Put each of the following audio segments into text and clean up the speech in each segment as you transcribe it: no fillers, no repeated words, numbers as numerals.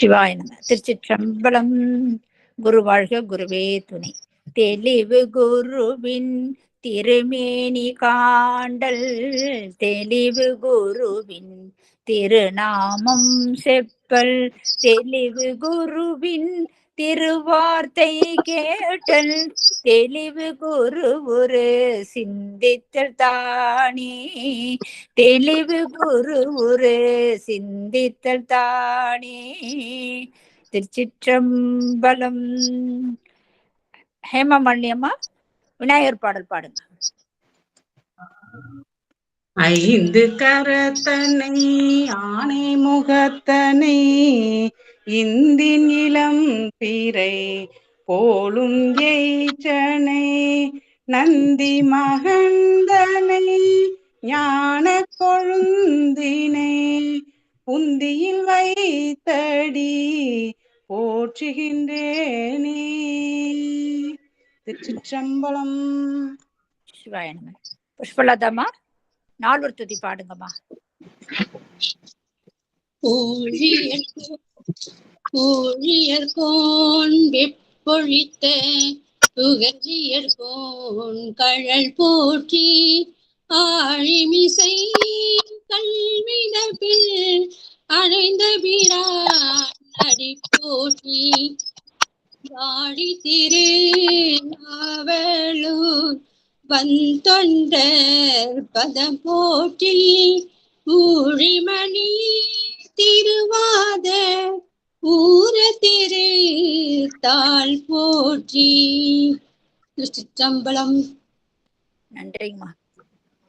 சிவாய நம. திருச்சிற்றம்பலம். குரு வாழ்க, குருவே துணை. தெளிவு குருவின் திருமேனி காண்டல், தெளிவு குருவின் திருநாமம் செப்பல், தெளிவு குருவின் திருவார்த்தை கேட்டல், தெளிவு குரு ஒரு சிந்தித்தல் தானே, தெளிவு குரு ஒரு சிந்தித்தல் தானே. திருச்சிற்றம்பலம். ஹேமமல்லியம்மா, விநாயகர் பாடல் பாடுங்க. ஐந்து கரத்தனை ஆனை முகத்தனை இந்தின் இளம் பிறை போலும் ஏற்றனை நந்தி மகந்தனை ஞான கொழுந்தினை புந்தியில் வைத்தடி போற்றுகின்றேனே. திருச்சிற்றம்பலம். சிவாய நம. புஷ்பலதாமா, நாலூர் துதி பாடுங்கம்மா. ஊழியர்கோன் வெப்பொழித்த புகழியர்கோன் கழல் போற்றி ஆழிமிசை கல்விடப்பில் அடைந்த பிரான் அடி போற்றி வாழி திரு நாவலூர் வந்தொண்டர் பதம் போற்றி ஊழிமணி திருவாத ஊர திரு தாள் போற்றி. திருச்சிற்றம்பலம். நன்றிங்கம்மா.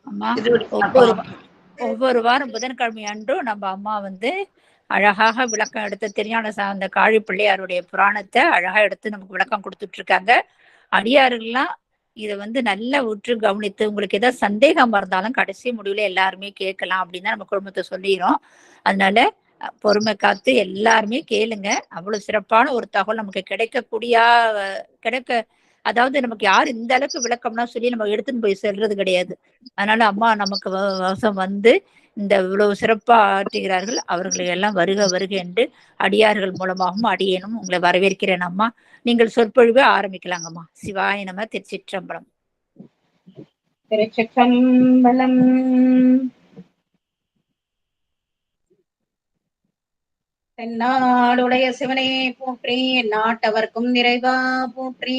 அம்மா, ஒவ்வொரு வாரம் புதன்கிழமை அன்றும் நம்ம அம்மா அழகாக விளக்கம் எடுத்து திருஞான அந்த காழி பிள்ளையாருடைய புராணத்தை அழகா எடுத்து நமக்கு விளக்கம் கொடுத்துட்டு இருக்காங்க. அடியார்கள்லாம் இதை நல்லா உற்று கவனித்து, உங்களுக்கு ஏதாவது சந்தேகம் இருந்தாலும் கடைசி முடிவுல எல்லாருமே கேட்கலாம் அப்படின்னு தான் நம்ம குடும்பத்தை சொல்லிடுறோம். அதனால பொறுமை காத்து எல்லாருமே கேளுங்க. அவ்வளவு சிறப்பான ஒரு தகவல் நமக்கு அதாவது நமக்கு யார் இந்த அளவுக்கு விளக்கம்னா சொல்லி நம்ம எடுத்துன்னு போய் செல்றது கிடையாது. அதனால அம்மா நமக்கு வசம் இந்த இவ்வளவு சிறப்பா ஆற்றுகிறார்கள். அவர்களை எல்லாம் வருக வருக என்று அடியார்கள் மூலமாகவும் அடியேனும் உங்களை வரவேற்கிறேன் அம்மா. நீங்கள் சொற்பொழிவை ஆரம்பிக்கலாங்கம்மா. சிவாய நம. திருச்சிற்றம்பலம். திருச்சிற்றம்பலம். தென்னாடுடைய சிவனே போற்றி, நாட்டவர்க்கும் நிறைவா போற்றி.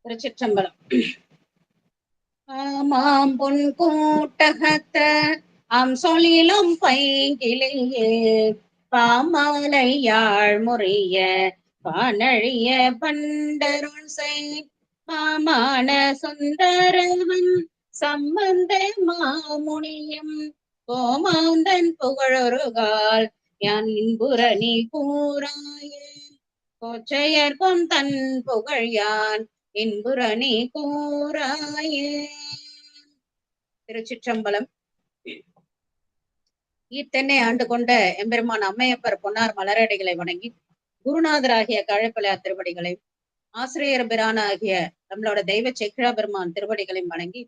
திருச்சிற்றம்பலம். ஆமாம் பொன் கூட்டகத்த சொல்லிலும் பைங்கிலேயே பாமாலையாழ் முறிய பானழிய பண்டருள் செய் மாமான சுந்தரவன் சம்பந்த மாமுனியும் கோமாந்தன் புகழொருகால் யான் இன்புரணி கூறாயே கோச்சையர்க்கும் தன் புகழ் யான் இன்புரணி கூறாயே. திருச்சிற்றம்பலம். ஈத்தென்னை ஆண்டு கொண்ட எம்பெருமான் அம்மையப்பர் பொன்னார் மலரடிகளை வணங்கி, குருநாதராகிய கழப்பிள்ளையார் திருவடிகளை, ஆசிரியர் பிரானாகிய நம்மளோட தெய்வ செக்கிழா பெருமான் திருவடிகளையும் வணங்கி,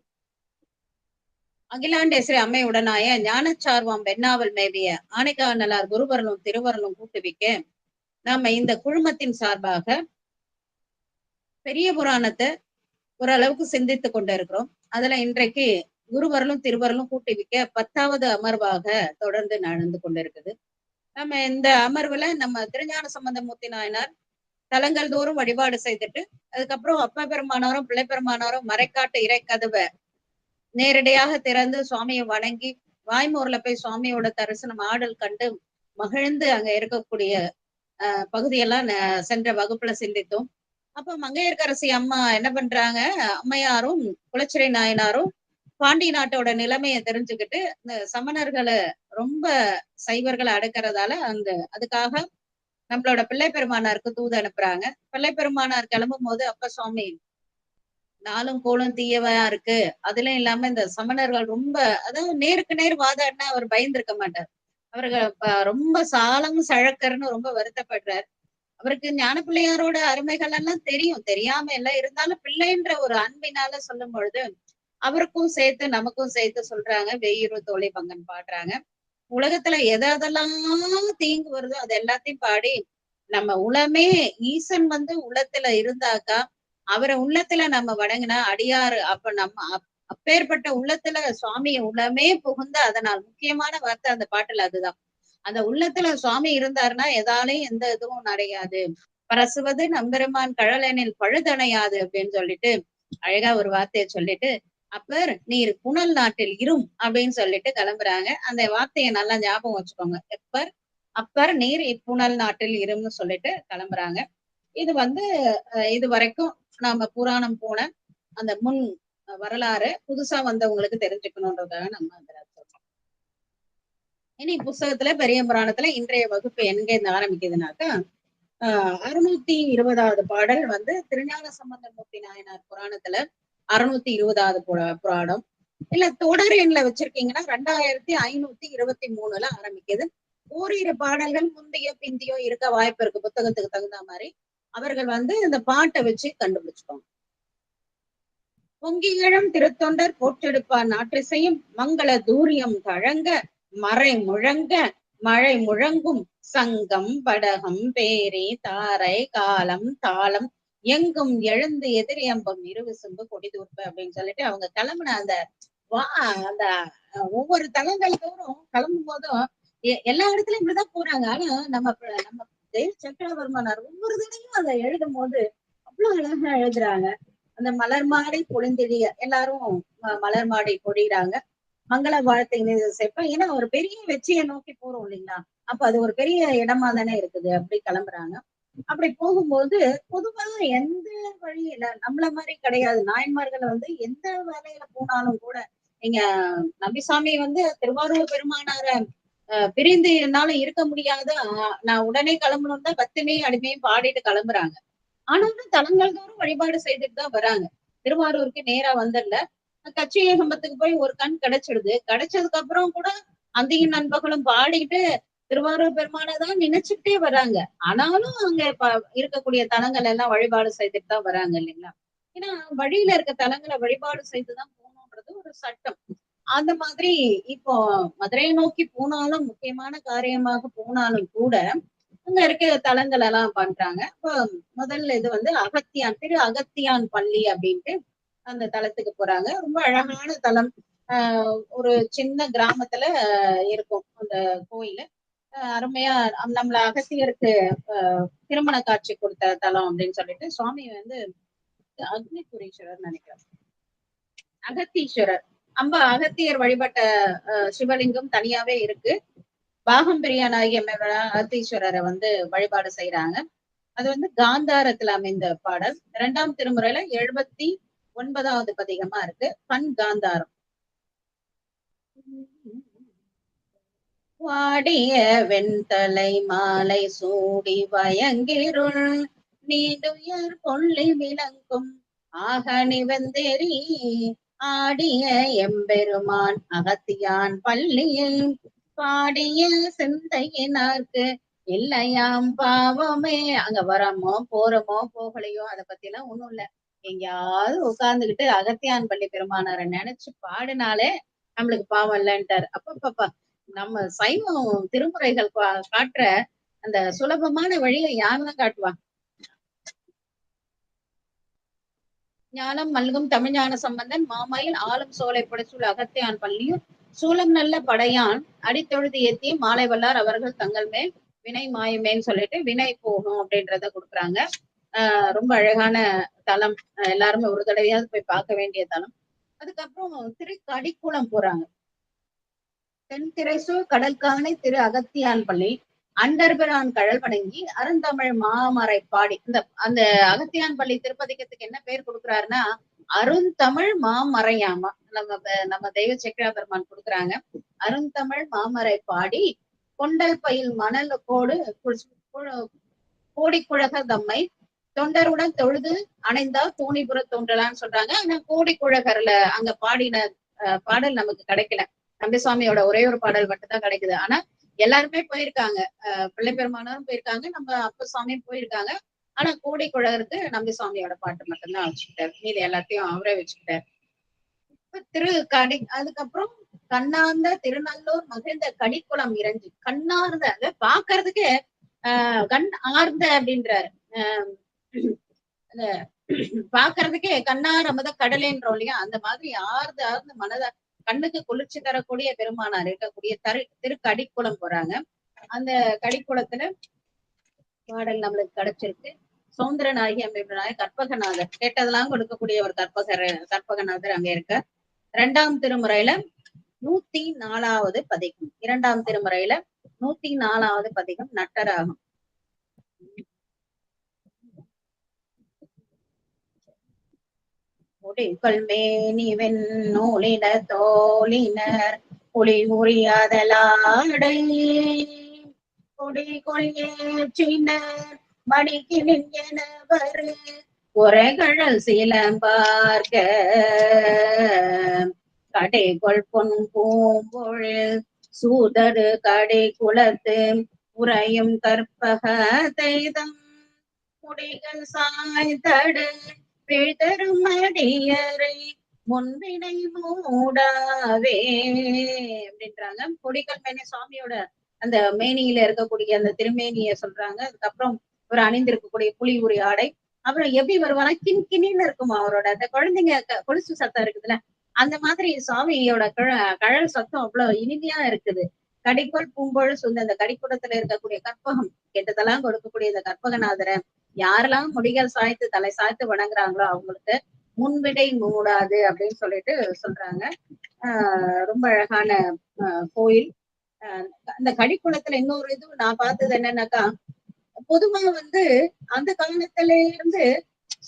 அகிலாண்டேஸ்வரி அம்மையுடனாய ஞானச்சார்வாம் பெண்ணாவல் மேவிய ஆணைக்கானலார் குருவரலும் திருவரலும் கூட்டுவிக்க நாம இந்த குழுமத்தின் சார்பாக பெரிய புராணத்தை ஓரளவுக்கு சிந்தித்து கொண்டு இருக்கிறோம். அதுல இன்றைக்கு குருவரலும் திருவரலும் கூட்டுவிக்க 10வது அமர்வாக தொடர்ந்து நடந்து கொண்டிருக்குது. நம்ம இந்த அமர்வுல நம்ம திருஞான சம்பந்தமூர்த்தி நாயனார் தலங்கள் தோறும் வழிபாடு செய்துட்டு, அதுக்கப்புறம் அப்பா பெருமானாரும் பிள்ளை பெருமானாரும் மறைக்காட்டு இறைக்கதவை நேரடியாக திறந்து சுவாமியை வணங்கி வாய்மூர்ல போய் சுவாமியோட தரிசனம் ஆடல் கண்டு மகிழ்ந்து அங்க இருக்கக்கூடிய பகுதியெல்லாம் சென்ற வகுப்புல சிந்தித்தோம். அப்ப மங்கையர்க்கரசி அம்மா என்ன பண்றாங்க, அம்மையாரும் குலச்சிறை நாயனாரும் பாண்டி நாட்டோட நிலைமையை தெரிஞ்சுக்கிட்டு இந்த சமணர்களை ரொம்ப சைவர்களை அடக்கிறதால அதுக்காக நம்மளோட பிள்ளை பெருமானாருக்கு தூது அனுப்புறாங்க. பிள்ளை பெருமானார் கிளம்பும் போது அப்ப சுவாமி நாளும் கோளும் தீயவா இருக்கு, அதுல இல்லாம இந்த சமணர்கள் ரொம்ப, அதாவது நேருக்கு நேர் வாதாடினா அவர் பயந்துருக்க மாட்டார். அவர்கள் ரொம்ப சாலம் சழக்கர்னு ரொம்ப வருத்தப்படுறார். அவருக்கு ஞான பிள்ளையாரோட அருமைகள் எல்லாம் தெரியும், தெரியாம எல்லாம் இருந்தாலும் பிள்ளைன்ற ஒரு அன்பினால சொல்லும் பொழுது அவருக்கும் சேர்த்து நமக்கும் சேர்த்து சொல்றாங்க. வெய்யுறு தோழி பங்கன் பாடுறாங்க. உலகத்துல எதெல்லாம் தீங்கு வருதோ அது எல்லாத்தையும் பாடி நம்ம உளமே ஈசன் வந்து உள்ளத்துல இருந்தாக்கா அவரை உள்ளத்துல நம்ம வணங்கினா அடியாறு அப்ப நம்ம அப்பேற்பட்ட உள்ளத்துல சுவாமிய உள்ளமே புகுந்த அதனால் முக்கியமான வார்த்தை அந்த பாட்டுல அதுதான். அந்த உள்ளத்துல சுவாமி இருந்தாருன்னா எதாலையும் எந்த இதுவும் அடையாது. பரசுவது நம்பெருமான் கழலெனில் பழுதணையாது அப்படின்னு சொல்லிட்டு அழகா ஒரு வார்த்தையை சொல்லிட்டு அப்பர் நீர் புனல் நாட்டில் இரும் அப்படின்னு சொல்லிட்டு கிளம்புறாங்க. அந்த வார்த்தையை நல்லா ஞாபகம் வச்சுக்கோங்க. அப்பர் நீர் இப்புனல் நாட்டில் இரும்னு சொல்லிட்டு கிளம்புறாங்க. இது வந்து இது வரைக்கும் நாம புராணம் போன அந்த முன் வரலாறு புதுசா வந்தவங்களுக்கு தெரிஞ்சுக்கணுன்றதுக்காக நம்ம சொல்றோம். இனி புஸ்தகத்துல பெரிய புராணத்துல இன்றைய வகுப்பு எங்க இருந்து ஆரம்பிக்குதுனாக்கா 620வது பாடல் வந்து திருஞான சம்பந்தமூர்த்தி நாயனார் புராணத்துல 620வது புராணம். இல்ல தொடர் எண்ல வச்சிருக்கீங்கன்னா 2523ல ஆரம்பிக்குது. ஓரிரு பாடல்கள் முந்தையோ பிந்தியோ இருக்க வாய்ப்பு இருக்கு. புத்தகத்துக்கு தகுந்த மாதிரி அவர்கள் வந்து இந்த பாட்டை வச்சு கண்டுபிடிச்சுக்கோங்க. பொங்கியழும் திருத்தொண்டர் போற்றெடுப்பார் நாற்றிசையும் மங்கள தூரியம் தழங்க மறை முழங்க மழை முழங்கும் சங்கம் படகம் பேரி தாரை காலம் தாளம் எங்கும் எழுந்து எதிரியம்பம் இருவிசும்பு கொடிதூர்ப்பு அப்படின்னு சொல்லிட்டு அவங்க கிளம்புன அந்த அந்த ஒவ்வொரு தலங்கள் தோறும் கிளம்பும் போதும் எல்லா இடத்துலயும் இப்படிதான் போறாங்க. ஆனா நம்ம தெய்வ சக்கரவர்மனார் ஒவ்வொரு தடையும் அதை எழுதும் போது அவ்வளவு அழகா எழுதுறாங்க. அந்த மலர் மாடை பொழிந்தெழிய எல்லாரும் மலர் மாடை பொழிகிறாங்க. மங்கள வாழ்த்தை சேர்ப்ப ஏன்னா ஒரு பெரிய வெற்றியை நோக்கி போறோம் இல்லைங்களா? அப்ப அது ஒரு பெரிய இடமா தானே இருக்குது. அப்படி கிளம்புறாங்க. அப்படி போகும்போது பொதுவா எந்த வழியில நம்மள மாதிரி கிடையாது. நாயன்மார்கள் வந்து எந்த வேலையில போனாலும் கூட நீங்க நம்பிசாமி வந்து திருவாரூர் பெருமானார பிரிந்து என்னாலும் இருக்க முடியாத நான் உடனே கிளம்பணும் தான் பத்தினியும் அடிமையும் பாடிட்டு கிளம்புறாங்க. ஆனாலும் தலங்கள் தோறும் வழிபாடு செய்துட்டு தான் வராங்க. திருவாரூருக்கு நேரா வந்துடல. கட்சி ஏகம்பத்துக்கு போய் ஒரு கண் கிடைச்சிடுது. கிடைச்சதுக்கு அப்புறம் கூட அந்தையும் நண்பர்களும் பாடிட்டு திருவாரூர் பெருமானதான் நினைச்சுட்டே வராங்க. ஆனாலும் அங்க இருக்கக்கூடிய தலங்கள் எல்லாம் வழிபாடு செய்துட்டு தான் வராங்க இல்லைங்களா? ஏன்னா வழியில இருக்க தலங்களை வழிபாடு செய்துதான் போகணுன்றது ஒரு சட்டம். அந்த மாதிரி இப்போ மதுரையை நோக்கி போனாலும் முக்கியமான காரியமாக போனாலும் கூட அங்க இருக்க தலங்கள் எல்லாம் பண்றாங்க. இப்போ முதல்ல இது வந்து திரு அகத்தியான் பள்ளி அப்படின்ட்டு அந்த தலத்துக்கு போறாங்க. ரொம்ப அழகான தலம். ஒரு சின்ன கிராமத்துல இருக்கும் அந்த கோயிலு. அருமையா நம்மள அகத்தியருக்கு திருமண காட்சி கொடுத்த தலம் அப்படின்னு சொல்லிட்டு சுவாமி வந்து அக்னிபுரீஸ்வரர் நினைக்கிறேன். அகத்தீஸ்வரர் அகத்தியர் வழிபட்ட சிவலிங்கம் தனியாவே இருக்கு. பாகம்பிரியானாகிய அகத்தீஸ்வரரை வந்து வழிபாடு செய்யறாங்க. அது வந்து காந்தாரத்துல அமைந்த பாடல். 2ஆம் திருமுறையில 79வது பதிகமா இருக்கு. பண் காந்தாரம். வாடிய வெண்தலை மாலை சூடி வயங்கிருள் நீடுயர் கொள்ளி விளங்கும் ஆகணி வெந்தேரி ஆடிய எம்பெருமான் அகத்தியான் பள்ளியில் பாடிய சிந்தையினார்க்கு இல்லையாம் பாவமே. அங்க வரமோ போறோமோ போகலையோ அதை பத்தி எல்லாம் ஒண்ணும் இல்ல. எங்கேயாவது உட்கார்ந்துகிட்டு அகத்தியான் பள்ளி பெருமானாரை நினைச்சு பாடினாலே நம்மளுக்கு பாவம் இல்லைன்ட்டாரு. அப்பப்பா நம்ம சைவம் திருமுறைகள் காட்டுற அந்த சுலபமான வழியை யாருதான் காட்டுவா? ஞானம் மல்கும் தமிழ்ஞான சம்பந்தன் மாமாயில் ஆளும் சோலை படைச்சுள்ள அகத்தியான் பள்ளியும் சூலம் நல்ல படையான் அடித்தொழுது ஏத்திய மாலை வல்லார் அவர்கள் தங்கள் மேல் வினை மாயமேன்னு சொல்லிட்டு வினை போகும் அப்படின்றத கொடுக்குறாங்க. ரொம்ப அழகான தலம். எல்லாருமே ஒரு தடவையாவது போய் பார்க்க வேண்டிய தலம். அதுக்கப்புறம் கடிக்குளம் போறாங்க. தென்திரைசூ கடற்கானை திரு அகத்தியான் பள்ளி அண்டர்பிரான் கழல் வணங்கி அருந்தமிழ் மாமரை பாடி அந்த அகத்தியான் பள்ளி திருப்பதிக்கத்துக்கு என்ன பேர் கொடுக்குறாருன்னா அருந்தமிழ் மாமறையாமா. நம்ம தெய்வ சக்கரா பெருமான் கொடுக்குறாங்க. அருந்தமிழ் மாமரை பாடி கொண்டல் பயில் மணல் கோடிக்குழக தம்மை தொண்டருடன் தொழுது அணைந்தா பூனிபுர தோன்றலான்னு சொல்றாங்க. ஆனா கோடிக்குழகர்ல அங்க பாடின பாடல் நமக்கு கிடைக்கல. நம்பிசுவாமியோட ஒரே ஒரு பாடல் மட்டும்தான் கிடைக்குது. ஆனா எல்லாருமே போயிருக்காங்க. பிள்ளை பெருமானாரும் போயிருக்காங்க, நம்ம அப்பசாமியும் போயிருக்காங்க. ஆனா கோடிக்குழகருக்கு நம்பிசுவாமியோட பாட்டு மட்டும்தான் வச்சுக்கிட்டாரு. மீது எல்லாத்தையும் அவரே வச்சுக்கிட்டாரு. இப்ப அதுக்கப்புறம் கண்ணார்ந்த திருநல்லூர் மகிழ்ந்த கடிக்குளம் இறஞ்சி. கண்ணார்ந்த அத பாக்குறதுக்கு கண் ஆர்ந்த அப்படின்றாரு. பாக்குறதுக்கே கண்ணார் அமுத கடலேன்றோம் இல்லையா, அந்த மாதிரி ஆர்ந்து ஆர்ந்து மனத கண்ணுக்கு குளிர்ச்சி தரக்கூடிய பெருமானார் இருக்கக்கூடிய திருக்கடிக்குளம் போறாங்க. அந்த கடிக்குளத்துல பாடல் நம்மளுக்கு கிடைச்சிருக்கு. சௌந்தரநாயகி அப்படின்றாங்க. கற்பகநாதர் கேட்டதெல்லாம் கொடுக்கக்கூடிய ஒரு கற்பகநாதர் அங்க இருக்க. 2ஆம் திருமுறையில 104வது பதிகம். 2ஆம் திருமுறையில 104வது பதிகம் நட்டராகும். முடிகள் மேனிவென் நூலின தோலினர் புலி உரியாதலாடை கொடி கொள்ளினர் மடிக்கினின் எனவர் உரைகழல் சிலம்பார்க்க கடைகொள் பொன் பூம்பொழில் சூதரு கடை குலத்து உறையும் கற்பக தெய்தம் முடிகள் சாய்தடு பிழ்தரும் அடியரை முன்வினை மூடாவே அப்படின்றாங்க. கொடிகள் மேனி சுவாமியோட அந்த மேனியில இருக்கக்கூடிய அந்த திருமேனிய சொல்றாங்க. அதுக்கப்புறம் ஒரு அணிந்திருக்கக்கூடிய புலி உரி ஆடை. அப்புறம் எப்படி வருவானா கிண்கிணின்னு இருக்குமா அவரோட அந்த குழந்தைங்க கொலுசு சத்தம் இருக்குதுல்ல, அந்த மாதிரி சுவாமியோட கழல் சத்தம் அவ்வளவு இனிமையா இருக்குது. கடிக்கோள் பூம்பொழு சொந்த அந்த கடிக்குடத்துல இருக்கக்கூடிய கற்பகம் கெட்டதெல்லாம் கொடுக்கக்கூடிய இந்த கற்பகநாதரை யாரெல்லாம் முடிகள் சாய்த்து தலை சாய்த்து வணங்குறாங்களோ அவங்களுக்கு முன்விடை மூடாது அப்படின்னு சொல்லிட்டு சொல்றாங்க. ரொம்ப அழகான கோயில். அந்த கடிக்குளத்துல இன்னொரு இது நான் பார்த்தது என்னன்னாக்கா, பொதுவா அந்த காலத்துல இருந்து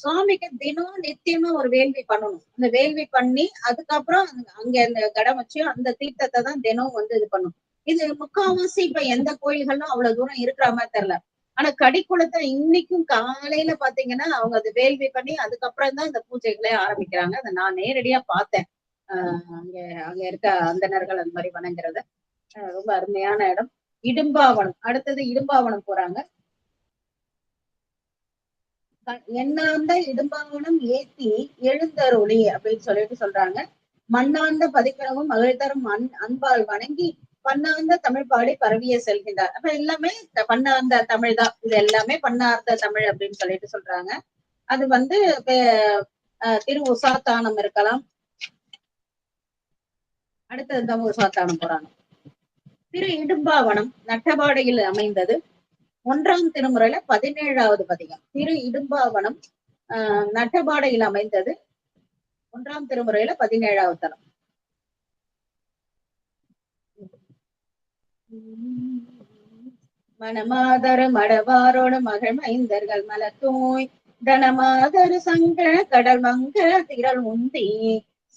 சுவாமிக்கு தினம் நித்தியமா ஒரு வேள்வி பண்ணணும். அந்த வேள்வி பண்ணி அதுக்கப்புறம் அங்க அந்த கடம் வச்சு அந்த தீர்த்தத்தை தான் தினம் இது பண்ணும். இது முக்காவாசி இப்ப எந்த கோயில்களும் அவ்வளவு தூரம் இருக்கிற மாதிரி தெரியல. ஆனா கடிக்குளத்தை இன்னைக்கும் காலையில பாத்தீங்கன்னா அவங்க அது வேள்வி பண்ணி அதுக்கப்புறம் தான் இந்த பூஜைகளே ஆரம்பிக்கிறாங்க. அதை நான் நேரடியா பார்த்தேன். அங்க அங்க இருக்க அந்தணர்கள் அந்த மாதிரி வணங்குறத. ரொம்ப அருமையான இடம். இடும்பாவனம், அடுத்தது இடும்பாவனம் போறாங்க. எண்ணாந்த இடும்பாவனம் ஏத்தி எழுந்தருளி அப்படின்னு சொல்லிட்டு சொல்றாங்க. மண்ணாந்த பதிப்பினமும் மகிழ்தரும் அன்பால் வணங்கி பண்ணார்ந்த தமிழ் பாடி பரவிய செல்கின்றார். அப்ப எல்லாமே பண்ணார்ந்த தமிழ் தான். இது எல்லாமே பண்ணார்ந்த தமிழ் அப்படின்னு சொல்லிட்டு சொல்றாங்க. அது திரு உசாத்தானம் இருக்கலாம். அடுத்தது உசாத்தானம் போறாங்க. திரு இடும்பாவனம் நட்டபாடையில் அமைந்தது. 1ஆம் திருமுறையில 17வது பதிகம். திரு இடும்பாவனம் நட்டபாடையில் அமைந்தது. 1ஆம் திருமுறையில 17வது தலம். மணமாதரு மடவாரோடு மகள் மைந்தர்கள் மலத்தூய் தனமாதரு சங்க கடல் மங்க திரள் உந்தி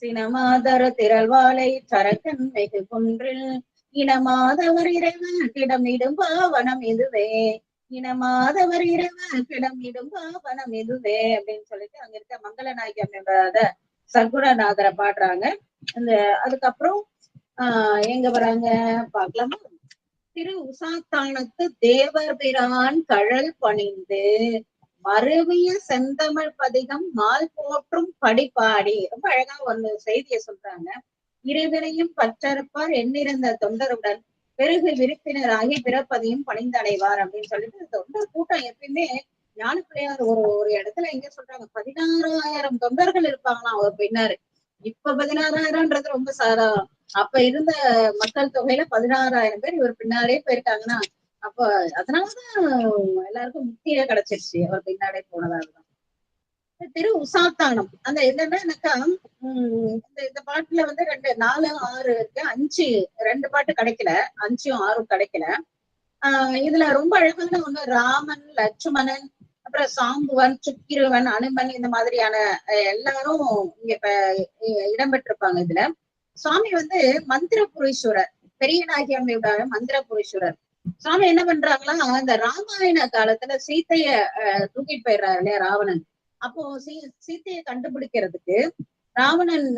சினமாதரு திரள்வாளை சரக்கன் வெகு குன்றில் இனமாதவர் இறைவனிடம் இடும்பாவனம் இதுவே, இனமாதவர் இறைவனிடம் இடும்பாவனம் இதுவே அப்படின்னு சொல்லிட்டு அங்க இருக்க மங்களநாயகி அப்படின்றத சர்க்குணநாதரை பாடுறாங்க. அதுக்கப்புறம் எங்க வராங்க பாக்கலாமா? திரு உசாத்தானத்து தேவர் பிரான் கழல் பணிந்து மருவிய செந்தமிழ் பதிகம் மால் போற்றும் படிப்பாடி. ரொம்ப அழகா ஒரு செய்தியை சொல்றாங்க. இருவினையும் பற்றறுப்பார் எண்ணிருந்த தொண்டருடன் பெருகு விருப்பினராகி பிறப்பதையும் பணிந்தடைவார் அப்படின்னு சொல்லிட்டு தொண்டர் கூட்டம் எப்பயுமே ஞானப்பிள்ளையார் ஒரு இடத்துல எங்க சொல்றாங்க 16,000 தொண்டர்கள் இருப்பாங்களாம் அவர் பின்னாரு. இப்ப 16,000ன்றது ரொம்ப அப்ப இருந்த மக்கள் தொகையில 16,000 பேர் இவர் பின்னாலே போயிருக்காங்கன்னா அப்ப அதனாலதான் எல்லாருக்கும் முக்தியே கிடைச்சிருச்சு அவர் பின்னாலே போனதாலதான். திரு உசாத்தானம் அந்த என்னன்னாக்கா இந்த பாட்டுல 2 4 6 இருக்கு. 5 2 பாட்டு கிடைக்கல, 5ம் 6ம் கிடைக்கல. இதுல ரொம்ப அழகான ஒண்ணு ராமன் லட்சுமணன் அப்புறம் சாம்புவன் சுக்கிரவன் அனுமன் இந்த மாதிரியான எல்லாரும் இங்க இடம்பெற்றிருப்பாங்க. இதுல சுவாமி மந்திரபுரீஸ்வரர், பெரியநாயகி அம்மையோட மந்திரபுரீஸ்வரர். சுவாமி என்ன பண்றாங்களா, இந்த ராமாயண காலத்துல சீத்தைய தூக்கிட்டு போயிடுறாரு இல்லையா ராவணன். அப்போ சீத்தையை கண்டுபிடிக்கிறதுக்கு ராவணன்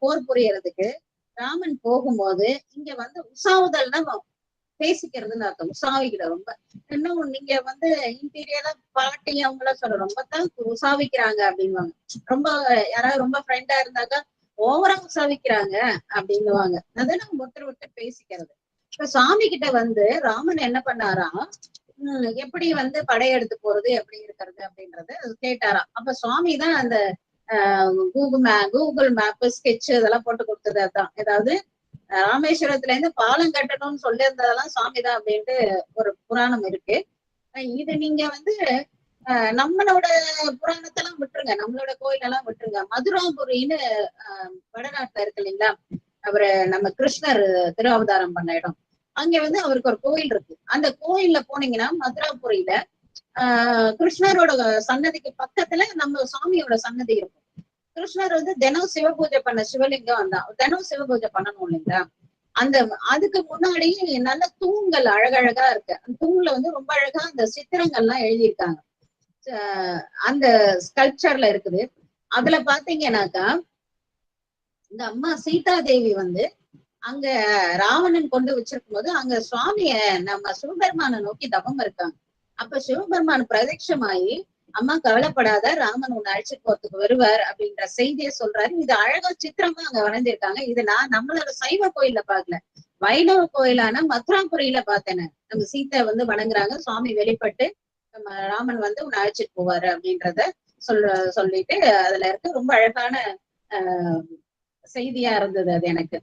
போர் புரியறதுக்கு ராமன் போகும்போது இங்க உசாவுதல்னா பேசிக்கிறதுன்னு அர்த்தம். உசாவிக்கிற ரொம்ப இன்னும் நீங்க இன்டீரியரா பாட்டி அவங்கள சொல்ல ரொம்ப தான் உசாவிக்கிறாங்க அப்படின்வாங்க. ரொம்ப யாராவது ரொம்ப ஃப்ரெண்டா இருந்தாக்கா ஓவரா உற்சாவிக்கிறாங்க அப்படின்னுவாங்க. அதான் நம்ம ஒருத்தர் ஒருத்தர் பேசிக்கிறது. இப்ப சாமி கிட்ட வந்து ராமன் என்ன பண்ணாராம், எப்படி வந்து படையெடுத்து போறது எப்படி இருக்கிறது அப்படின்றத கேட்டாராம். அப்ப சுவாமி தான் அந்த கூகுள் மேப் ஸ்கெட்ச் இதெல்லாம் போட்டு கொடுத்தது. அதான் ஏதாவது ராமேஸ்வரத்துல இருந்து பாலம் கட்டணும்னு சொல்லியிருந்ததெல்லாம் சுவாமி தான் அப்படின்ட்டு ஒரு புராணம் இருக்கு. இது நீங்க வந்து நம்மளோட புராணத்தெல்லாம் விட்டுருங்க, நம்மளோட கோயிலெல்லாம் விட்டுருங்க. மதுராபுரின்னு வடநாட்டுல இருக்கு இல்லைங்களா, அவரு நம்ம கிருஷ்ணர் திருஅவதாரம் பண்ண இடம். அங்க வந்து அவருக்கு ஒரு கோயில் இருக்கு. அந்த கோயில்ல போனீங்கன்னா மதுராபுரியில கிருஷ்ணரோட சன்னதிக்கு பக்கத்துல நம்ம சுவாமியோட சன்னதி இருக்கும். கிருஷ்ணர் வந்து தினம் சிவபூஜை பண்ண சிவலிங்கம் தான், தினம் சிவபூஜை பண்ணணும் இல்லைங்களா. அந்த அதுக்கு முன்னாடி நல்ல தூண்கள் அழகழகா இருக்கு. அந்த தூண்ல வந்து ரொம்ப அழகா அந்த சித்திரங்கள்லாம் எழுதியிருக்காங்க, அந்த ஸ்கல்ப்சர்ல இருக்குது. அதுல பாத்தீங்கன்னாக்கா இந்த அம்மா சீதா தேவி வந்து அங்க ராவணன் கொண்டு வச்சிருக்கும் போது அங்க சுவாமிய நம்ம சிவபெருமான நோக்கி தவம் இருக்காங்க. அப்ப சிவபெருமான் பிரதட்சமாயி, அம்மா கவலைப்படாத, ராமன் உன்னை அழைச்சிட்டு போறதுக்கு வருவார் அப்படின்ற செய்தியை சொல்றாரு. இது அழகா சித்திரமா அங்க வரைஞ்சிருக்காங்க. இது நான் நம்மளோட சைவ கோயில்ல பாக்கல, வைணவ கோயிலான மதுராபுரியில பார்த்தேன். நம்ம சீத்தை வந்து வணங்குறாங்க, சுவாமி வெளிப்பட்டு நம்ம ராமன் வந்து உன்னை அழைச்சிட்டு போவாரு அப்படின்றத சொல்லிட்டு அதுல இருக்க ரொம்ப அழகான செய்தியா இருந்தது அது எனக்கு.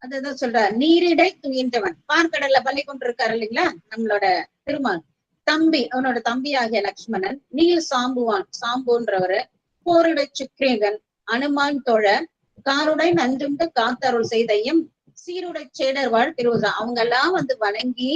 அதுதான் சொல்ற, நீரிடை துயின்றவன் பார்க்கடல்ல பள்ளி கொண்டிருக்காரு இல்லைங்களா நம்மளோட திருமால் தம்பி, அவனோட தம்பி ஆகிய லக்ஷ்மணன், நீல் சாம்புவான் சாம்புன்றவரு, போருடை சுக்ரீவன், அனுமான் தோழ, காருடை நஞ்சுண்டு காத்தருள் செய்தையும் சீருடை சேடர் வாழ் திருவுசா, அவங்க எல்லாம் வந்து வணங்கி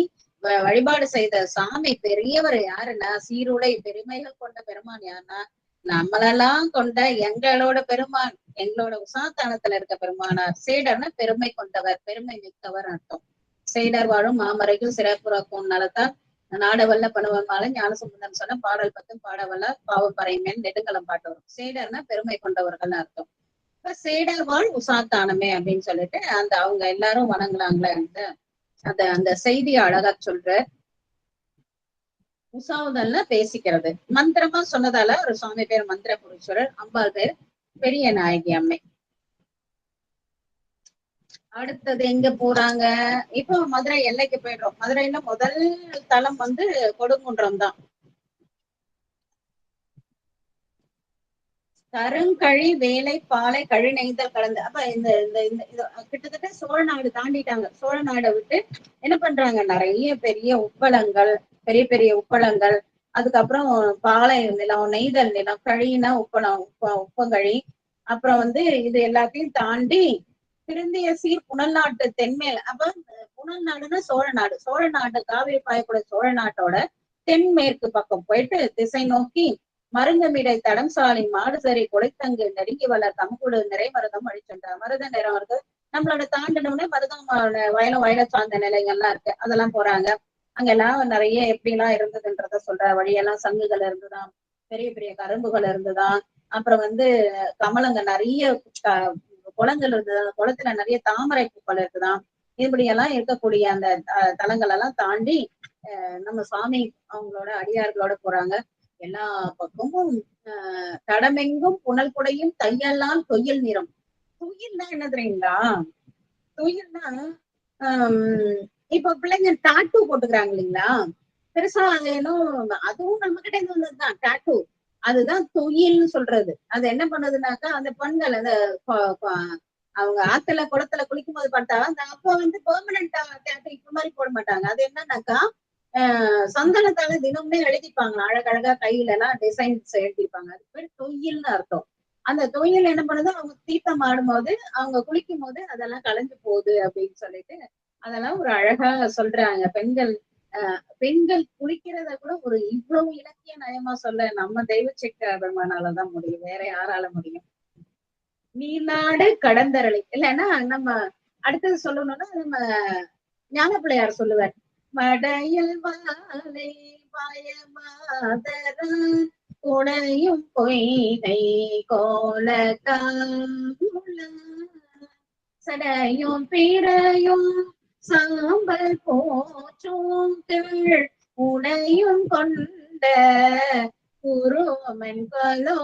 வழிபாடு செய்த சாமி பெரியவர் யாருன்னா சீருடை பெருமைகள் கொண்ட பெருமான் யாருன்னா நம்மளெல்லாம் கொண்ட எங்களோட பெருமான், எங்களோட உசாத்தானத்துல இருக்க பெருமானார். சேடர்னா பெருமை கொண்டவர், பெருமை மிக்கவர் அர்த்தம். சேடர் வாழும் மாமரைகள் சிறப்புறாக்கும் நலத்தால் நாடவல்ல பணுவமால ஞானசம்பந்தன் சொன்ன பாடல் 10 பாடவல்ல பாவம் பறைமேன் நெடுங்கலம் பாட்டு வரும். சேடர்னா பெருமை கொண்டவர்கள் அர்த்தம். இப்ப சேடர் வாழ் உசாத்தானமே அப்படின்னு சொல்லிட்டு அந்த அவங்க எல்லாரும் வணங்குறாங்களே அந்த அந்த செய்தியை அழகா சொல்ற. உசாவுதல்ல பேசிக்கிறது மந்திரமா சொன்னதால ஒரு சுவாமி பேர் மந்திர புரீஸ்வரர், அம்பாள் பேர் பெரிய நாயகி அம்மை. அடுத்தது எங்க போறாங்க, இப்போ மதுரை எல்லைக்கு போயிடுறோம். மதுரையில முதல் தலம் வந்து கொடுங்குன்றம் தான். கருங்கழி வேலை பாலை கழி நெய்தல் கலந்து. அப்ப இந்த கிட்டத்தட்ட சோழ நாடு தாண்டிட்டாங்க. சோழ நாடை விட்டு என்ன பண்றாங்க, நிறைய பெரிய உப்பளங்கள், பெரிய பெரிய உப்பளங்கள், அதுக்கப்புறம் பாலை நிலம், நெய்தல் நிலம், கழினா உப்பளம், உப்பங்கழி, அப்புறம் வந்து இது எல்லாத்தையும் தாண்டி திருந்திய சீர் புனல் நாட்டு தென்மேல். அப்ப புனல் நாடுன்னா சோழ நாடு, சோழ நாடு காவிரி பாயக்கூடிய சோழ நாட்டோட தென்மேற்கு பக்கம் போயிட்டு திசை நோக்கி மருந்தமிடை தடம் சாலை மாடு சரி கொடைத்தங்கு நெருங்கி வளர் தமக்குடு நிறை மருதம் அழிச்சென்றார். மருத நிறம் இருக்கு, நம்மளோட தாண்டினோடனே மருதம் வயல சார்ந்த நிலைகள்லாம் இருக்கு, அதெல்லாம் போறாங்க. அங்கெல்லாம் நிறைய எப்படி எல்லாம் இருந்ததுன்றத சொல்ற. வழியெல்லாம் சங்குகள் இருந்துதான், பெரிய பெரிய கரும்புகள் இருந்துதான், அப்புறம் வந்து கமலங்க நிறைய குளங்கள் இருந்துதான், குளத்துல நிறைய தாமரை பூக்கள் இருக்குதான். இப்படியெல்லாம் இருக்கக்கூடிய அந்த தலங்கள் எல்லாம் தாண்டி நம்ம சுவாமி அவங்களோட அடியார்களோட போறாங்க. எல்லா பக்கமும் தடமெங்கும் புனல் குடையும் தையெல்லாம் தொய்யல் நிறம். தொய்யல்னா என்ன தெரியுங்களா, தொய்யல்னா இப்ப பிள்ளைங்க டாட்டூ போட்டுக்கிறாங்க இல்லைங்களா, பெருசா அது ஏனும் அதுவும் நம்ம கிட்ட இருந்து வந்ததுதான் டாட்டூ. அதுதான் தொய்யல்னு சொல்றது. அது என்ன பண்ணுதுனாக்கா, அந்த பெண்கள் அந்த அவங்க ஆத்துல குளத்துல குளிக்கும் போது பார்த்தா அந்த அப்போ வந்து பெர்மனண்டா டாட்டூ இப்ப மாதிரி போட மாட்டாங்க. அது என்னன்னாக்கா சந்தனத்தால தினமுமே எழுதிப்பாங்க, அழகழகா கையில எல்லாம் டிசைன்ஸ் எழுதிப்பாங்க. அது பேர் தொய்யல்னு அர்த்தம். அந்த தொய்யல் என்ன பண்ணுது, அவங்க தீர்த்தம் ஆடும் போது அவங்க குளிக்கும் போது அதெல்லாம் கலைஞ்சு போகுது அப்படின்னு சொல்லிட்டு அதெல்லாம் ஒரு அழகா சொல்றாங்க. பெண்கள் குளிக்கிறத கூட ஒரு இவ்வளவு இலக்கிய நயமா சொல்ல நம்ம தெய்வ செக்க பெருமானாலதான் முடியும், வேற யாரால முடியும். நீநாடு கடந்தரளி இல்லைன்னா நம்ம அடுத்தது சொல்லணும்னா நம்ம ஞான பிள்ளையார் சொல்லுவார், மடையில் வாழை பாயமாதர உடையும் பொய்தை கோல காமுல சடையும் பிறையும் சாம்பல் போற்றும் கீழ் உடையும் கொண்ட உருவமென்கலோ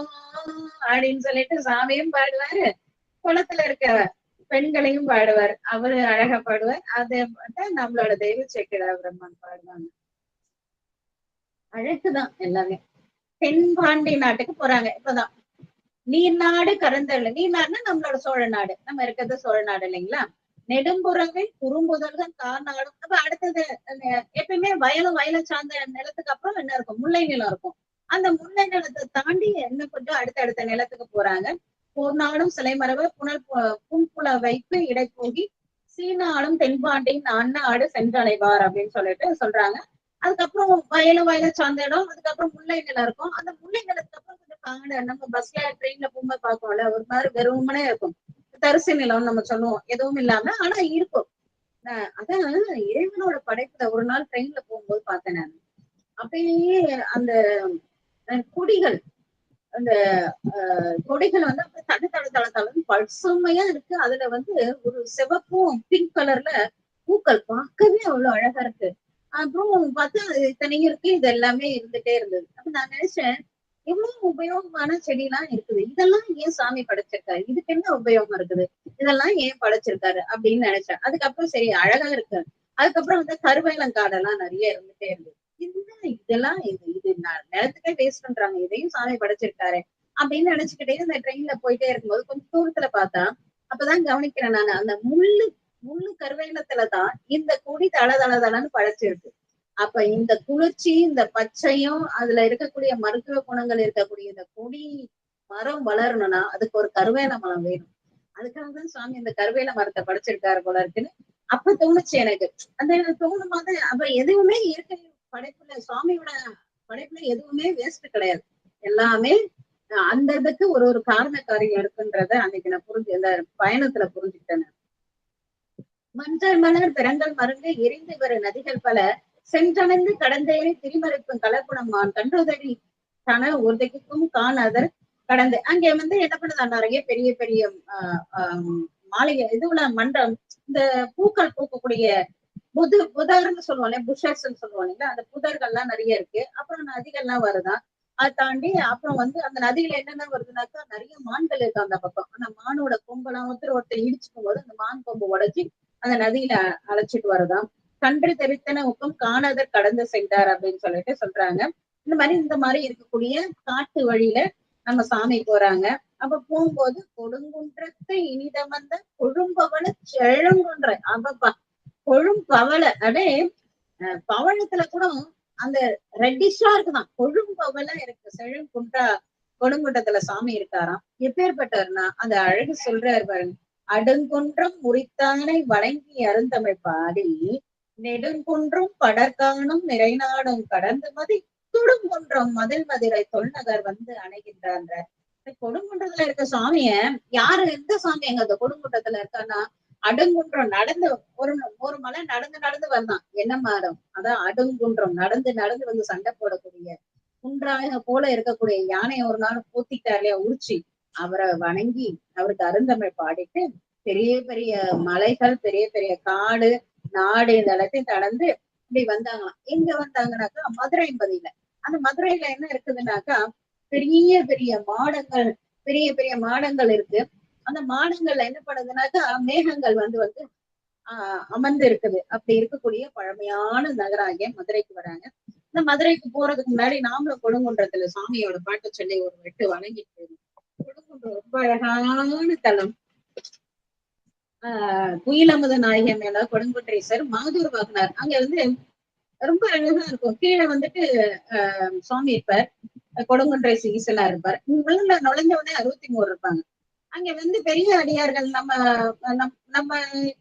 அப்படின்னு சொல்லிட்டு சாமியும் பாடுவாரு, குளத்துல இருக்க பெண்களையும் பாடுவார். அவரு அழகா பாடுவார். அதை நம்மளோட தெய்வ சேக்கிழார் பிரம்மன் பாடுவாங்க. அழகுதான் எல்லாமே. தென்பாண்டி நாட்டுக்கு போறாங்க. இப்பதான் நீர் நாடு கரந்தள்ள, நீர் நாடுன்னா நம்மளோட சோழ நாடு, நம்ம இருக்கிறது சோழ நாடு இல்லைங்களா? நெடும்புறவில் குறும்புதல்கள் கார்நாடும். அப்ப அடுத்தது எப்பயுமே வயலை சார்ந்த நிலத்துக்கு அப்புறம் என்ன இருக்கும்? முல்லை நிலம் இருக்கும். அந்த முல்லை நிலத்தை தாண்டி என்ன கொஞ்சம் அடுத்த நிலத்துக்கு போறாங்க. போர்நாடும் சிலைமரபு புன்புல வைப்பு இடைப்போகி சீனாடும் தென்பாண்டியின் அண்ணாடு சென்றடைவார் அப்படின்னு சொல்லிட்டு சொல்றாங்க. அதுக்கப்புறம் வயலை சார்ந்த இடம், அதுக்கப்புறம் முல்லை நிலம் இருக்கும். அந்த முல்லை நிலத்துக்கு அப்புறம் கொஞ்சம் காடு, நம்ம பஸ்ல ட்ரெயின்ல போகும்போது பார்ப்போம்ல, ஒரு மாதிரி வெறுமனே இருக்கும். தரிசு நிலம்னு நம்ம சொல்லுவோம், எதுவும் இல்லாம, ஆனா இருக்கும். அதான் இறைவனோட படைப்புல ஒரு நாள் ட்ரெயின்ல போகும்போது பார்த்தேன் நான். அப்பயே அந்த கொடிகள், அந்த கொடிகள் வந்து தளன்னு பசுமையா இருக்கு. அதுல வந்து ஒரு சிவப்பும் பிங்க் கலர்ல பூக்கள் பார்க்கவே அவ்வளவு அழகா இருக்கு. அப்புறம் பார்த்தா இத்தனையும் இருக்கு, இது எல்லாமே இருந்துட்டே இருந்தது. அப்ப நான் நினைச்சேன், எவ்வளவு உபயோகமான செடி எல்லாம் இருக்குது, இதெல்லாம் ஏன் சாமி படைச்சிருக்காரு, இதுக்கு என்ன உபயோகம் இருக்குது, இதெல்லாம் ஏன் படைச்சிருக்காரு அப்படின்னு நினைச்சேன். அதுக்கப்புறம் சரி அழகா இருக்கு. அதுக்கப்புறம் வந்து கருவேலங்காடெல்லாம் நிறைய இருந்துட்டே இருந்தது. இதெல்லாம் இது நிலத்துக்கே வேஸ்ட் பண்றாங்க, இதையும் சாமி படைச்சிருக்காரு அப்படின்னு நினைச்சுக்கிட்டே இந்த ட்ரெயின்ல போயிட்டே இருக்கும்போது கொஞ்சம் தூரத்துல பார்த்தா, அப்பதான் கவனிக்கிறேன் நான், அந்த முள்ளு கருவேலத்துலதான் இந்த கொடி தளன்னு படைச்சிருக்கு. அப்ப இந்த குளிர்ச்சி, இந்த பச்சையும் அதுல இருக்கக்கூடிய மருத்துவ குணங்கள் இருக்கக்கூடிய இந்த கொடி மரம் வளரணும்னா அதுக்கு ஒரு கருவேல மரம் வேணும். அதுக்காகதான் சுவாமி இந்த கருவேல மரத்தை படைச்சிருக்காரு போல இருக்குன்னு அப்ப தோணுச்சு எனக்கு. அந்த தோணும் போது அப்ப எதுவுமே இயற்கை படைப்புல, சுவாமியோட படைப்புல எதுவுமே வேஸ்ட் கிடையாது. எல்லாமே அந்த இதுக்கு ஒரு காரண காரியம் இருக்குன்றத அன்னைக்கு நான் இந்த பயணத்துல புரிஞ்சுக்கிட்டேன். மஞ்சள் மலர் பிறங்கள் மருங்கு எரிந்து வரும் நதிகள் பல சென்றணைந்து கடந்தேறி திரிமறைப்பும் கலக்குணமான் கன்றுதடி தன ஒருதைக்கும் காணாதர் கடந்து. அங்க வந்து என்ன பண்ணுதா, நிறைய பெரிய பெரிய மாளிகை இதுல மன்றம், இந்த பூக்கள் பூக்கக்கூடிய புதர்ன்னு சொல்லுவாங்க, புஷர்ஸ் சொல்லுவாங்க, அந்த புதர்கள்லாம் நிறைய இருக்கு. அப்புறம் நதிகள்லாம் வருதான். அதை தாண்டி அப்புறம் வந்து அந்த நதியில என்னென்ன வருதுனாக்கா நிறைய மான்கள் இருக்கு அந்த பக்கம். அந்த மானோட கொம்பெல்லாம் ஒருத்தர் இடிச்சுக்கும் போது அந்த மான் கொம்பு உடைச்சி அந்த நதியில அழைச்சிட்டு வருதாம். கன்று தெரித்தன ஊக்கம் காணாதர் கடந்து சென்றார் அப்படின்னு சொல்லிட்டு சொல்றாங்க. இந்த மாதிரி இருக்கக்கூடிய காட்டு வழியில நம்ம சாமி போறாங்க. அப்ப போகும்போது கொடுங்குன்றத்தை இனிதம் வந்த கொழும்பவள செழங்குன்ற, அப்பப்பா கொழும்பவள அடே பவழத்துல கூட அந்த ரெட்டிஷா இருக்குதான், கொழும்பவள இருக்கு. செழுங்குன்றா கொடுங்குன்றத்துல சாமி இருக்காராம். எப்பேற்பட்டவர்னா அந்த அழகு சொல்றாரு பாருங்க. அடுங்குன்றம் முறித்தானை வணங்கி அருந்தமிழ் பாடி நெடுங்குன்றும் படற்காணும் நிறைநாடும் கடந்து மதி தொடுங்குன்றம் மதில் மதிரை தொல்நகர் வந்து அணைகின்றான்ற. கொடுங்குன்றத்துல இருக்க சாமிய யாரு, எந்த சாமி அங்க அந்த கொடுங்குன்றத்துல இருக்கான்னா அடுங்குன்றம் நடந்து ஒரு மலை நடந்து வந்தான். என்ன மரம்? அதான் அடுங்குன்றம். நடந்து வந்து சண்டை போடக்கூடிய குன்றாக போல இருக்கக்கூடிய யானையை ஒரு நாள் பூத்திட்டார் இல்லையா, உரிச்சி அவரை வணங்கி அவருக்கு அருந்தமிழ் பாடிட்டு பெரிய பெரிய மலைகள், பெரிய பெரிய காடு நாடு இந்த எல்லாத்தையும் கடந்து இப்படி வந்தாங்களாம். எங்க வந்தாங்கன்னாக்கா மதுரைம்பதியில. அந்த மதுரையில என்ன இருக்குதுன்னாக்கா பெரிய பெரிய மாடங்கள் இருக்கு. அந்த மாடங்கள்ல என்ன பண்ணுதுனாக்கா மேகங்கள் வந்து அமர்ந்து இருக்குது. அப்படி இருக்கக்கூடிய பழமையான நகராகிய மதுரைக்கு வராங்க. இந்த மதுரைக்கு போறதுக்கு முன்னாடி நாமளும் கொடுங்குன்றத்துல சாமியோட பாட்டு சொல்லி ஒரு வெட்டு வணங்கிட்டு போயிருந்தோம். கொடுங்குன்றம் ரொம்ப அழகான தலம். குயிலமுத நாயகன் மேல கொடுங்குன்றேசர் மாதூர் வாகனார் அங்க வந்து ரொம்ப அழகா இருக்கும். கீழே வந்துட்டு சுவாமி இருப்பார், கொடுங்குன்றை ஈசனா இருப்பார். உள்ள நுழைஞ்ச உடனே 63 இருப்பாங்க. அங்க வந்து பெரிய அடியார்கள், நம்ம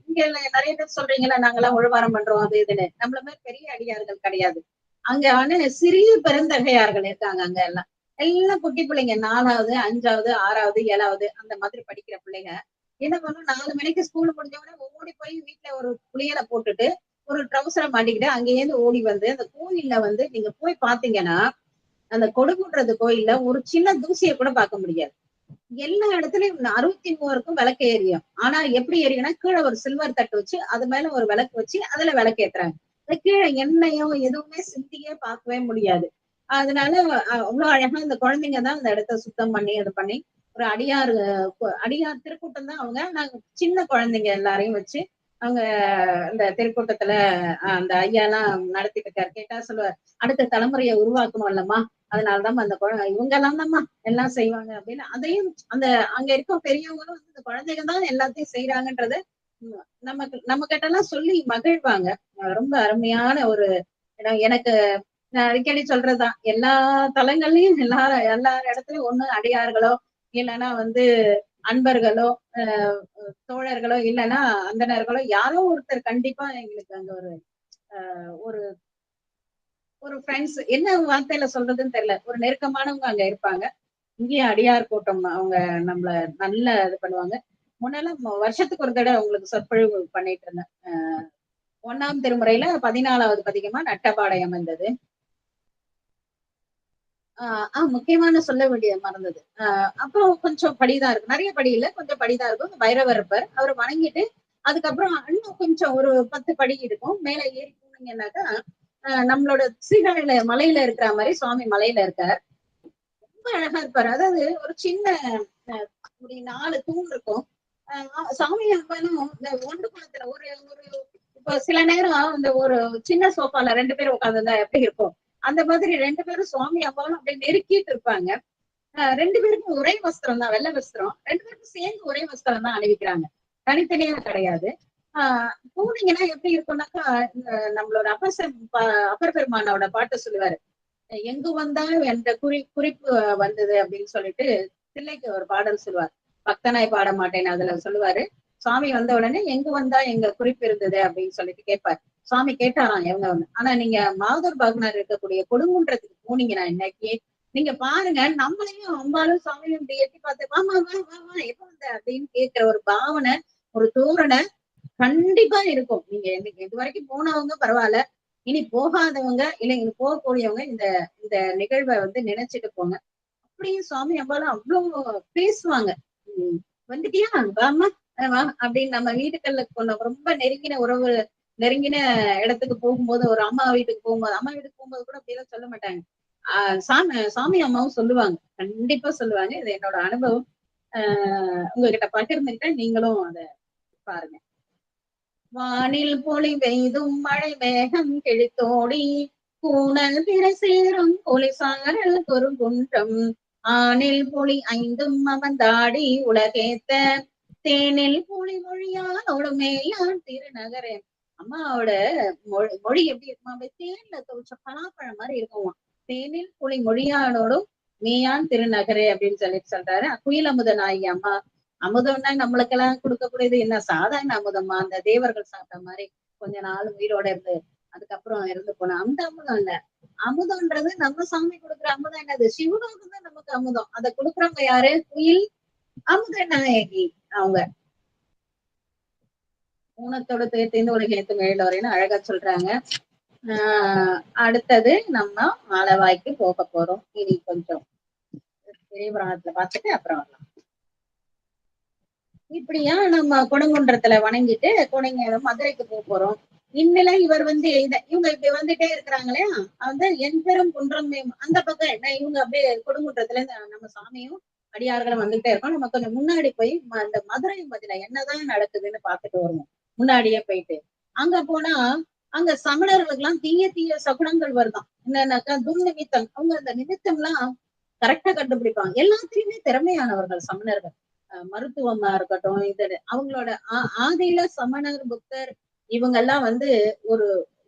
இங்க நிறைய பேர் சொல்றீங்களா நாங்கெல்லாம் உழவாரம் பண்றோம் அது இதுன்னு, நம்மள மாதிரி பெரிய அடியார்கள் கிடையாது. அங்க சிறிய பெருந்தகையார்கள் இருக்காங்க. அங்க எல்லாம் குட்டி பிள்ளைங்க, 4வது 5வது 6வது 7வது அந்த மாதிரி படிக்கிற பிள்ளைங்க. என்ன பண்ணும், 4 மணிக்கு ஸ்கூல் முடிஞ்ச உடனே ஓடி போய் வீட்டுல ஒரு புளியலை போட்டுட்டு ஒரு ட்ரௌசரை மாட்டிக்கிட்டு அங்கேயிருந்து ஓடி வந்து அந்த கோயில்ல வந்து நீங்க போய் பாத்தீங்கன்னா அந்த கொடுங்குன்றது கோயில்ல ஒரு சின்ன தூசியை கூட பார்க்க முடியாது. எல்லா இடத்துலயும் 63க்கும் விளக்கு எரியும். ஆனா எப்படி எரியும்னா கீழே ஒரு சில்வர் தட்டு வச்சு அது மேல ஒரு விளக்கு வச்சு அதுல விளக்கு ஏத்துறாங்க. கீழே எண்ணெயும் எதுவுமே சிந்தியே பார்க்கவே முடியாது. அதனால அவ்வளவு அழகா இந்த குழந்தைங்க தான் அந்த இடத்த சுத்தம் பண்ணி அது பண்ணி ஒரு அடியார் திருக்கூட்டம் தான் அவங்க. நாங்க சின்ன குழந்தைங்க எல்லாரையும் வச்சு அவங்க அந்த திருக்கூட்டத்துல அந்த ஐயா எல்லாம் நடத்திட்டு இருக்காரு. கேட்டா சொல்லுவார், அடுத்த தலைமுறையை உருவாக்கணும் இல்லம்மா, அதனாலதான் அந்த இவங்க எல்லாம் தான்மா எல்லாம் செய்வாங்க அப்படின்னு. அதையும் அந்த அங்க இருக்க பெரியவங்களும் வந்து இந்த குழந்தைங்க தான் எல்லாத்தையும் செய்யறாங்கன்றத நம்ம கிட்ட எல்லாம் சொல்லி மகிழ்வாங்க. ரொம்ப அருமையான ஒரு இடம். எனக்கு நான் அடிக்கடி சொல்றதுதான், எல்லா தலங்கள்லயும் எல்லா இடத்துலயும் ஒண்ணு அடியார்களோ இல்லைன்னா வந்து அன்பர்களோ தோழர்களோ இல்லைன்னா அந்தணர்களோ யாரோ ஒருத்தர் கண்டிப்பா எங்களுக்கு அங்க ஒரு ஒரு ஒரு ஃப்ரெண்ட்ஸ், என்ன வார்த்தையில சொல்றதுன்னு தெரியல, ஒரு நெருக்கமானவங்க அங்க இருப்பாங்க. இங்கேயும் அடியார் கூட்டம் அவங்க நம்மள நல்ல இது பண்ணுவாங்க. முன்னெல்லாம் வருஷத்துக்கு ஒரு தடவை அவங்களுக்கு சொற்பொழிவு பண்ணிட்டு இருந்தேன். 1ஆம் திருமுறையில 14வது பதிகமா நட்டபாடயம் வந்தது. முக்கியமான சொல்ல வேண்டிய மறந்தது. அப்புறம் கொஞ்சம் படிதான் இருக்கு, நிறைய படி இல்ல, கொஞ்சம் படிதான் இருக்கும். பைரவர் இருப்பார், அவர் வணங்கிட்டு அதுக்கப்புறம் இன்னும் கொஞ்சம் ஒரு 10 படி இருக்கும். மேல ஏறி போனீங்கன்னாக்கா நம்மளோட சீர்காழியில மலையில இருக்கிற மாதிரி சுவாமி மலையில இருக்கார். ரொம்ப அழகா இருப்பாரு. அதாவது ஒரு சின்ன 4 தூண் இருக்கும். சாமி அப்பாலும் இந்த ஒன்று குளத்துல ஒரு ஒரு இப்போ சில நேரம் இந்த ஒரு சின்ன சோஃபால 2 பேரும் உட்காந்துருந்தா எப்படி இருக்கும், அந்த மாதிரி 2 பேரும் சுவாமி அப்பாவும் அப்படியே நெருக்கிட்டு இருப்பாங்க. 2 பேருக்கும் ஒரே வஸ்திரம் தான், வெள்ளை வஸ்திரம். 2 பேருக்கும் சேர்ந்து ஒரே வஸ்திரம் தான் அணிவிக்கிறாங்க, தனித்தனியா கிடையாது. போனீங்கன்னா எப்படி இருக்கும்னாக்கா, நம்மளோட அப்பர் பெருமானோட பாட்டு சொல்லுவாரு, எங்கு வந்தாலும் என்ற குறிப்பு வந்தது அப்படின்னு சொல்லிட்டு தில்லைக்கு ஒரு பாடல் சொல்லுவார். பக்தனாய் பாட மாட்டேன்னு அதுல சொல்லுவாரு. சுவாமி வந்த உடனே எங்கு வந்தா எங்க குறிப்பு இருந்தது அப்படின்னு சொல்லிட்டு கேட்பார். சுவாமி கேட்டாராம் எவங்க வந்து. ஆனா நீங்க மாதூர் பாகனார் இருக்கக்கூடிய கொடுங்குன்றத்துக்கு போனீங்கன்னா இன்னைக்கு நீங்க பாருங்க, நம்மளையும் அம்பாலும் சுவாமியும் இப்படி எட்டி பார்த்து வாமா வா வா வா எப்ப வந்த அப்படின்னு கேட்கிற ஒரு பாவனை, ஒரு தோரணை கண்டிப்பா இருக்கும். நீங்க இது வரைக்கும் போனவங்க பரவாயில்ல, இனி போகாதவங்க இல்ல இனி போகக்கூடியவங்க இந்த இந்த நிகழ்வை வந்து நினைச்சிட்டு போங்க. அப்படியும் சுவாமி அம்பாலும் அவ்வளவு பேசுவாங்க. வந்துட்டியா வாமா வா அப்படின்னு. நம்ம வீட்டுக்கள்ல கொண்ட ரொம்ப நெருங்கின உறவு, நெருங்கின இடத்துக்கு போகும்போது, ஒரு அம்மா வீட்டுக்கு போகும்போது கூட அப்படியெல்லாம் சொல்ல மாட்டாங்க. சாமி அம்மாவும் சொல்லுவாங்க, கண்டிப்பா சொல்லுவாங்க. இது என்னோட அனுபவம். உங்ககிட்ட பகிர்ந்துக்கிட்டேன், நீங்களும் அதை பாருங்க. வானில் பொழி பெய்தும் மழை மேகம் கிழித்தோடி கூணல் பிற சேரும் பொலிசாரல் குறுங்குன்றம் ஆனில் பொழி 5ம் அமர்ந்தாடி உலகேத்த தேனில் பொழி மொழியானோடும் மேயான் திருநகரே. அம்மாவோட மொழி எப்படி இருக்குமா, அப்படியே தேன்ல துவச்ச பலாப்பழம் மாதிரி இருக்குமா. தேனில் பொழி மொழியானோடும் மேயான் திருநகரே அப்படின்னு சொல்றாரு. குயில் அமுத நாயகி அம்மா. அமுதம்னா நம்மளுக்கெல்லாம் கொடுக்கக்கூடியது என்ன சாதாரண அமுதமா, அந்த தேவர்கள் சாப்பிட்ட மாதிரி கொஞ்ச நாள் உயிரோட இருந்து அதுக்கப்புறம் இறந்து போன அந்த அமுதம் இல்ல. அமுதம்ன்றது நம்ம சாமி கொடுக்குற அமுதம் என்னது, சிவனுக்கு தான் நமக்கு அமுதம். அதை கொடுக்குறவங்க யாரு, குயில் அமுத நாயகி அவங்க. ஊனத்தோட தேர்ந்து உலகத்து மேலோரைன்னு அழகா சொல்றாங்க. அடுத்தது நம்ம ஆலவாய்க்கு போக போறோம். இனி கொஞ்சம் பெரிய புராணத்துல பார்த்துட்டு அப்புறம் வரலாம். இப்படியா நம்ம கொடுங்குன்றத்துல வணங்கிட்டு மதுரைக்கு போறோம். இந்நிலை இவர் வந்து இவங்க இப்படி வந்துட்டே இருக்கிறாங்களே, அந்த என் பெரும் குன்றம் அந்த பக்கம் இவங்க அப்படியே கொடுங்குன்றத்துல நம்ம சாமியும் அடியார்களும் வந்துட்டே இருக்கோம். நம்ம கொஞ்சம் முன்னாடி போய் அந்த மதுரை மதில என்னதான் நடக்குதுன்னு பார்த்துட்டு வருவோம். முன்னாடியே போயிட்டு அங்க போனா அங்க சமணர்களுக்கு எல்லாம் தீய சகுனங்கள் வருதான். என்னன்னாக்கா துர்நிமித்தம், அவங்க அந்த நிமித்தம் எல்லாம் கரெக்டா கண்டுபிடிப்பாங்க. எல்லாத்திலயுமே திறமையானவர்கள் சமணர்கள். மருத்துவமா இருக்கட்டும், இது அவங்களோட ஆதியில சமணர் புத்தர் இவங்க எல்லாம் வந்து ஒரு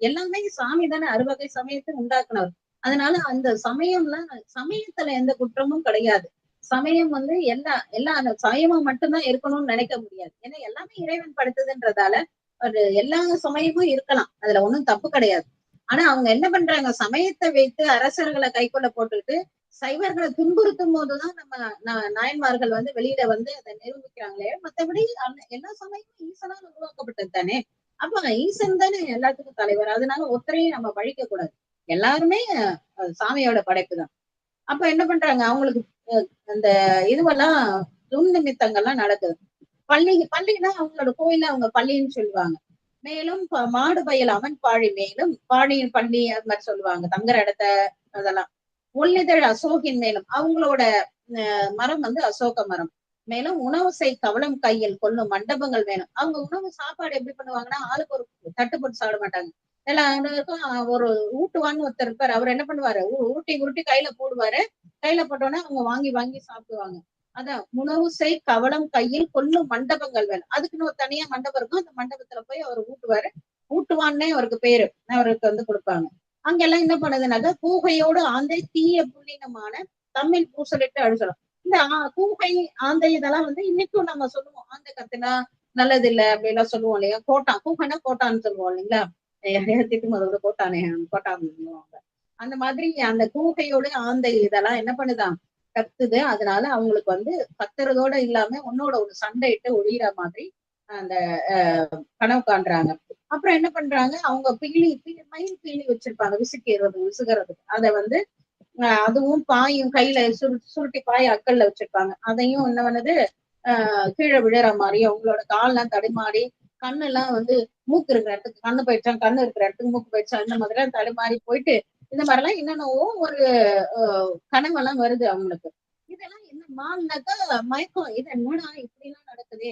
எல்லாமே சாமி தானே, அறுவகை சமயத்தை உண்டாக்குனவர். அதனால அந்த சமயம்லாம் சமயத்துல எந்த குற்றமும் கிடையாது. சமயம் வந்து எல்லா சமயமும் மட்டும்தான் இருக்கணும்னு நினைக்க முடியாது. ஏன்னா எல்லாமே இறைவன் படுத்துதுன்றதால ஒரு எல்லா சமயமும் இருக்கலாம், அதுல ஒண்ணும் தப்பு கிடையாது. ஆனா அவங்க என்ன பண்றாங்க, சமயத்தை வைத்து அரசர்களை கைக்குள்ள போட்டுக்கிட்டு சைவர்களை துன்புறுத்தும் போதுதான் நம்ம நாயன்மார்கள் வந்து வெளியில வந்து அதை நிரூபிக்கிறாங்களே. மற்றபடி எல்லா சமயமும் ஈசனால் உருவாக்கப்பட்டது தானே. அப்ப ஈசன் தானே எல்லாத்துக்கும் தலைவர். அதனால ஒருத்தரையும் நம்ம பழிக்க கூடாது, எல்லாருமே சாமியோட படைப்பு தான். அப்ப என்ன பண்றாங்க, அவங்களுக்கு அந்த இதுவெல்லாம் துன்னிமித்தங்கள்லாம் நடக்குது. பள்ளினா அவங்களோட கோயில அவங்க பள்ளின்னு சொல்லுவாங்க. மேலும் மாடு பயில் அவன் பாழி, மேலும் பாழியின் பள்ளி அது மாதிரி சொல்லுவாங்க, தங்குற இடத்த அதெல்லாம். ஒல்லிதழ் அசோகின் மேலும் அவங்களோட மரம் வந்து அசோக மரம். மேலும் உணவு செய் கவளம் கையில் கொள்ளும் மண்டபங்கள் வேணும். அவங்க உணவு சாப்பாடு எப்படி பண்ணுவாங்கன்னா, ஆளுக்கு ஒரு தட்டு போட்டு சாப்பிட மாட்டாங்க. எல்லாருக்கும் ஒரு ஊட்டுவான்னு ஒருத்தர் இருப்பாரு. அவர் என்ன பண்ணுவாரு, உருட்டி உருட்டி கையில போடுவாரு. கையில போட்டோன்னே அவங்க வாங்கி வாங்கி சாப்பிடுவாங்க. அதான் உணவு செய் கவளம் கையில் கொள்ளும் மண்டபங்கள் வேணும். அதுக்குன்னு ஒரு தனியா மண்டபம் இருக்கும். அந்த மண்டபத்துல போய் அவர் ஊட்டுவாரு. ஊட்டுவான்னே அவருக்கு பேரு அவருக்கு வந்து கொடுப்பாங்க. அங்கெல்லாம் என்ன பண்ணுதுனாக்கா, கூகையோடு ஆந்தை தீய புள்ளினமான தமிழ் பூசலிட்டு அழுகலாம். இந்த கூகை ஆந்தை இதெல்லாம் வந்து இன்னைக்கும் நம்ம சொல்லுவோம். ஆந்தை கத்துனா நல்லது இல்ல அப்படி எல்லாம் சொல்லுவோம் இல்லையா. கோட்டான், கூகைனா கோட்டான்னு சொல்லுவோம் இல்லைங்களா. யாரையா திட்டும் போது கோட்டானே கோட்டான்னு சொல்லுவாங்க. அந்த மாதிரி அந்த கூகையோட ஆந்தை இதெல்லாம் என்ன பண்ணுதான், கத்துது. அதனால அவங்களுக்கு வந்து கத்துறதோட இல்லாம உன்னோட ஒரு சண்டையிட்டு ஒழிகிற மாதிரி அந்த கனவு காண்றாங்க. அப்புறம் என்ன பண்றாங்க, அவங்க மயில் பீலி வச்சிருப்பாங்க விசுகிறதுக்கு. அதை வந்து அதுவும் பாயும் கையில சுருட்டி பாய் அக்கல்ல வச்சிருப்பாங்க. அதையும் என்ன பண்ணுது, கீழே விழுற மாதிரி அவங்களோட கால்லாம் தடுமாறி, கண்ணு எல்லாம் வந்து மூக்கு இருக்கிற இடத்துக்கு கண்ணு போயிடுச்சா, கண்ணு இருக்கிற இடத்துக்கு மூக்கு போயிடுச்சா, இந்த மாதிரி எல்லாம் தடுமாறி போயிட்டு இந்த மாதிரி எல்லாம் என்னென்னவோ ஒரு கனவெல்லாம் வருது அவங்களுக்கு. இதெல்லாம் என்ன மான்னாக்கா மயக்கம், இது என்னடா இப்படி எல்லாம் நடக்குது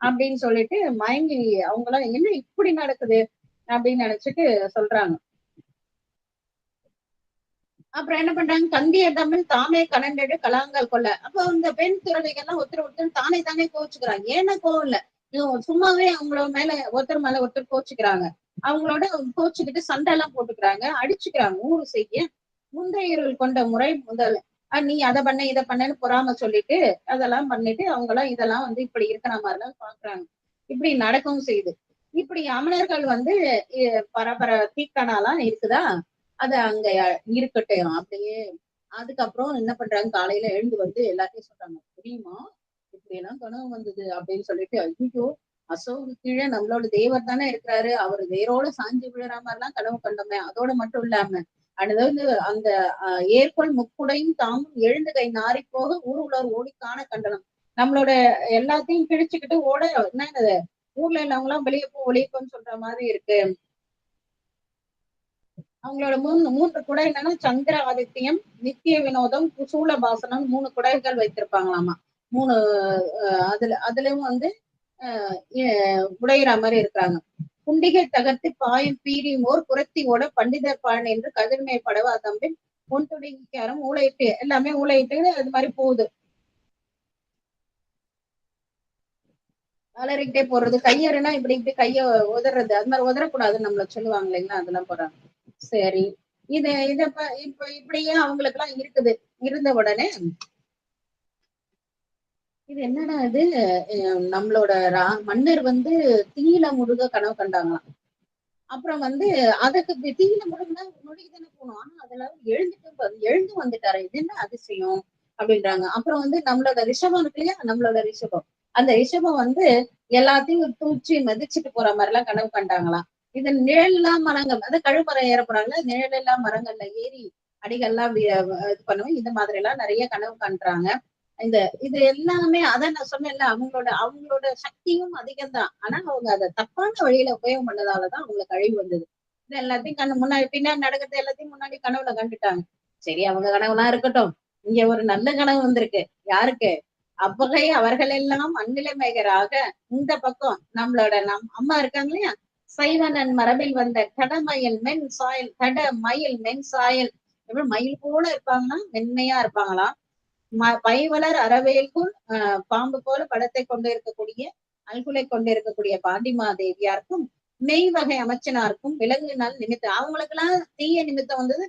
அப்படின்னு சொல்லிட்டு மயங்கி அவங்களாம் என்ன இப்படி நடக்குது அப்படின்னு நினைச்சிட்டு சொல்றாங்க. அப்புறம் என்ன பண்றாங்க, கந்திய தமிழ் தாமே கலண்டெடு கலாங்கள் கொள்ள. அப்ப இந்த பெண் துறவிகள்லாம் ஒருத்தர் தானே தானே கோச்சுக்கிறாங்க. ஏன்னா கோவம் இல்ல, சும்மாவே அவங்களோட மேல ஒருத்தர் கோச்சுக்கிறாங்க. அவங்களோட கோச்சுக்கிட்டு சண்டை எல்லாம் போட்டுக்கிறாங்க, அடிச்சுக்கிறாங்க. ஊரு செய்ய முந்தையர்கள் கொண்ட முறை முதல் நீ அதை பண்ண இதை பண்ணன்னு பொறாம சொல்லிட்டு அதெல்லாம் பண்ணிட்டு அவங்க எல்லாம் இதெல்லாம் வந்து இப்படி இருக்கிற மாதிரிலாம் பாக்குறாங்க. இப்படி நடக்கவும் செய்யுது. இப்படி அமலர்கள் வந்து பரபர தீக்கணாலாம் இருக்குதா, அது அங்க இருக்கட்டும் அப்படியே. அதுக்கப்புறம் என்ன பண்றாங்க, காலையில எழுந்து வந்து எல்லாத்தையும் சொல்றாங்க, தெரியுமா இப்படி எல்லாம் கனவு வந்தது அப்படின்னு சொல்லிட்டு. ஐயோ, அசோக்கு கீழே நம்மளோட தேவர் தானே இருக்கிறாரு, அவர் வேரோட சாஞ்சு விழுற மாதிரி எல்லாம் கனவு கண்டோமே. அதோட மட்டும் இல்லாம அதாவது அந்த ஏற்கொள் முக்குடையும் தாமும் எழுந்து கை நாரி போக ஊர் உலர் ஓடி காண கண்டனம். நம்மளோட எல்லாத்தையும் கிழிச்சுக்கிட்டு ஓட என்ன ஊர்ல உள்ளவங்க எல்லாம் வெளியே போன்னு சொல்ற மாதிரி இருக்கு. அவங்களோட மூன்று குடை என்னன்னா, சந்திர ஆதித்யம், நித்திய வினோதம், சூலபாசனம், 3 குடைகள் வைத்திருப்பாங்களாமா. 3 அதுலயும் வந்து உடையிற மாதிரி இருக்கிறாங்க. குண்டிகை தகர்த்து பாயும் பீரிமோர் புரத்தி ஓட பண்டிதர் பாழ் என்று கதிர்மை படவா தம்பி பொன்துடிக்காரம் ஊழையிட்டு எல்லாமே ஊழையிட்டு அது மாதிரி போகுது. அலறிக்கிட்டே போறது, கையறுனா இப்படி இப்படி கைய உதறது, அது மாதிரி உதறக்கூடாதுன்னு நம்மள சொல்லுவாங்க இல்லைங்களா, அதெல்லாம் போறாங்க. சரி, இப்ப இப்படியே அவங்களுக்கு எல்லாம் இருக்குது. இருந்த உடனே இது என்னன்னா, இது நம்மளோட மன்னர் வந்து தீயில முருக கனவு கண்டாங்களாம். அப்புறம் வந்து அதுக்கு தீயில முருகனா நொடிக்குதானே போனோம். ஆனா அதுல எழுந்து வந்துட்டாரு, இது என்ன அதிசயம் அப்படின்றாங்க. அப்புறம் வந்து நம்மளோட ரிஷபம் இருக்கு இல்லையா, நம்மளோட ரிஷபம், அந்த ரிஷபம் வந்து எல்லாத்தையும் தூச்சி மதிச்சுட்டு போற மாதிரி எல்லாம் கனவு கண்டாங்களாம். இது நிழல்லாம் மரங்கள், அது கழுமரம் ஏற போறாங்க, நிழலெல்லாம் மரங்கள்ல ஏறி அடிகள்லாம் இது பண்ணுவோம். இந்த மாதிரி எல்லாம் நிறைய கனவு கண்டாங்க. இது எல்லாமே அதான் நான் சொன்னேன்ல, அவங்களோட சக்தியும் அதிகம்தான். ஆனா அவங்க அதை தப்பான வழியில உபயோகம் பண்ணதாலதான் அவங்களுக்கு அழிவு வந்தது. இது எல்லாத்தையும் கண்ணு முன்னாடி பின்னாடி நடக்கிறது எல்லாத்தையும் முன்னாடி கனவுல கண்டுட்டாங்க. சரி, அவங்க கனவுலாம் இருக்கட்டும். இங்க ஒரு நல்ல கனவு வந்திருக்கு. யாருக்கு, அவ்வகை அவர்கள் எல்லாம் அந்நிலைமைகராக இந்த பக்கம் நம்மளோட அம்மா இருக்காங்க இல்லையா, சைவனன் மரபில் வந்த கடமயில் மென் சாயல், மயில் மென் சாயல். எப்படி மயில் போல இருப்பாங்கன்னா மென்மையா இருப்பாங்களாம். பைவலர் அறவேல்குள் பாம்பு போல படத்தை கொண்டு இருக்கக்கூடிய அல்குலை கொண்டு இருக்கக்கூடிய பாண்டிமாதேவியாருக்கும் மெய் வகை அமைச்சனாருக்கும் விலங்குனால் நிமித்தம். அவங்களுக்கு எல்லாம் தீய நிமித்தம் வந்தது.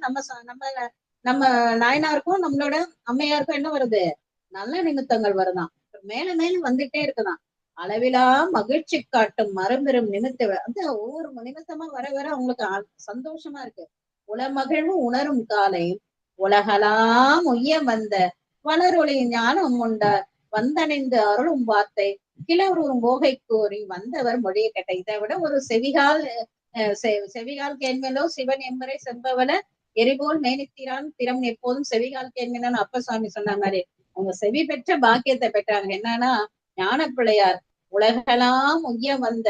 நம்ம நாயனாருக்கும் நம்மளோட அம்மையாருக்கும் என்ன வருது, நல்ல நிமித்தங்கள் வருதான். மேல மேல வந்துட்டே இருக்குதான். அளவிலா மகிழ்ச்சி காட்டும் மரபெறும் நிமித்த வந்து ஒவ்வொரு நிமித்தமா வர வர அவங்களுக்கு சந்தோஷமா இருக்கு. உளமகிழ்வு உணரும் காலை உலகலாம் உய்ய வந்த வளரொளி ஞானம் உண்டார் வந்தணைந்து அருளும் வார்த்தை கிளறும் போகை கோரி வந்தவர் மொழியை கேட்ட. இதை விட ஒரு செவிகால் கேண்மேலோ சிவன் எம்பரை செம்பவன எரிபோல் மேனித்திரான் திறம் எப்போதும் செவிகால் கேண்மேனு அப்பசாமி சொன்ன மாதிரி அவங்க செவி பெற்ற பாக்கியத்தை பெற்றாங்க. என்னன்னா, ஞான பிள்ளையார் உலகெல்லாம் உய்ய வந்த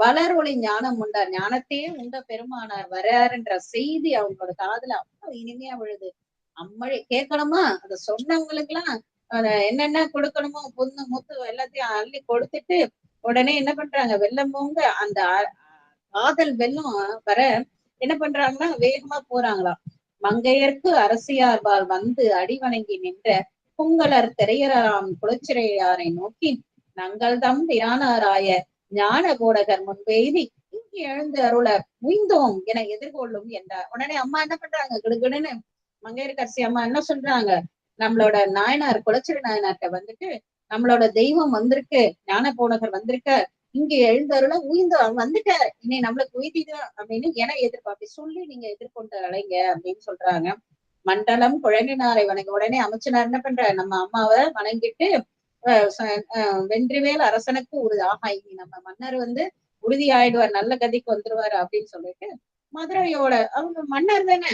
வளரொளி ஞானம் உண்டார், ஞானத்தையே உண்ட பெருமானார் வர்றாருன்ற செய்தி அவங்களோட காதுல அவ்வளவு இனிமையா விழுது. அம்மழை கேட்கணுமா, அதை சொன்னவங்களுக்கு எல்லாம் என்னென்ன கொடுக்கணுமோ பொண்ணு முத்து எல்லாத்தையும் அள்ளி கொடுத்துட்டு உடனே என்ன பண்றாங்க, வெள்ளம் போங்க அந்த காதல் வெள்ளம் வர என்ன பண்றாங்கன்னா வேகமா போறாங்களாம். மங்கையர்க்கு அரசியார்பால் வந்து அடிவணங்கி நின்ற புங்கலர் திரையராம் குலச்சிறையாரை நோக்கி நங்கள் தம் பிரானாராய ஞான போடகர் முன்பெய்தி இங்கு எழுந்து அருள முய்ந்தோம் என எதிர்கொள்ளும் என்றார். உடனே அம்மா என்ன பண்றாங்க, கிடுகிடுன்னு மங்கையர்க்கரசி அம்மா என்ன சொல்றாங்க, நம்மளோட நாயனார் குலச்சிறை நாயனார்ட்ட வந்துட்டு நம்மளோட தெய்வம் வந்திருக்கு, ஞான போனகர் வந்திருக்க, இங்க எழுந்தருள உயிர்ந்த வந்துட்ட, இனி நம்மளுக்கு உயிர்த்திதான் அப்படின்னு என அப்படி சொல்லி நீங்க எதிர்கொண்டு அலைங்க அப்படின்னு சொல்றாங்க. மண்டலம் குழலினாரை வணங்கி உடனே அமைச்சனார் என்ன பண்ற, நம்ம அம்மாவை வணங்கிட்டு வென்றிவேல் அரசனுக்கு உறுதி ஆகா இனி நம்ம மன்னர் வந்து உறுதி ஆயிடுவார், நல்ல கதிக்கு வந்துருவாரு அப்படின்னு சொல்லிட்டு மதுரையோட அவங்க மன்னர் தானே,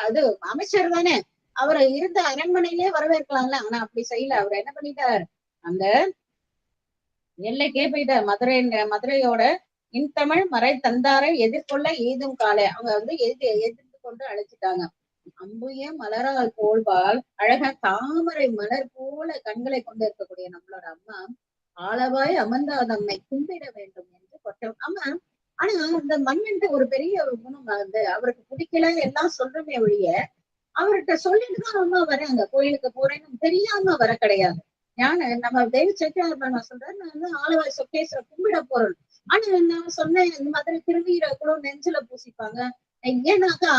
அது அமைச்சர் தானே, அவரை இருந்த அரண்மனையிலேயே வரவேற்கலாம்ல. ஆனா அப்படி செய்யல. அவர் என்ன பண்ணிட்டார், அந்த எல்லைக்கே போயிட்டார். மதுரையோட இன்தமிழ் மறை தந்தாரை எதிர்கொள்ள ஏதும் காலை அவங்க வந்து எதிர்த்து கொண்டு அழைச்சிட்டாங்க. அம்புய மலரால் போல்வாள் அழக தாமரை மலர் போல கண்களை கொண்டு இருக்கக்கூடிய நம்மளோட அம்மா ஆளவாய் அமர்ந்தாதம்மை கும்பிட வேண்டும் என்று கொட்டம். ஆமா, ஆனா அந்த மன்னன் ஒரு பெரிய ஒரு குணம் வந்து அவருக்கு பிடிக்கல எல்லாம் சொல்றமே ஒழிய அவர்கிட்ட சொல்லிட்டுதான் அம்மா வராங்க. கோயிலுக்கு போறேன்னு தெரியாம வர கிடையாது. நம்ம தெய்வ சேக்கிழார் சொல்றாரு, நான் வந்து ஆளவாய் சொக்கேஸ்வர கும்பிட போறேன். ஆனா நான் சொன்னேன், இந்த மாதிரி திருநீரை கூட நெஞ்சில பூசிப்பாங்க. ஏன்னாக்கா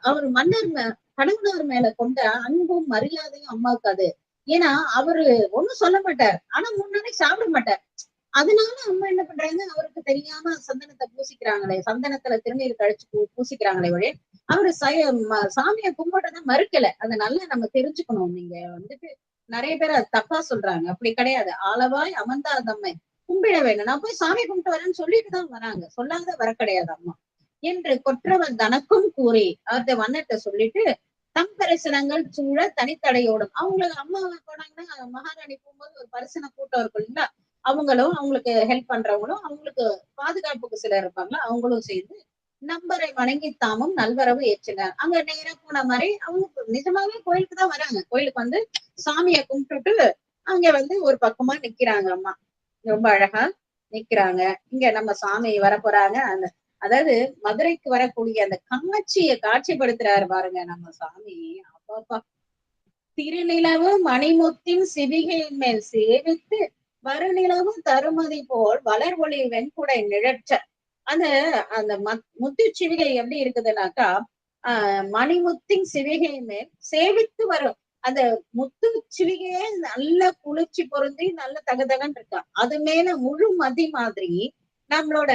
அவர் மன்னர் கடவுளார் மேல கொண்ட அன்பும் மரியாதையும் அம்மாவுக்கு அது. ஏன்னா அவரு ஒண்ணும் சொல்ல மாட்டார், ஆனா முன்னாடி சாப்பிட மாட்டார். அதனால அம்மா என்ன பண்றாங்க, அவருக்கு தெரியாம சந்தனத்தை பூசிக்கிறாங்களே, சந்தனத்துல திருநீர் கழிச்சு பூசிக்கிறாங்களே வழி அவரு சாமியை கும்பிடுறத மறுக்கல. அதை நல்லா நம்ம தெரிஞ்சுக்கணும். நீங்க வந்துட்டு நிறைய பேர் அது தப்பா சொல்றாங்க, அப்படி கிடையாது. ஆளவாய் அமர்ந்தாதம்மை கும்பிட வேண்டும், நான் போய் சாமி கும்பிட்டு வரேன்னு சொல்லிட்டுதான் வராங்க, சொல்லாத வர கிடையாது அம்மா என்று கொற்றவன் தனக்கும் கூறி அவர்கிட்ட வண்ணத்தை சொல்லிட்டு தம் பரிசனங்கள் சூழ தனித்தடையோடும் அவங்களுக்கு அம்மா போனாங்கன்னா மகாராணி போகும்போது ஒரு பரிசன கூட்டம் இருக்கும் இல்லைங்களா, அவங்களும் அவங்களுக்கு ஹெல்ப் பண்றவங்களும் அவங்களுக்கு பாதுகாப்புக்கு சிலர் இருப்பாங்க, அவங்களும் சேர்ந்து நம்பரை வணங்கி தாமும் நல்வரவு ஏற்றினார். அங்க நேரா போன மாதிரி அவங்க நிஜமாவே கோயிலுக்கு தான் வராங்க. கோயிலுக்கு வந்து சாமியை கும்பிட்டுட்டு அங்க வந்து ஒரு பக்கமா நிக்கிறாங்க அம்மா, ரொம்ப அழகா நிக்கிறாங்க. இங்க நம்ம சாமி வரப்போறாங்க. அந்த அதாவது மதுரைக்கு வரக்கூடிய அந்த காட்சியை காட்சிப்படுத்துறாரு பாருங்க நம்ம சாமி. அப்பாப்பா, திருநிலவு மணிமுத்தின் சிவிகையின் மேல் சேவித்து வருநிலவு தருமதி போல் வளர் ஒளி வெண்குடை நிழற்ற அந்த அந்த முத்து சிவிகை எப்படி இருக்குதுன்னாக்கா, மணிமுத்தின் சிவிகை மேல் சேவித்து வரும் அந்த முத்து சிவிகையே நல்ல குளிர்ச்சி பொருந்தி நல்ல தகதகன்னு இருக்கா. அது மேல முழு மதி மாதிரி நம்மளோட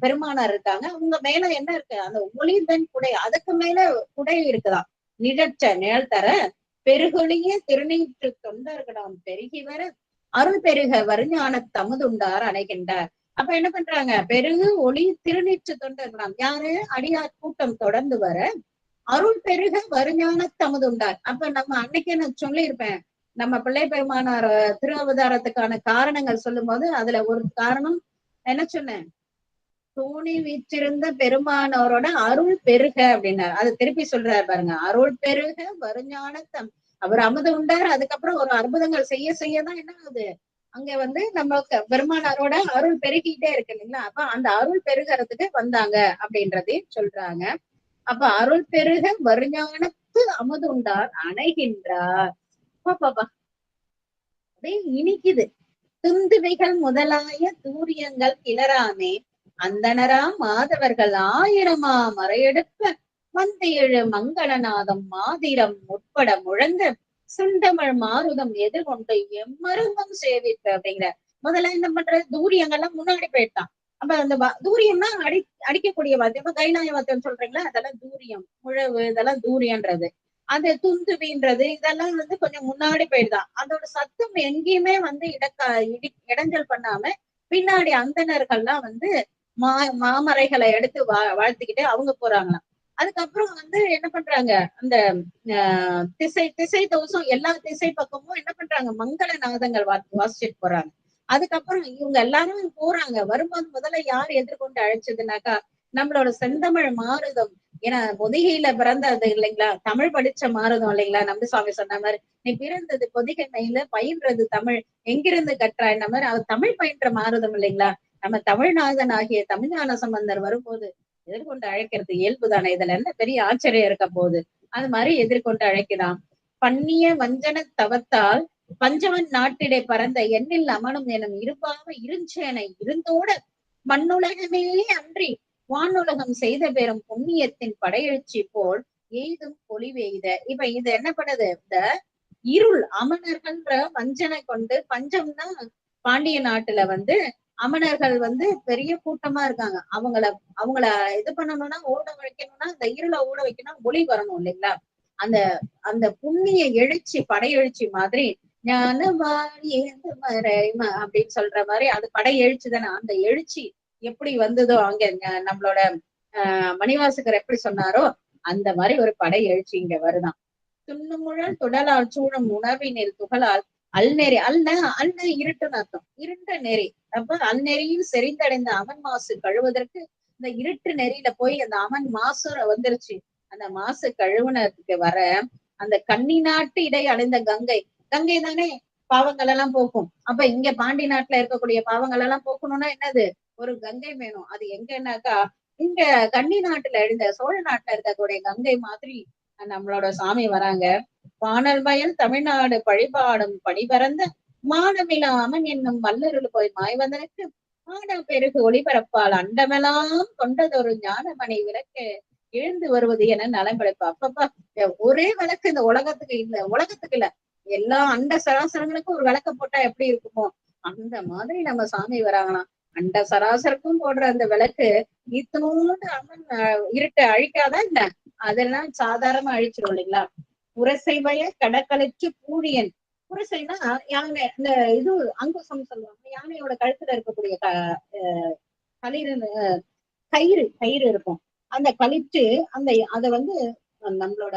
பெருமானார் இருக்காங்க. அவங்க மேல என்ன இருக்கு, அந்த ஒளிவெண் குடை, அதுக்கு மேல குடை இருக்குதான், நிழற்ற நிழல் தர பெருகொழிய திருநீற்று தொண்டர்களாம் பெருகி வர அருள் பெருக வருஞான தமுதுண்டார் அணைகின்றார். அப்ப என்ன பண்றாங்க, பெருகு ஒளி திருநீற்று தொண்டர்களாம் யாரு, அடியார் கூட்டம் தொடர்ந்து வர அருள் பெருக வருஞான தமுதுண்டார். அப்ப நம்ம அன்னைக்கே நான் சொல்லியிருப்பேன், நம்ம பிள்ளை பெருமானார் திரு அவதாரத்துக்கான காரணங்கள் சொல்லும் போது அதுல ஒரு காரணம் என்ன சொன்னேன், தூணி வீற்றிருந்த பெருமானோரோட அருள் பெருக அப்படின்னாரு. அது திருப்பி சொல்றாரு பாருங்க, அருள் பெருக வருஞான அவர் அமுது உண்டார். அதுக்கப்புறம் ஒரு அற்புதங்கள் செய்ய செய்யதான் என்ன ஆகுது, அங்க வந்து நம்ம பெருமானாரோட அருள் பெருகிட்டே இருக்கு இல்லைங்களா. அப்ப அந்த அருள் பெருகிறதுக்கு வந்தாங்க அப்படின்றதையும் சொல்றாங்க. அப்ப அருள் பெருக வருஞானத்து அமுதுண்டார் அணைகின்றார். பாப்பா அப்படியே இனிக்குது. துந்துவைகள் முதலாய தூரியங்கள் கிளராமே அந்தனரா மாதவர்கள் ஆயிரமா மறையெடுப்ப மந்தையெழு மங்களநாதம் மாதிரம் உட்பட முழங்க சுண்டமிழ் மாருதம் எதிர்கொண்டு எம்மருந்தும் சேவித்த அப்படிங்கிற முதல்ல என்ன பண்ற, தூரியங்கள்லாம் முன்னாடி போயிட்டான். அப்ப அந்த தூரியம்னா அடிக்கக்கூடிய வாத்தியம். இப்ப கைலாய வாத்தியம் சொல்றீங்களா, அதெல்லாம் தூரியம், முழவு இதெல்லாம் தூரியன்றது. அது துந்துவின்றது இதெல்லாம் வந்து கொஞ்சம் முன்னாடி போயிடுதான். அதோட சத்தம் எங்கேயுமே வந்து இடைஞ்சல் பண்ணாம பின்னாடி அந்தணர்கள்லாம் வந்து மாமரைகளை எடுத்து வாழ்த்துக்கிட்டு அவங்க போறாங்களாம். அதுக்கப்புறம் வந்து என்ன பண்றாங்க, அந்த திசை தோசம் எல்லா திசை பக்கமும் என்ன பண்றாங்க, மங்கள நாதங்கள் வாசிச்சுட்டு போறாங்க. அதுக்கப்புறம் இவங்க எல்லாரும் போறாங்க. வரும்போது முதல்ல யார் எதிர்கொண்டு அழைச்சதுனாக்கா நம்மளோட செந்தமிழ் மாறுதம். ஏன்னா பொதிகையில பிறந்தது இல்லைங்களா, தமிழ் படிச்ச மாறுதம் இல்லைங்களா. நம்பி சொன்ன மாதிரி நீ பிறந்தது பொதிகை மையில பயின்றது தமிழ் எங்கிருந்து கற்றாய் மாதிரி அவர் தமிழ் பயின்ற மாறுதம் இல்லைங்களா. நம்ம தமிழ்நாதன் ஆகிய தமிழ்ஞான சம்பந்தர் வரும்போது எதிர்கொண்டு அழைக்கிறது இயல்புதானே. இதுல என்ன பெரிய ஆச்சரியம் இருக்க போகுது. அது மாதிரி எதிர்கொண்டு அழைக்கிறான். பண்ணிய வஞ்சன தவத்தால் பஞ்சவன் நாட்டிடை பறந்த எண்ணில் அமனும் எனும் இருப்பாக இருஞ்சேனை இருந்தோட மண்ணுலகமே அன்றி வானுலகம் செய்த பெரும் புண்ணியத்தின் படையெழுச்சி போல் எய்தும் பொலிவெய்த. இப்ப இது என்ன பண்ணுது, இந்த இருள் அமணர்கள்ன்ற வஞ்சனை கொண்டு, பஞ்சம்னா பாண்டிய நாட்டுல அமணர்கள் பெரிய கூட்டமா இருக்காங்க. அவங்கள இது பண்ணணும்னா, ஓட வைக்கணும்னா, இந்த இருளை ஓட வைக்கணும், ஒளி வரணும் இல்லைங்களா. அந்த அந்த புண்ணிய எழுச்சி படையெழுச்சி மாதிரி அப்படின்னு சொல்ற மாதிரி அது படை எழுச்சி தானே. அந்த எழுச்சி எப்படி வந்ததோ அங்க நம்மளோட மணிவாசகர் எப்படி சொன்னாரோ அந்த மாதிரி ஒரு படை எழுச்சி இங்க வருதான். துண்ணுமுழல் துடலால் சூழும் உணவினில் துகளால் அல்நெறி அல்ன இருட்டுன்னு அர்த்தம், இருண்ட நெறி. அப்ப அல்நெறியில் செறிந்தடைந்த அமன் மாசு கழுவதற்கு இந்த இருட்டு நெறியில போய் அந்த அமன் மாசு வந்துருச்சு. அந்த மாசு கழுவுனதுக்கு வர அந்த கன்னி நாட்டு இடை அடைந்த கங்கை தானே பாவங்கள் எல்லாம் போக்கும். அப்ப இங்க பாண்டி நாட்டுல இருக்கக்கூடிய பாவங்கள் எல்லாம் போக்கணும்னா என்னது, ஒரு கங்கை வேணும். அது எங்கன்னாக்கா இங்க கன்னி நாட்டுல எழுந்த சோழ நாட்டுல இருக்கக்கூடிய கங்கை மாதிரி நம்மளோட சாமி வராங்க. பானல் வயல் தமிழ்நாடு பழிபாடும் படிபறந்த மானமிலா அமன் என்னும் வல்லருள் போய் மாய்வதற்கு ஆன பெருகு ஒளிபரப்பால் அண்டமெல்லாம் கொண்டதொரு ஞானமணி விளக்கு எழுந்து வருவது என நலம் படைப்பா. அப்பப்பா ஒரே விளக்கு இந்த உலகத்துக்கு இல்ல எல்லா அண்ட சராசரங்களுக்கும் ஒரு விளக்க போட்டா எப்படி இருக்குமோ அந்த மாதிரி நம்ம சாமி வராங்களாம். அண்ட சராசரக்கும் போடுற அந்த விளக்கு இத்தனோடு அம்மன் இருட்டை அழிக்காதான் இல்ல, அதெல்லாம் சாதாரணமா அழிச்சிடும் இல்லைங்களா. புரசைவய கடற்கலைக்கு பூழியன். புரசைனா யானை, இந்த இது அங்குசம் சொல்லுவாங்க. யானையோட கழுத்துல இருக்கக்கூடிய கயிறு இருக்கும். அந்த கழிச்சு அத நம்மளோட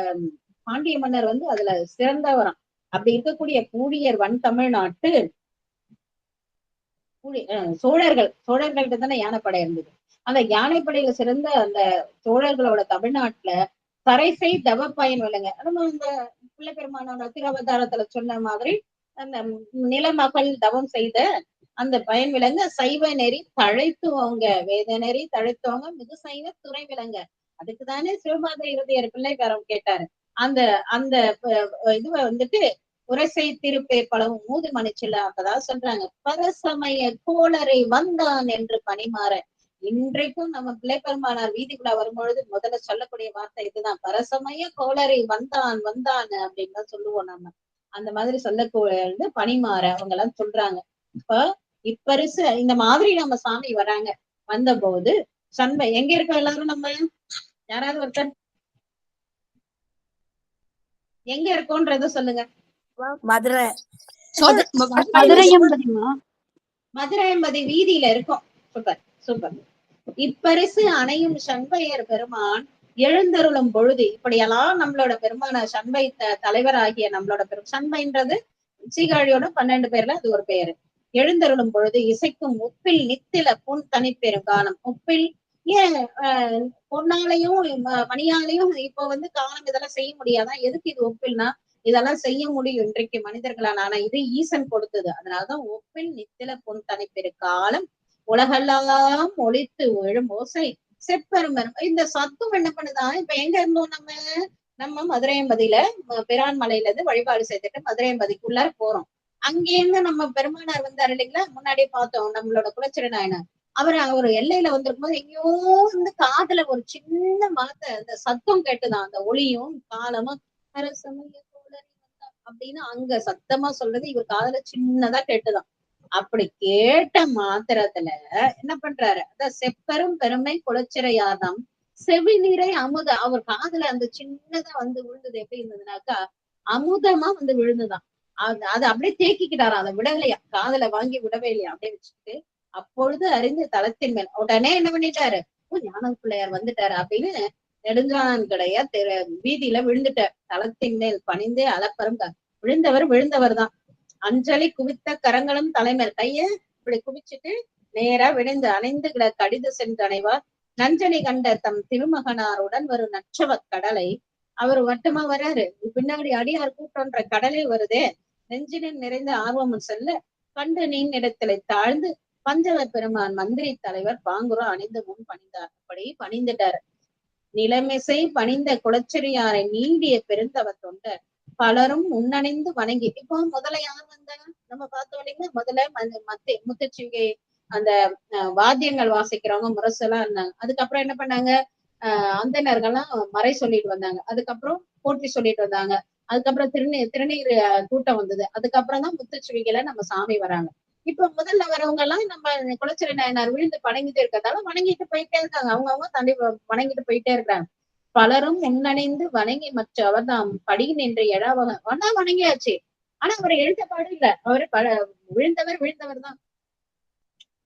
பாண்டிய மன்னர் அதுல சிறந்தவராம். அப்படி இருக்கக்கூடிய பூழியர் வன் தமிழ்நாட்டு சோழர்கள்ட்ட தானே யானைப்படை இருந்தது. அந்த யானைப்படையில சிறந்த அந்த சோழர்களோட தமிழ்நாட்டுல தரைசை தவ பயன் விலங்க. நம்ம இந்த பிள்ளை பெருமானோட திருவதாரத்துல சொன்ன மாதிரி அந்த நிலமகள் தவம் செய்த அந்த பயன் விலங்க சைவ நெறி தழைத்துவங்க, வேத நெறி தழைத்துவங்க மிகு சைவ துறை விலங்க. அதுக்குதானே சிவபாத இருதயர் பிள்ளைக்காரன் கேட்டாரு. அந்த அந்த இதுவ உரசை திருப்பே பலவும் மூது மணிச்சில்ல. அப்பதான் சொல்றாங்க பரசமய கோளரை வந்தான் என்று பணிமாற. இன்றைக்கும் நம்ம பிள்ளைப்பெருமானார் வீதிக்குள்ள வரும்பொழுது முதல்ல சொல்லக்கூடிய வார்த்தை இதுதான், பரசமய கோளரை வந்தான் அப்படின்னு தான் சொல்லுவோம் நம்ம. அந்த மாதிரி சொல்லக்கூடிய பணிமாற அவங்க எல்லாம் சொல்றாங்க. இப்பரிசு இந்த மாதிரி நம்ம சாமி வராங்க. வந்த போது சண்பை எங்க இருக்கோம் எல்லாரும், நம்ம யாராவது ஒருத்தர் எங்க இருக்கோன்றத சொல்லுங்க. மதுரை மதுரையம்பதி வீதியில இருக்கும். Super super. இப்பரிசு அணையும் சண்பையர் பெருமான் எழுந்தருளும் பொழுது. இப்படியெல்லாம் நம்மளோட பெருமான சண்பை தலைவராகிய நம்மளோட சண்பைன்றது சீகாழியோட 12 பேர்ல அது ஒரு பேரு. எழுந்தருளும் பொழுது இசைக்கும் உப்பில் நித்தில பொன் தனிப்பெரும் காலம். உப்பில் ஏன் பொன்னாலையும் மணியாலையும் இப்போ காலம் இதெல்லாம் செய்ய முடியாதான். எதுக்கு இது ஒப்பில்னா இதெல்லாம் செய்ய முடியும் இன்றைக்கு மனிதர்களான. ஆனா இது ஈசன் கொடுத்தது. அதனாலதான் ஒப்பில் நித்தில பொன் தனிப்பெரு காலம் உலகெல்லாம் ஒழித்து எழும் ஓசை செப்பெருமரும். இந்த சத்தம் என்ன பண்ணுதான். இப்ப எங்க இருந்தோம் நம்ம மதுரையம்பதியில பிரான்மலையில இருந்து வழிபாடு செய்துட்டு மதுரையம்பதிக்குள்ளார போறோம். அங்கேருந்து நம்ம பெருமானார் வந்தாரு இல்லைங்களா, முன்னாடியே பார்த்தோம் நம்மளோட குலச்சிறை நாயனார். அவர் எல்லையில வந்திருக்கும் போது எங்கேயோ காதுல ஒரு சின்ன வார்த்தை அந்த சத்தம் கேட்டுதான். அந்த ஒளியும் காலமும் அப்படின்னு அங்க சத்தமா சொல்றது இவர் காதுல சின்னதா கேட்டுதான். அப்படி கேட்ட மாத்திரத்துல என்ன பண்றாரு, அதான் செப்பெரும் பெருமை குலச்சிறையாதாம் செவி நீரை அமுத. அவர் காதுல அந்த சின்னதா விழுந்தது. எப்படி இருந்ததுனாக்கா அமுதமா விழுந்துதான். அது அப்படியே தேக்கிக்கிட்டாராம். அதை விடலையா, காதுல வாங்கி விடவே இல்லையா, அப்படியே வச்சுக்கிட்டு அப்பொழுது அறிந்து தளத்தின் மேல் உடனே என்ன பண்ணிட்டாரு, ஞான பிள்ளையார் வந்துட்டாரு அப்படின்னு நெடுஞ்சான் கடைய வீதியில விழுந்துட்டார். தளத்தின் மேல் பணிந்தே அளப்பரும் விழுந்தவர் தான். அஞ்சலி குவித்த கரங்களும் தலைமையில் கைய இப்படி குவிச்சுட்டு நேரா விழுந்து அணைந்து கடிது சென்று அணைவார் நஞ்சனை கண்ட தம் திருமகனாருடன் வரும் நற்றவ கடலை அவர் மட்டுமா வராரு, பின்னாடி அடியார் கூட்டம்ன்ற கடலே வருதே. நெஞ்சினில் நிறைந்த ஆர்வமும் செல்ல கண்டு நீன் இடத்திலே தாழ்ந்து பஞ்சவ பெருமான் மந்திரி தலைவர் பாங்குரோ அணிந்து முன் பணிந்தார். அப்படி பணிந்துட்டார். நிலைமிசை பணிந்த குலச்சிறியாரை நீண்டிய பெருந்தவ தொண்ட பலரும் முன்னணிந்து வணங்கி. இப்போ முதல்ல யார் வந்தாங்க நம்ம பார்த்தோம் இல்லைங்களா? முதல்ல முத்துச்சிவிகை அந்த வாத்தியங்கள் வாசிக்கிறவங்க முரசெல்லாம் இருந்தாங்க. அதுக்கப்புறம் என்ன பண்ணாங்க, அந்தனர்கள்லாம் மறை சொல்லிட்டு வந்தாங்க. அதுக்கப்புறம் போற்றி சொல்லிட்டு வந்தாங்க. அதுக்கப்புறம் திருநீர் கூட்டம் வந்தது. அதுக்கப்புறம் தான் முத்துச்சிவிகையில நம்ம சாமி வராங்க. இப்ப முதல்ல வரவங்க எல்லாம் நம்ம குலச்சிறை நாயனார் விழுந்து வணங்கிட்டு இருக்கிறதால வணங்கிட்டு போயிட்டே இருக்காங்க. அவங்கவுங்க தண்டி வணங்கிட்டு போயிட்டே இருக்காங்க. பலரும் முன்னணிந்து வணங்கி மற்ற அவர்தாம் படி நின்று எழாவக ஒன்னா வணங்கியாச்சு. ஆனா அவர் எழுத்த பாடு இல்ல. அவரு விழுந்தவர் தான்.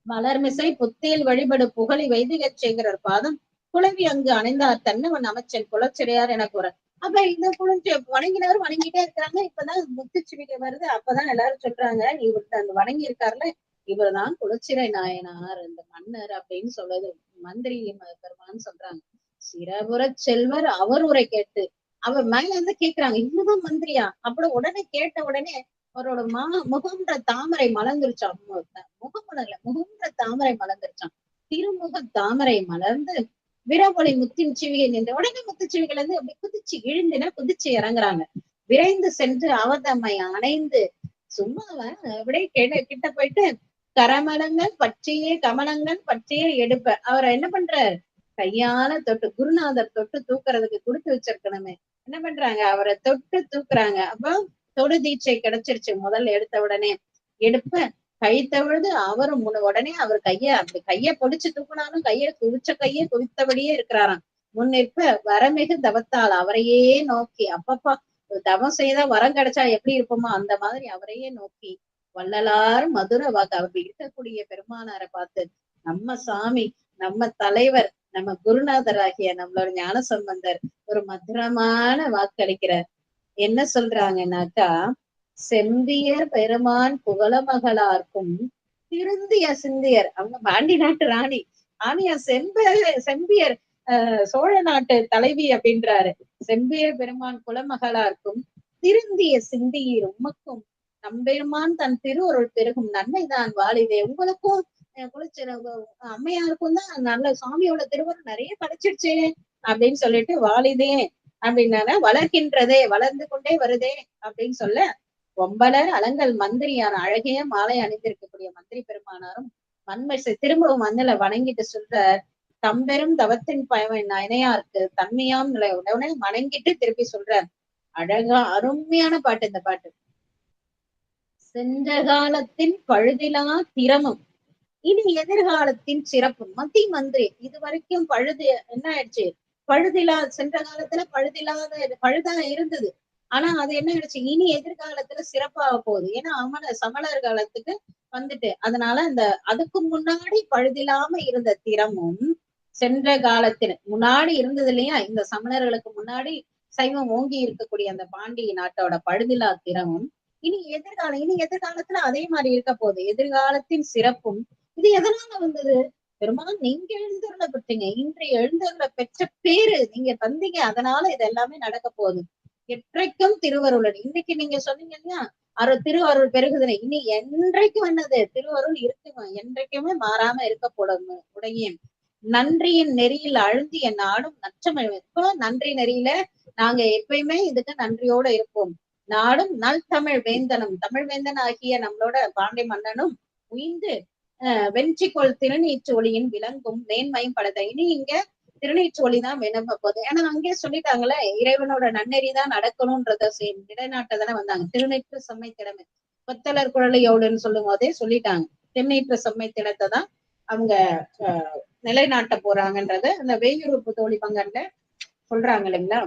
மலர்மிசை புத்தியில் வழிபடு புகழி வைதிகச் சேகரர் பாதம் குளவி அங்கு அணைந்தார் தன்னவன் அமைச்சன் குலச்சிறையார் என கூற. அப்ப இந்த குளிர்ச்சி வணங்கினவர் வணங்கிட்டே இருக்கிறாங்க. இப்பதான் முத்துச்சிவிகை வருது. அப்பதான் எல்லாரும் சொல்றாங்க, இவர் அந்த வணங்கி இருக்காருல்ல, இவர்தான் குலச்சிறை நாயனார் இந்த மன்னர் அப்படின்னு சொல்லுது. மந்திரி பெருமான்னு சொல்றாங்க. சிறபுற செல்வர் அவர் உரை கேட்டு அவர் மேல இருந்து கேக்குறாங்க, இவதான் மந்திரியா? அப்படி உடனே கேட்ட உடனே அவரோட முகம்ன்ற தாமரை மலர்ந்துருச்சான். முகம்ன்ற தாமரை மலர்ந்துருச்சான். திருமுக தாமரை மலர்ந்து விரவொளி முத்தின் சிவிகை நின்ற உடனே முத்துச்சிவிகைல இருந்து அப்படி குதிச்சு இழுந்துனா குதிச்சு இறங்குறாங்க. விரைந்து சென்று அவதம்மை அணைந்து சும்மா அப்படியே கிட்ட போயிட்டு கரமலங்கள் பற்றியே கமலங்கள் பற்றியே எடுப்ப அவரை என்ன பண்றாரு, கையால தொட்டு குருநாதர் தொட்டு தூக்குறதுக்கு கொடுத்து வச்சிருக்கணுமே, என்ன பண்றாங்க, அவரை தொட்டு தூக்குறாங்க. அப்ப தொடு தீட்சை கிடைச்சிருச்சு. முதல்ல எடுத்த உடனே எடுப்ப கை தவிழ்ந்து அவரும் உடனே அவர் அப்படி கைய பொடிச்சு தூக்குனாலும் கையை குவித்தபடியே இருக்கிறாராம். முன்னிற்ப வரமிகு தவத்தால் அவரையே நோக்கி, அப்பப்பா தவம் செய்தா வரம் கிடைச்சா எப்படி இருப்போமோ அந்த மாதிரி அவரையே நோக்கி வள்ளலார் மதுர வாக்கு அப்படி இருக்கக்கூடிய பெருமானாரை பார்த்து, நம்ம சாமி, நம்ம தலைவர், நம்ம குருநாதர் ஆகிய நம்மளோட ஞான சம்பந்தர் ஒரு மதுரமான வாக்களிக்கிறார். என்ன சொல்றாங்கன்னாக்கா, செம்பியர் பெருமான் புகழமகளார்க்கும் திருந்திய சிந்தியர், அவங்க பாண்டி நாட்டு ராணி ஆனியா செம்பியர் சோழ நாட்டு தலைவி அப்படின்றாரு. செம்பியர் பெருமான் குலமகளார்க்கும் திருந்திய சிந்தியர் உமக்கும் நம்பெருமான் தன் திருவருள் பெருகும் நன்மைதான் வாழிதே. உங்களுக்கும் அம்மையாருக்கும் தான் நல்ல சாமியோட திருவருள் நிறைய கிடைச்சிருச்சு அப்படின்னு சொல்லிட்டு வாழிதே அப்படின்னா வளர்க்கின்றதே, வளர்ந்து கொண்டே வருதே அப்படின்னு சொல்ல, ஒம்பலர் அலங்கல் மந்திரியான அழகிய மாலை அணிந்திருக்கக்கூடிய மந்திரி பெருமானாரும் மண்மைசை திரும்பவும் மண்ணில வணங்கிட்டு சொல்ற, தம்பெரும் தவத்தின் பயன் இணையாருக்கு தன்மையாம் நிலை உடனே வணங்கிட்டு திருப்பி சொல்ற. அழகா அருமையான பாட்டு இந்த பாட்டு. சென்ற காலத்தின் பழுதிலா திறமும் இனி எதிர்காலத்தின் சிறப்பும். மந்திரி இது வரைக்கும் பழுது என்ன ஆயிடுச்சு, பழுதிலா, சென்ற காலத்துல பழுதா இருந்தது. ஆனா அது என்ன ஆயிடுச்சு, இனி எதிர்காலத்துல சிறப்பாக போகுது. ஏன்னா சமணர் காலத்துக்கு வந்துட்டு, அதனால அந்த அதுக்கு முன்னாடி பழுதில்லாம இருந்த திறமும், சென்ற காலத்துல முன்னாடி இருந்தது இல்லையா, இந்த சமணர்களுக்கு முன்னாடி சைவம் ஓங்கி இருக்கக்கூடிய அந்த பாண்டிய நாட்டோட பழுதில்லா திறமும் இனி எதிர்காலத்துல அதே மாதிரி இருக்க போகுது. எதிர்காலத்தின் சிறப்பும் இது எதனால வந்தது, பெருமாள் நீங்க எழுந்தருள பெற்றீங்க, இன்று எழுந்தருள பெற்ற பேரு நீங்க தந்தீங்க, அதனால இது எல்லாமே நடக்க போகுது. எற்றைக்கும் திருவருளன், இன்னைக்கு நீங்க சொன்னீங்க இல்லையா, திருவருள் பெருகுதுன்னு, இனி என்றைக்கும் என்னது திருவருள் இருக்குமா, என்றைக்குமே மாறாம இருக்க போடும் உடைய நன்றியின் நெறியில் அழுந்திய நாடும் நற்றமிழ். இப்போ நன்றி நெறியில நாங்க எப்பயுமே இதுக்கு நன்றியோட இருப்போம். நாடும் நல் தமிழ் வேந்தனும், தமிழ் வேந்தன் ஆகிய நம்மளோட பாண்டிய மன்னனும் உயிர்ந்து வெற்றிக்கொள் திருநீற்று ஒளியின் விளங்கும் மேன்மையும் படத்தை. இனி இங்க திருநீற்று ஒளிதான் வினப்ப போகுது. ஏன்னா அங்கே சொல்லிட்டாங்களே, இறைவனோட நன்னெறிதான் நடக்கணும்ன்றத நிலைநாட்டதானே வந்தாங்க. திருநீற்று செம்மை திறமை கொத்தலர் குழலையோடுன்னு சொல்லும் போதே சொல்லிட்டாங்க, திருநீற்று செம்மை திறத்தை தான் அவங்க நிலைநாட்ட போறாங்கன்றத அந்த வேயுறுப்பு தோழி பங்கன்ல சொல்றாங்க இல்லைங்களா.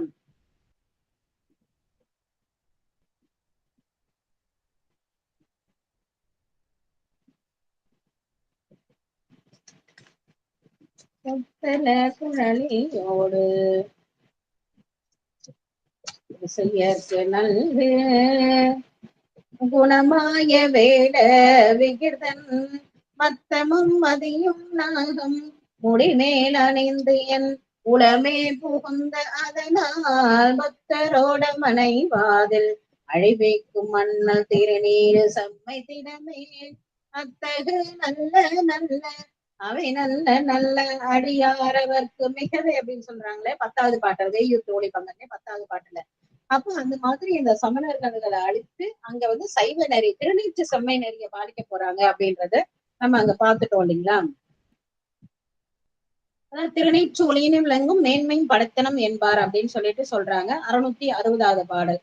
குழலியோடு நல்கு குணமாய வேட விகிர்தன் மத்தமும் மதியும் நாகம் முடிமேல் அணிந்து என் உளமே புகுந்த அதனால் பக்தரோட மனைவாதில் அழிவைக்கும் மன்னல் திருநீரு செம்மை தினமே அத்தகு நல்ல நல்ல அவை நல்ல நல்ல அடியாரவர்க்கு மிகவே அப்படின்னு சொல்றாங்களே 10வது பாட்டு வெய்யூர் தோழி பங்கனே 10வது பாட்டுல. அப்ப அந்த மாதிரி இந்த சமணர்களை அழித்து அங்க வந்து சைவ நெறி திருநீற்று செம்மை நெறிய பாதிக்க போறாங்க அப்படின்றத நம்ம அங்க பாத்துட்டோம் இல்லைங்களா. அதாவது திருநீற்றொலியினும் விளங்கும் மேன்மையும் படைத்தனம் என்பார் அப்படின்னு சொல்லிட்டு சொல்றாங்க. 660வது பாடல்.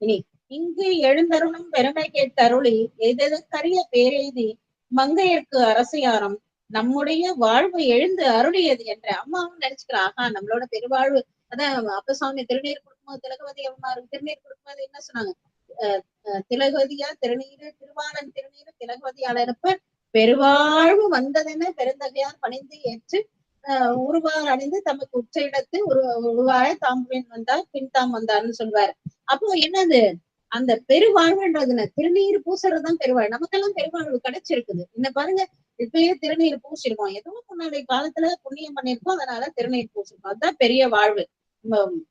இனி இங்கு எழுந்தருளும் பெருமை கேட்டருளி எதற்கரிய பேரெய்தி மங்கையர்க்கு அரசியாரம் நம்முடைய வாழ்வு எழுந்து அருளியது என்ற அம்மாவும் நினைச்சுக்கிறாங்க. நம்மளோட பெருவாழ்வு அதான் அப்பசாமி திருநீர் கொடுக்கும்போது திலகவதி அம்மாரு திருநீர் கொடுக்கும்போது என்ன சொன்னாங்க, திலகவதியா திருநீரு திருவாளன் திருநீரு திலகவதியால் இருப்ப பெருவாழ்வு வந்ததென பெருந்தகையார் பணிந்து ஏற்று உருவார் அணிந்து தமக்கு உச்ச இடத்து உருவாய தாம் பின் வந்தார் பின் தாம் வந்தார்னு சொல்வாரு. அப்போ என்னது அந்த பெருவாழ்வுன்றதுன்னு திருநீர் பூசுறதுதான் பெருவாழ்வு. நமக்கெல்லாம் பெருவாழ்வு கிடைச்சிருக்குது. இன்ன பாருங்க, இப்பயே திருநீர் பூசிருக்கோம். ஏதோ முன்னாடி காலத்துல புண்ணியம் பண்ணிருக்கோம், அதனால திருநீர் பூசிருக்கோம். அதுதான் பெரிய வாழ்வு.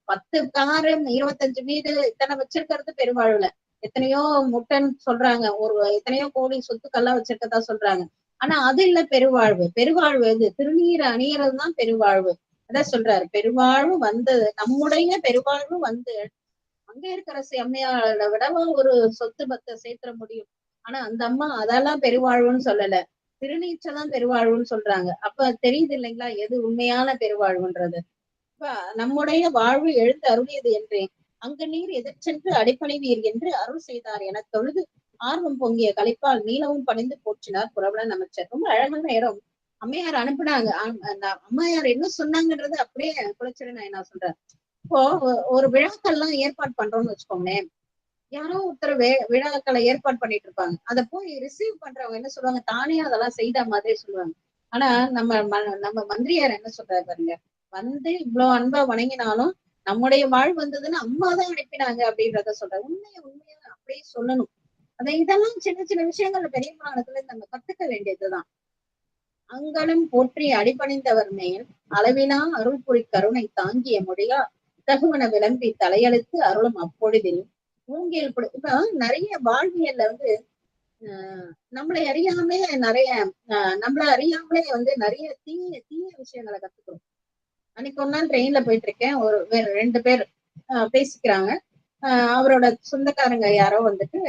10 காரு 25 வீடு இத்தனை வச்சிருக்கிறது பெருவாழ்வுல. எத்தனையோ முட்டன் சொல்றாங்க, எத்தனையோ கோடி சொத்துக்கள்லாம் வச்சிருக்கதா சொல்றாங்க. ஆனா அது இல்ல பெருவாழ்வு. பெருவாழ்வு இது திருநீர் அணியறதுதான் பெருவாழ்வு. அதான் சொல்றாரு, பெருவாழ்வு வந்தது நம்முடைய பெருவாழ்வு வந்து அங்க இருக்கிற அம்மையாரோட விடவா ஒரு சொத்து பத்தை சேர்த்துட முடியும். ஆனா அந்த அம்மா அதெல்லாம் பெருவாழ்வுன்னு சொல்லல, திருநீச்சதான் பெருவாழ்வுன்னு சொல்றாங்க. அப்ப தெரியுது இல்லைங்களா எது உண்மையான பெருவாழ்வுன்றது. இப்ப நம்முடைய வாழ்வு எழுந்து அருளியது என்றேன் அங்கு நீர் எதிர்ச்சென்று அடிப்பணிவீர் என்று அருள் செய்தார் என தொழுது ஆர்வம் பொங்கிய கலைப்பால் மீளவும் பணிந்து போற்றினார் புரவலன் அமைச்சர். ரொம்ப அழகான இடம். அம்மையார் அனுப்புனாங்க. அம்மையார் என்ன சொன்னாங்கன்றது அப்படியே குலச்சிறை நான் சொல்றேன். இப்போ ஒரு விழாக்கள்லாம் ஏற்பாடு பண்றோம்னு வச்சுக்கோங்களேன், யாரோ ஒருத்தர் விழாக்களை ஏற்பாடு பண்ணிட்டு இருப்பாங்க. அதை போய் ரிசீவ் பண்றவங்க என்ன சொல்லுவாங்க, தானே அதெல்லாம் செய்த மாதிரி சொல்லுவாங்க. ஆனா நம்ம மந்திரியார் என்ன சொல்றாரு பாருங்க, வந்து இவ்வளவு அன்பா வணங்கினாலும் நம்முடைய வாழ் வந்ததுன்னு அம்மாதான் அனுப்பினாங்க அப்படின்றத சொல்றாரு. உண்மையா அப்படியே சொல்லணும். இதெல்லாம் சின்ன சின்ன விஷயங்கள்ல பெரிய புராணத்துல நம்ம கத்துக்க வேண்டியதுதான். அங்கனம் போற்றி அடிபணிந்தவர் மேல் அளவினா அருள் புரி கருணை தாங்கிய முடியா தகுவன விளம்பி தலையெழுத்து அருளும் அப்பொழுதில் ஊங்கியல் இப்ப நிறைய வாழ்வியல்ல வந்து நம்மளை அறியாமலே நம்மள அறியாமலே வந்து நிறைய தீய விஷயங்களை கத்துக்கிறோம். அன்னைக்கு ஒரு நாள் ட்ரெயின்ல போயிட்டு இருக்கேன், வேற 2 பேர் பேசிக்கிறாங்க. அவரோட சொந்தக்காரங்க யாரோ வந்துட்டு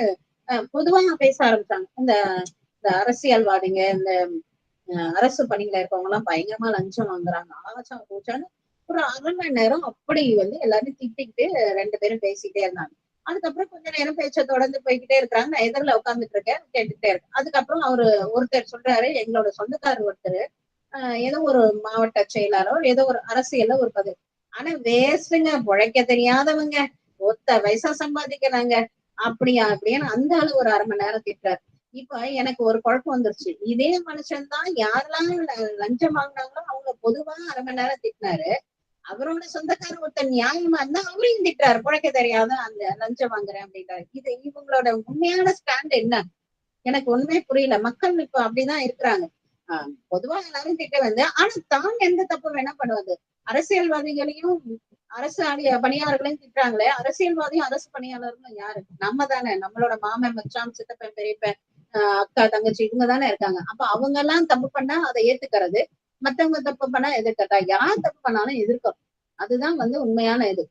பொதுவா பேச ஆரம்பிச்சாங்க. இந்த அரசியல்வாதிங்க, இந்த அரசு பணியில இருக்கவங்க எல்லாம் பயங்கரமா லஞ்சம் வாங்குறாங்க, ஆச்சா பூச்சான்னு ஒரு 1/2 மணி நேரம் அப்படி வந்து எல்லாரும் திட்டிக்கிட்டு 2 பேரும் பேசிக்கிட்டே இருந்தாங்க. அதுக்கப்புறம் கொஞ்ச நேரம் பேச்ச தொடர்ந்து போய்கிட்டே இருக்கிறாங்க. நான் எதிரில உட்காந்துட்டு இருக்கேன், கேட்டுக்கிட்டே இருக்கேன். அதுக்கப்புறம் ஒருத்தர் சொல்றாரு, எங்களோட சொந்தக்காரர் ஒருத்தர் ஏதோ ஒரு மாவட்ட செயலாளரோ ஏதோ ஒரு அரசியல்ல ஒரு பதவி, ஆனா வேஸ்ட்டுங்க, பிழைக்க தெரியாதவங்க, ஒத்த வயசா சம்பாதிக்கிறாங்க, அப்படியா அப்படின்னு அந்த ஆளு ஒரு 1/2 மணி நேரம் திட்டாரு. இப்ப எனக்கு ஒரு குழப்பம் வந்துருச்சு. இதே மனுஷன் தான் யாரெல்லாம் லஞ்சம் வாங்கினாங்களோ அவங்க பொதுவா 1/2 மணி நேரம் திட்டினாரு. அவரோட சொந்தக்காரர் ஒருத்தர் நியாயமா இருந்தா அவரையும் திட்டாரு, பிழைக்க தெரியாத அந்த லஞ்சம் வாங்குறேன் அப்படின்றாரு. இவங்களோட உண்மையான ஸ்டாண்ட் என்ன எனக்கு ஒண்ணுமே புரியல. மக்கள் இப்ப அப்படிதான் இருக்கிறாங்க. பொதுவா எல்லாரும் திட்ட வந்து, ஆனா தான் எந்த தப்பு வேணா பண்ணுவது. அரசியல்வாதிகளையும் அரசு பணியாளர்களையும் திட்டுறாங்களே, அரசியல்வாதியும் அரசு பணியாளர்களும் யாரு? நம்ம தானே. நம்மளோட மாமன் மச்சான் சித்தப்பன் பெரியப்பன் அக்கா தங்கச்சி இவங்க தானே இருக்காங்க. அப்ப அவங்க எல்லாம் தப்பு பண்ணா அதை ஏத்துக்கிறது, மத்தவங்க தப்பு பண்ணா எதிர்க்கட்டா. யார் தப்பு பண்ணாலும் எதிர்க்கும். அதுதான் வந்து உண்மையான இது.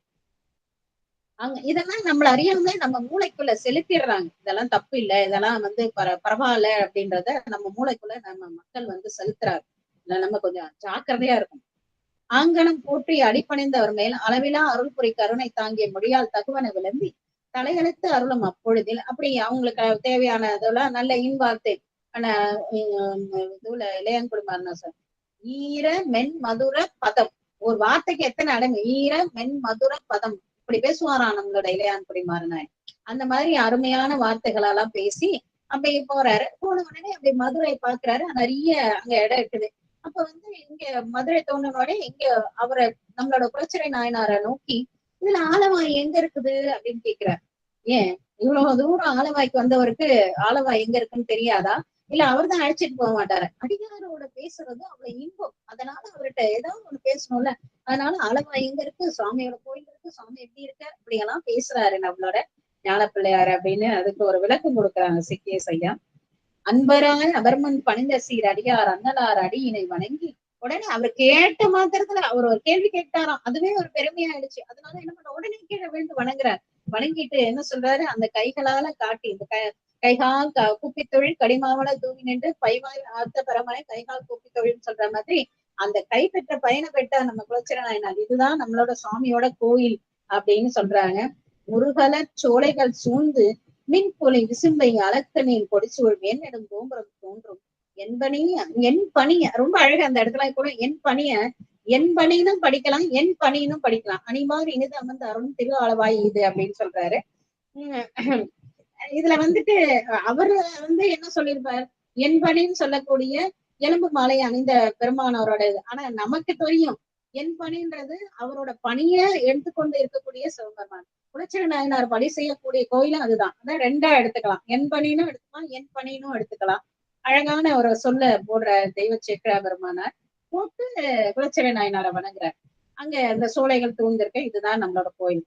இதெல்லாம் நம்மள அறியாம நம்ம மூளைக்குள்ள செலுத்திடுறாங்க. இதெல்லாம் தப்பு இல்ல, இதெல்லாம் வந்து பரவாயில்ல அப்படின்றத நம்ம மூளைக்குள்ள நம்ம மக்கள் வந்து செலுத்துறாரு. நம்ம கொஞ்சம் ஜாக்கிரதையா இருக்கும். ஆங்கனம் போற்றி அடிப்பணிந்தவர் மேல் அளவிலா அருள் புரி கருணை தாங்கிய முடியால் தகுவன விளம்பி தலையெழுத்து அருளும் அப்பொழுதில் அப்படி அவங்களுக்கு தேவையான இதெல்லாம் நல்ல இன்வார்த்தை இதுல இளையங்குடிமாறனா சார், ஈர மென் மதுர பதம், ஒரு வார்த்தைக்கு எத்தனை அடங்கு, ஈர மென் மதுர பதம், இப்படி பேசுவாராம் நம்மளோட இளையான்குடி மாறனாய். அந்த மாதிரி அருமையான வார்த்தைகளெல்லாம் பேசி அப்படியே போறாரு. போன உடனே அப்படி மதுரை பாக்குறாரு, நிறைய அங்க இடம் இருக்குது. அப்ப வந்து இங்க மதுரை தோணுனோட இங்க அவரை நம்மளோட குலச்சிறை நாயனாரை நோக்கி இதுல ஆலவாய் எங்க இருக்குது அப்படின்னு கேக்குறாரு. ஏன் இவ்வளவு தூரம் ஆலவாய்க்கு வந்தவருக்கு ஆலவாய் எங்க இருக்குன்னு தெரியாதா? இல்ல அவர் தான் அழைச்சிட்டு போக மாட்டாரு. அடியாரோட பேசுறது அவ்வளவு இன்பம். அதனால அவர்கிட்ட ஏதாவது ஒண்ணு பேசணும்ல. அதனால அளவா எங்க இருக்கு, சுவாமியோட கோயில் இருக்கு, சுவாமி எப்படி இருக்க, இப்படி எல்லாம் பேசுறாரு நம்மளோட ஞான பிள்ளையாரு அப்படின்னு அதுக்கு ஒரு விளக்கம் கொடுக்குறாங்க சிக்கேஸ் ஐயா. அன்பராய் அபர்மன் பணிந்த சீர் அடியார் அன்னலார் அடியினை வணங்கி உடனே அவர் கேட்ட மாத்திரத்துல அவர் ஒரு கேள்வி கேட்டாராம். அதுவே ஒரு பெருமையாயிடுச்சு. அதனால என்ன பண்ண உடனே கீழே விழுந்து வணங்குறார். வணங்கிட்டு என்ன சொல்றாரு, அந்த கைகளால காட்டி இந்த கைகால் கூப்பி தொழில் கடிமாவள தூவி நின்று பைவாய் ஆர்த்த பரமனை கைகால் கூப்பி தொழில்னு சொல்ற மாதிரி அந்த கை பெற்ற பயனை பெற்ற நம்ம குலச்சிர நாயனார், இதுதான் நம்மளோட சுவாமியோட கோயில் அப்படின்னு சொல்றாங்க. முருகல சோலைகள் சூழ்ந்து மின் பொலி விசும்பை அளக்கணில் கொடிச்சுவள் மேன்னிடம் கோபுரம் தோன்றும் என் பணிய ரொம்ப அழகு. அந்த இடத்துல கூட என் பணிய என் பணினும் படிக்கலாம், என் பணினும் படிக்கலாம். அணிமார் இனிது அமர்ந்து அருண் திரு அளவாய் இது அப்படின்னு சொல்றாரு. இதுல வந்துட்டு அவரு என்ன சொல்லியிருப்பார், என் பணின்னு சொல்லக்கூடிய எலும்பு மாலை அணிந்த பெருமானவரோட இது. ஆனா நமக்கு தெரியும் என் பணின்றது அவரோட பணிய எடுத்துக்கொண்டு இருக்கக்கூடிய சிவபெருமான். குலச்சிர நாயனார் பணி செய்யக்கூடிய கோயிலும் அதுதான். அதான் ரெண்டா எடுத்துக்கலாம், என் பணினும் எடுத்துக்கலாம், என் பணினும் எடுத்துக்கலாம். அழகான ஒரு சொல்ல போடுற தெய்வ சேக்கரா பெருமானார் போட்டு குலச்சிர நாயனாரை வணங்குறார். அங்க அந்த சோலைகள் தூந்திருக்க இதுதான் நம்மளோட கோயில்.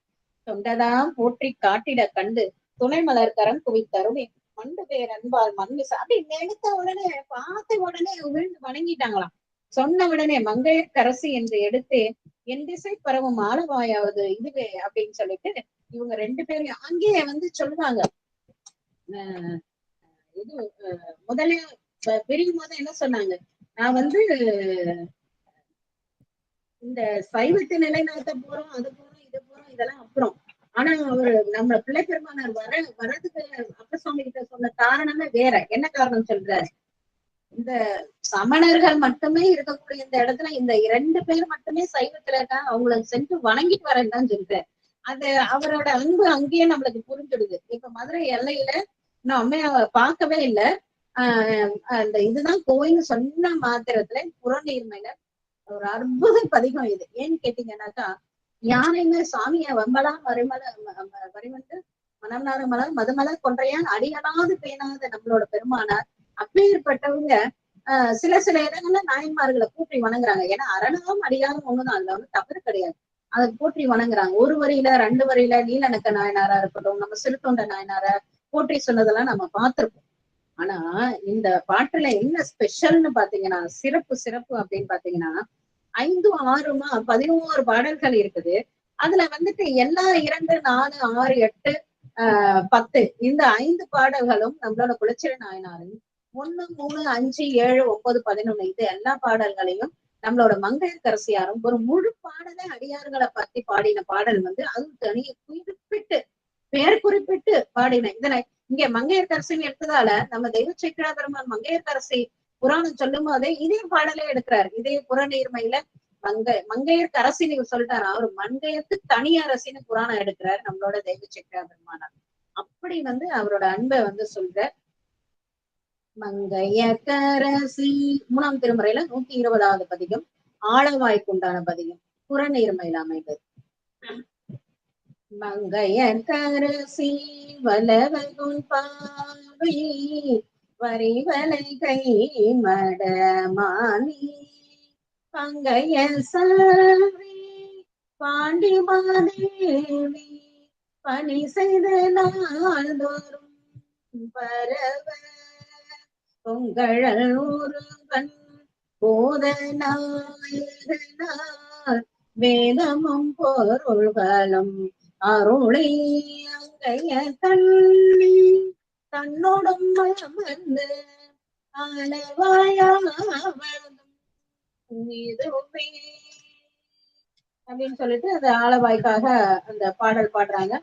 தொண்டதாம் போற்றி காட்டிட கண்டு துணை மலர் கரம் குவித்தருமே மண்டு பேர் அன்பால் மண்மிசா அப்படி எடுத்த உடனே பார்த்த உடனே விழுந்து வணங்கிட்டாங்களாம். சொன்ன உடனே மங்கையர் கரசி என்று எடுத்து என் திசை பரவும் ஆளவாயாவது இதுவே அப்படின்னு சொல்லிட்டு இவங்க ரெண்டு பேரும் அங்கேயே சொல்லுவாங்க. இது முதல்ல பிரியும் போது என்ன சொன்னாங்க, நான் இந்த சைவத்தை நிலைநாட்ட போறோம், அது போறோம், இது போறோம், இதெல்லாம் அப்புறம். ஆனா அவரு நம்ம பிள்ளை பெருமானார் வர்றதுக்கு அப்பசாமி கிட்ட சொன்ன காரணமே வேற. என்ன காரணம் சொல்றாரு, இந்த சமணர்கள் மட்டுமே இருக்கக்கூடிய இந்த இடத்துல இந்த 2 பேர் மட்டுமே சைவத்துல இருக்காங்க, அவங்களை சென்று வணங்கிட்டு வரேன்னு தான் சொல்றாரு. அது அவரோட அன்பு அங்கேயே நம்மளுக்கு புரிஞ்சிடுது. இப்ப மதுரை எல்லையில இன்னும் அம்மையாவை பார்க்கவே இல்லை. அந்த இதுதான் கோயில்னு சொன்ன மாத்திரத்துல புறநீர்மையில ஒரு அற்புத பதிகம் இது. ஏன்னு கேட்டீங்கன்னாக்கா, யானைன்னு சாமிய வம்பலாம் வரிவந்து மனம்நாறு மலர் மதுமலர் கொன்றையான் அடியலாது பேணாத நம்மளோட பெருமானார். அப்பேற்பட்டவங்க சில இடங்கள்ல நாயன்மார்களை கூட்டி வணங்குறாங்க. ஏன்னா அரணாவும் அடியாரும் ஒண்ணுதான், அதுல தவறு கிடையாது. அதை போற்றி வணங்குறாங்க. ஒரு வரியில 2 வரியில நீலநக்க நாயனாரா இருக்கட்டும், நம்ம சிறுத்தொண்ட நாயனாரா போற்றி சொன்னதெல்லாம் நம்ம பார்த்திருப்போம். ஆனா இந்த பாட்டுல என்ன ஸ்பெஷல்னு பாத்தீங்கன்னா, சிறப்பு அப்படின்னு பாத்தீங்கன்னா 5, 6, 11 பாடல்கள் இருக்குது. அதுல எல்லா 2, 4, 6, 8, 10 இந்த 5 பாடல்களும் நம்மளோட குலச்சிர நாயனாரின் 1, 3, 5, 7, 9, 11 இது எல்லா பாடல்களையும் நம்மளோட மங்கையர்க்கரசியாரும் ஒரு முழு பாடலை அடியார்களை பத்தி பாடின பாடல் அது தனியை குறிப்பிட்டு பெயர் குறிப்பிட்டு பாடின. இதனை இங்க மங்கையர்க்கரசின்னு எடுத்ததால நம்ம தெய்வ சேக்கிழார் பெருமான் மங்கையர்க்கரசி புராணம் சொல்லும் போதே இதே பாடலே எடுக்கிறாரு. இதே புறநீர்மையில மங்கையர்க்கு அரசின்னு சொல்லிட்டாரு. அவரு மங்கையருக்கு தனி அரசின்னு புராணம் எடுக்கிறாரு நம்மளோட தெய்வ சேக்கிழார் பெருமானார். அப்படி அவரோட அன்பை சொல்ற மங்கையர்க்கரசி 3ஆம் திருமுறையில 120வது பதிகம் ஆளவாய்க்குண்டான பதிகம் புறநீர்மையில அமைந்தது. மங்கையர்க்கரசி வலவகுன் பாவை வரிவலை கை மடமானி பங்கைய சாரி பாண்டி மாதேவி பணி செய்த நாள்தோறும் பரவ பொங்கழல் ஊருவன் போதனாயகனார் வேதமும் பொருள்களும் அருளை அங்கைய தண்ணி தன்னோடும் அமர்ந்து ஆலவாயாவதும் இதுவே அப்படின்னு சொல்லிட்டு அந்த ஆலவாய்க்காக அந்த பாடல் பாடுறாங்க.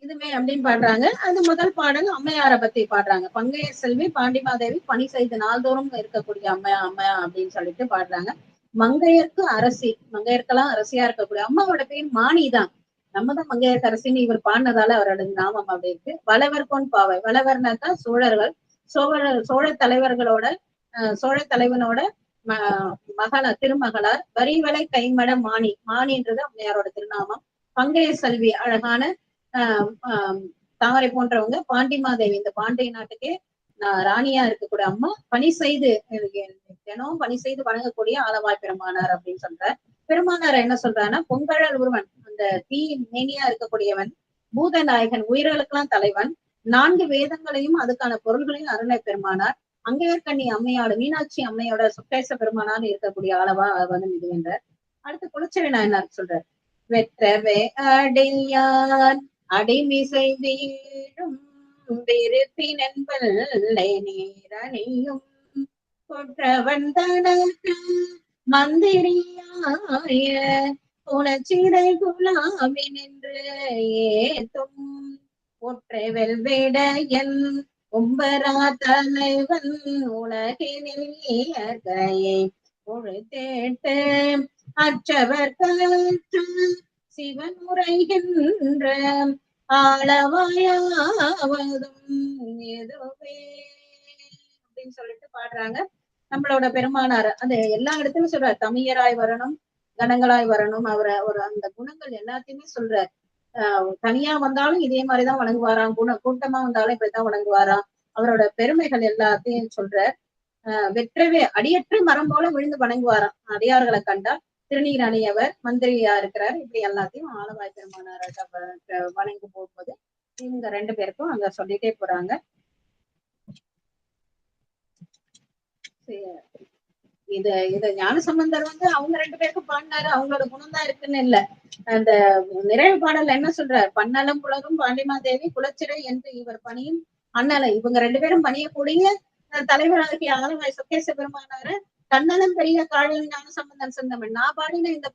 இதுவே அப்படின்னு பாடுறாங்க. அது முதல் பாடல் அம்மையாரை பத்தி பாடுறாங்க. பங்கைய செல்வி பாண்டிமாதேவி பணி செய்து நாள்தோறும் இருக்கக்கூடிய அம்மையா அப்படின்னு சொல்லிட்டு பாடுறாங்க. மங்கையருக்கு அரசி, மங்கையருக்கெல்லாம் அரசியா இருக்கக்கூடிய அம்மாவோட பேர் மாணிதான். நம்ம தான் மங்கையருக்கு அரசின்னு இவர் பாடினதால அவரோட நாமம் அப்படி இருக்கு. வளவர் பொன் பாவை, வளவர்னாக்கா சோழர்கள், சோழ தலைவர்களோட சோழ தலைவனோட திருமகளார், வரிவளை கைமட மாணி, மாணின்றது அம்மையாரோட திருநாமம். பங்கைய செல்வி, அழகான தாமரை போன்றவங்க. பாண்டிமாதேவி, இந்த பாண்டிய நாட்டுக்கே ராணியா இருக்கக்கூடிய அம்மா, பணி செய்து தினமும் பணி செய்து வணங்கக்கூடிய ஆலவாய் பெருமானார் அப்படின்னு சொல்ற. பெருமானார் என்ன சொல்றாருன்னா, பொங்கழல் ஒருவன், அந்த தீ மேனியா இருக்கக்கூடியவன், பூதநாயகன், உயிர்களுக்கெல்லாம் தலைவன், 4 வேதங்களையும் அதுக்கான பொருள்களையும் அருளை பெருமானார், அங்கையர்கண்ணி அம்மையோட, மீனாட்சி அம்மையோட சுக்கேச பெருமானார் இருக்கக்கூடிய ஆளவா வந்து இது என்ற. அடுத்து குலச்சிறை நாயனார் சொல்றார், வெற்றவே அடியார் அடிமிசை வீழும் விருப்பினன்பல்லை நீரணியும் கொற்றவன் தனக்கு மந்திரியாய குலச்சிறை குலாவி நின்று ஏத்தும் ஒற்றை வெல்விடையன் உம்பரா தலைவன் உலகினில் இயற்கையை பொழுத்தேட்டு அற்றவர் கற்று சிவன் உரைகின்ற ஆளவாயாவதும் எதுவே அப்படின்னு சொல்லிட்டு பாடுறாங்க நம்மளோட பெருமானார். அந்த எல்லா இடத்துலயும் சொல்றார், தமிழராய் வரணும், கணங்களாய் வரணும். அவரை ஒரு அந்த குணங்கள் எல்லாத்தையுமே சொல்றார். தனியா வந்தாலும் இதே மாதிரிதான் வணங்குவாராம், கூட்டமா வந்தாலும் இப்படித்தான் வணங்குவாராம். அவரோட பெருமைகள் எல்லாத்தையும் சொல்றார். வெற்றவே அடியற்ற மரம் போல விழுந்து வணங்குவாராம் அடியார்களை கண்டா. திருநீர் அணியவர், மந்திரியா இருக்கிறார். இப்படி எல்லாத்தையும் ஆலவாய் பெருமானார் வணங்கி போகும்போது இவங்க 2 பேருக்கும் அங்க சொல்லிட்டே போறாங்க. இது ஞானசம்பந்தர் வந்து அவங்க 2 பேருக்கும் பாடினாரு, அவங்களோட குணம் தான் இருக்குன்னு இல்ல. அந்த நிறைவு பாடல்ல என்ன சொல்றார், பன்னலம் புலகும் பாண்டிமாதேவி குலச்சிறை என்று இவர் பணியும் அண்ணலை, இவங்க 2 பேரும் பணியக்கூடிய தலைவராகிய ஆலவாய் சொக்கேச பெருமானாரு தன்னலம் பெரிய காழில் ஞானசம்பந்தன் செந்தமிழ். நான் பாடின இந்த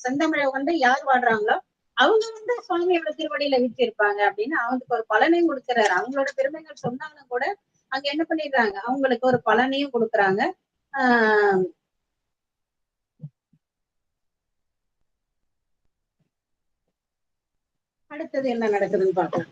செந்தமிழை வந்து யார் பாடுறாங்களோ அவங்க வந்து சுவாமியோட திருவடியில வீற்றிருப்பாங்க அப்படின்னு அவங்களுக்கு ஒரு பலனையும் கொடுக்கிறாரு. அவங்களோட பெருமைகள் சொன்னாலும் கூட அங்க என்ன பண்ணிடுறாங்க, அவங்களுக்கு ஒரு பலனையும் கொடுக்குறாங்க. அடுத்தது என்ன நடக்குதுன்னு பார்க்கலாம்.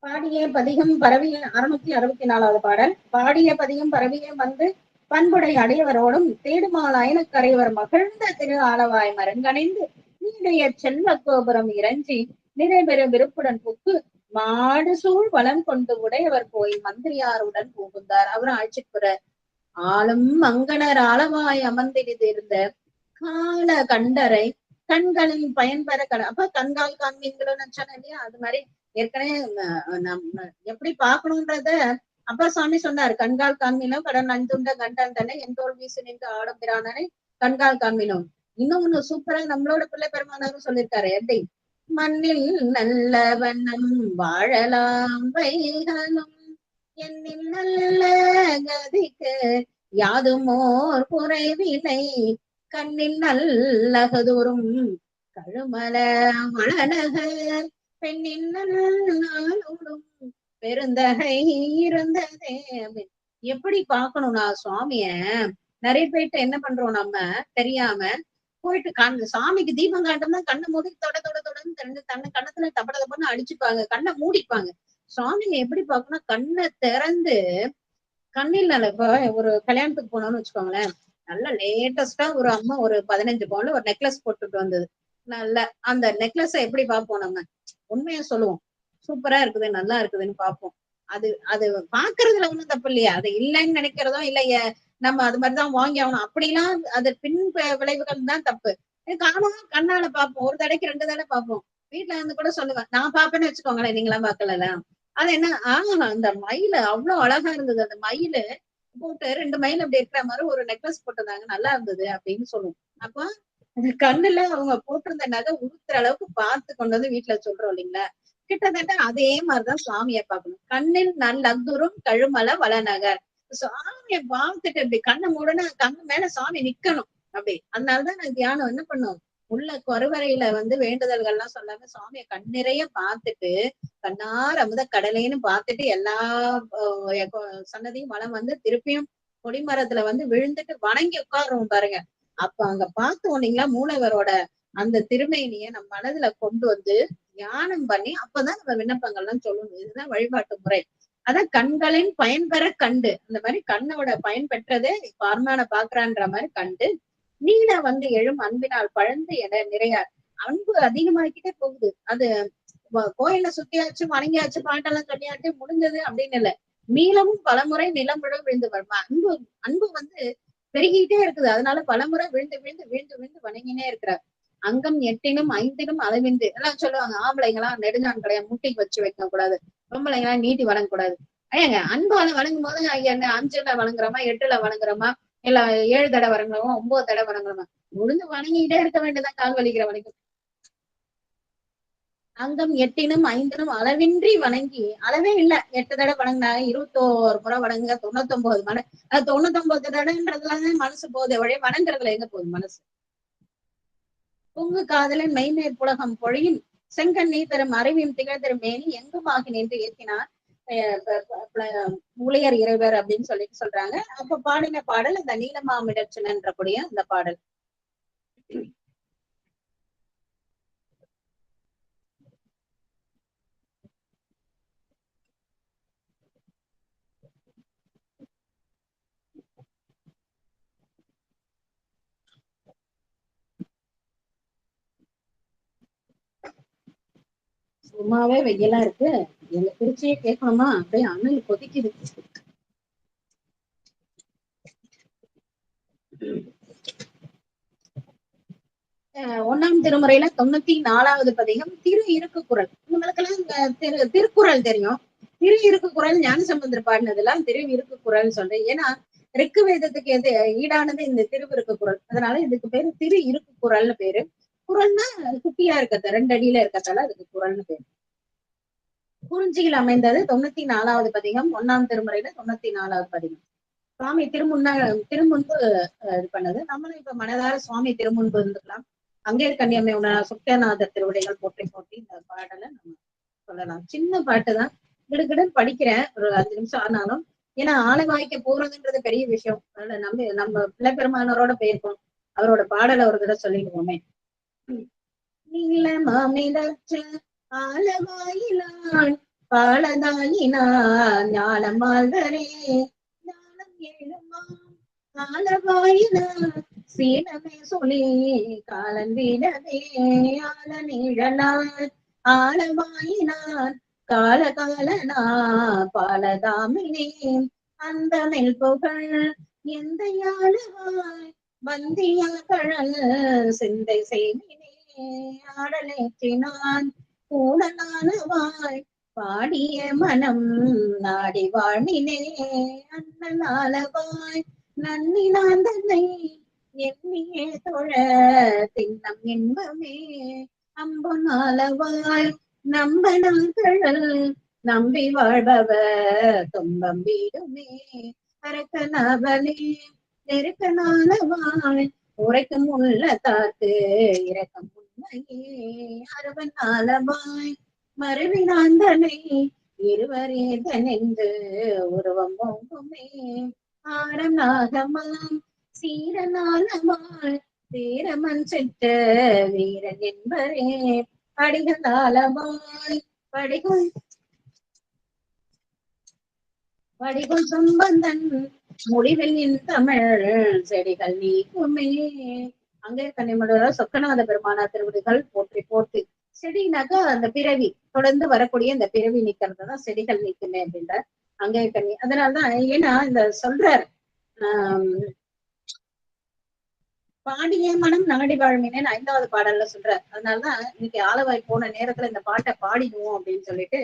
பாடிய பதிகம் பரவிய 664வது பாடல். பாடிய பதிகம் பரவிய வந்து பண்புடை அடையவரோடும் தேடுமால் அயனக்கரையவர் மகிழ்ந்த திரு ஆலவாய் மரங்கணிந்து நீடைய செல்வ கோபுரம் இறஞ்சி நிறைபெறும் விருப்புடன் புக்கு மாடு சூழ் வளம் கொண்டு உடையவர் போய் மந்திரியாருடன் புகுந்தார். அவரும் அழைச்சிட்டு ஆளும் மங்கனர் ஆலவாய் அமர்ந்திருந்த இருந்த கால கண்டரை கண்களின் பயன்பெற அப்ப கண்கால் காண்பீங்களோன்னு சொன்னேன் இல்லையா, அது மாதிரி ஏற்கனவே நம்ம எப்படி பாக்கணும்ன்றத அப்பா சுவாமி சொன்னாரு. கண்கால் காண்பினோ கடன் நஞ்சுண்ட கண்டன் தானே என் தோல் வீசு நின்று ஆடும் பிரானனை கண்கால் காண்பினோம். இன்னொன்னு சூப்பரா நம்மளோட பிள்ளை பெருமானாரும் சொல்லியிருக்காரு, எப்படி மண்ணில் நல்ல வண்ணம் வாழலாம் வைகனும் என்னில் நல்ல கதிக்கு யாதுமோர் குறைவினை கண்ணில் நல்லகதோறும் கழுமல வளநகர் பெண்ணின் நாளோடும் பெருந்தகை இருந்ததே. எப்படி பாக்கணும் நான் சுவாமிய? நிறைய பேர்ட்ட என்ன பண்றோம் நம்ம தெரியாம போயிட்டு சாமிக்கு தீபம் காட்டோம்னா கண்ணை மூடி தொடன்னு கண்ணத்துல தப்பட தப்பன்னு அடிச்சுப்பாங்க, கண்ணை மூடிப்பாங்க. சுவாமியை எப்படி பாக்கணும், கண்ணை திறந்து கண்ணில் நல்ல. இப்ப ஒரு கல்யாணத்துக்கு போனோம்னு வச்சுக்கோங்களேன், நல்ல லேட்டஸ்டா ஒரு அம்மா ஒரு 15 பவுன்ல ஒரு நெக்லஸ் போட்டுட்டு வந்தது. நல்ல அந்த நெக்லஸ எப்படி பார்ப்போம் நம்ம? உண்மையா சொல்லுவோம், சூப்பரா இருக்குது, நல்லா இருக்குதுன்னு பார்ப்போம். அது பாக்குறதுல ஒண்ணும் தப்பு இல்லையா? அது இல்லைன்னு நினைக்கிறதோ இல்லைய நம்ம அது மாதிரிதான் வாங்கி ஆகணும் அப்படிலாம் அது பின் விளைவுகள் தான் தப்பு. காணும் கண்ணால பார்ப்போம், ஒரு தடவைக்கு 2 தடவை பார்ப்போம். வீட்டுல வந்து கூட சொல்லுவேன், நான் பாப்பேன்னு வச்சுக்கோங்களேன், நீங்களாம் பாக்கல. அது என்ன அந்த மயில அவ்வளவு அழகா இருந்தது. அந்த மயில போட்டு 2 மயில் அப்படி இருக்கிற மாதிரி ஒரு நெக்லஸ் போட்டிருந்தாங்க, நல்லா இருந்தது அப்படின்னு சொல்லுவோம். அப்ப கண்ணுல அவங்க போட்டிருந்த நகை உறுத்துற அளவுக்கு பார்த்து கொண்டு வந்து வீட்டுல சொல்றோம் இல்லைங்களா? கிட்டத்தட்ட அதே மாதிரிதான் சுவாமியை பார்க்கணும். கண்ணில் நல்லதுரும் கழுமல வளநகர். சுவாமியை பார்த்துட்டு அப்படி கண்ணை மூடனா கண்ணு மேல சுவாமி நிக்கணும் அப்படி. அதனாலதான் நான் தியானம் என்ன பண்ணுவோம், உள்ள கருவறையில வந்து வேண்டுதல்கள் எல்லாம் சொல்லாம சுவாமியை கண்ணிறைய பார்த்துட்டு கண்ணார் அமுத கடலைன்னு பார்த்துட்டு எல்லா சன்னதியும் வளம் வந்து திருப்பியும் கொடிமரத்துல வந்து விழுந்துட்டு வணங்கி உட்காருவோம் பாருங்க. அப்ப அங்க பார்த்து உடனீங்களா மூலவரோட அந்த திருமேனிய நம்ம மனதுல கொண்டு வந்து தியானம் பண்ணி அப்பதான் நம்ம விண்ணப்பங்கள்லாம் சொல்லணும். இதுதான் வழிபாட்டு முறை. அதான் கண்களின் பயன்பெற கண்டு, அந்த மாதிரி கண்ணோட பயன் பெற்றதே பார்மான பாக்குறான்ற மாதிரி கண்டு நீல வந்து எழும் அன்பினால் பழந்து என நிறைய அன்பு அதிகமாகிக்கிட்டே போகுது. அது கோயில சுத்தியாச்சு வணங்கியாச்சு பாட்டெல்லாம் சொல்லியாச்சு முடிஞ்சது அப்படின்னு இல்ல, மீளமும் பலமுறை நிலம் விழ விழுந்து வருமா. அன்பு அன்பு வந்து பெருகிட்டே இருக்குது. அதனால பலமுறை விழுந்து விழுந்து விழுந்து விழுந்து வணங்கினே இருக்கிறார். அங்கம் 8னும் 5னும் அளவின்றி எல்லாம் சொல்லுவாங்க. ஆம்பளைங்களாம் நெடுஞ்சான் கிடையாது முட்டிக்கு வச்சு வைக்க கூடாது, பொம்பளைங்களாம் நீட்டி வணங்க கூடாது. ஏங்க அன்பால வணங்கும் போது என்ன 5ல வணங்குறோமா 8ல வணங்குறோமா இல்ல 7 தடவை வணங்குறோமா 9 தடவை வணங்குறோமா, முடிஞ்சு வணங்கிட்டே இருக்க வேண்டியதான் கால் வலிக்கிற வரைக்கும். அங்கம் 8னும் 5னும் அளவின்றி வணங்கி, அளவே இல்ல 8 தடவை வணங்கினா 21 முறை வணங்குங்க 99 மன 99 தடவைன்றதுலாம் மனசு போகுது வழி, வணங்குறதுல எங்க போகுது மனசு. பொங்கு காதலின் மெய்மேற் புலகம் பொழியும் செங்கண் நீ தரும் அறிவியும் திகழ் தரும் மேனி எங்குமாகி நின்று ஏற்றினார் ஊழியர் இறைவர் அப்படின்னு சொல்லிட்டு சொல்றாங்க. அப்ப பாடின பாடல் இந்த நீலமாமிடச்சனன்ற கூடிய அந்த பாடல். சும்மாவே வெயிலா இருக்கு, எங்க திருச்சியே கேட்கணுமா அப்படியே அனல் கொதிக்குது. ஒன்னாம் திருமுறையில 94வது பதிகம் திரு இருக்கு குறள். உங்களுக்கெல்லாம் திருக்குறள் தெரியும். திரு இருக்கு குறள் ஞானசம்பந்தர் பாடினதெல்லாம் திரு இருக்கு குறள் சொல்றேன். ஏன்னா ரிக்கு வேதத்துக்கு எது ஈடானது இந்த திருவிருக்கு குறள். அதனால இதுக்கு பேரு திரு இருக்கு குறள்னு பேரு. குறள்னா குட்டியா இருக்கத்த 2 அடியில இருக்கத்தால அதுக்கு குறள்னு பேரு. குறிஞ்சியில் அமைந்தது 94வது பதிகம், 1ஆம் திருமுறையில 94வது பதிகம். சுவாமி திருமுன்பு இது பண்ணது. நம்மளும் இப்ப மனதார சுவாமி திருமுன்பு இருந்துக்கலாம். அங்கே கன்னியம்மை சுக்கியநாதர் திருவிடைகள் போற்றி போற்றி இந்த பாடலை நம்ம சொல்லலாம். சின்ன பாட்டுதான், கிடுகிடுன்னு படிக்கிறேன் ஒரு 5 நிமிஷம் ஆனாலும். ஏன்னா ஆலவாய்க்க போறதுன்றது பெரிய விஷயம். அதனால நம்ம பிள்ளை பெருமானோரோட போயிருக்கோம், அவரோட பாடலை ஒரு தடவை சொல்லிடுவோமே. நீல மாமிடற்ற ஆலவாயிலான் பாலதாயினான் ஞானமால்வரே ஞானம் எழுமாம் ஆலவாயினான் சீனமே சொல்லி காலன் வீடவே ஆல நிழலான் ஆலவாயினான் கால காலனா பாலதாமினே அந்த மெல் புகழ் எந்த யாழவாய் வந்தியா கழல் சிந்தை செய்வினே ஆடலேற்றினான் கூடனானவாய் பாடிய மனம் நாடி வாழ்நினே அண்ணனாலவாய் நன்னினான் தன்னை எண்ணியே தொழ திண்ணம் இன்பமே அம்பொன்னாலவாய் நம்பனார்கள் நம்பி வாழ்பவர் துன்பம் வீடுமே அரக்கனாவலே நெருக்கனாலவாய் உரைக்கும் உள்ள தாக்கு இறக்கம் உண்மையே அரவன் ஆலவாய் மறுவினாந்தனை இருவரேதனென்று உருவம் போங்குமே ஆரம் நாகமாம் சீரனாலவாய் வீரமன் செற்ற வீரன் என்பரே அடிகளாலவாய் படிகுள் சம்பந்தன் முடிவில் என் தமிழ் செடிகள் நீக்குமே. அங்கே கன்னிமடோட சொக்கநாத பெருமானா திருவிடிகள் போற்றி போற்றி. செடினாக்கா அந்த பிறவி தொடர்ந்து வரக்கூடிய இந்த பிறவி நீக்கிறதுதான் செடிகள் நீக்குமே அப்படின்ற அங்கே கண்ணி. அதனாலதான் ஏன்னா இந்த சொல்றார் பாடிய மனம் நாடி வாழ்மினே 5வது பாடல்ல சொல்றார். அதனாலதான் இன்னைக்கு ஆலவாய் போன நேரத்துல இந்த பாட்டை பாடிடுவோம் அப்படின்னு சொல்லிட்டு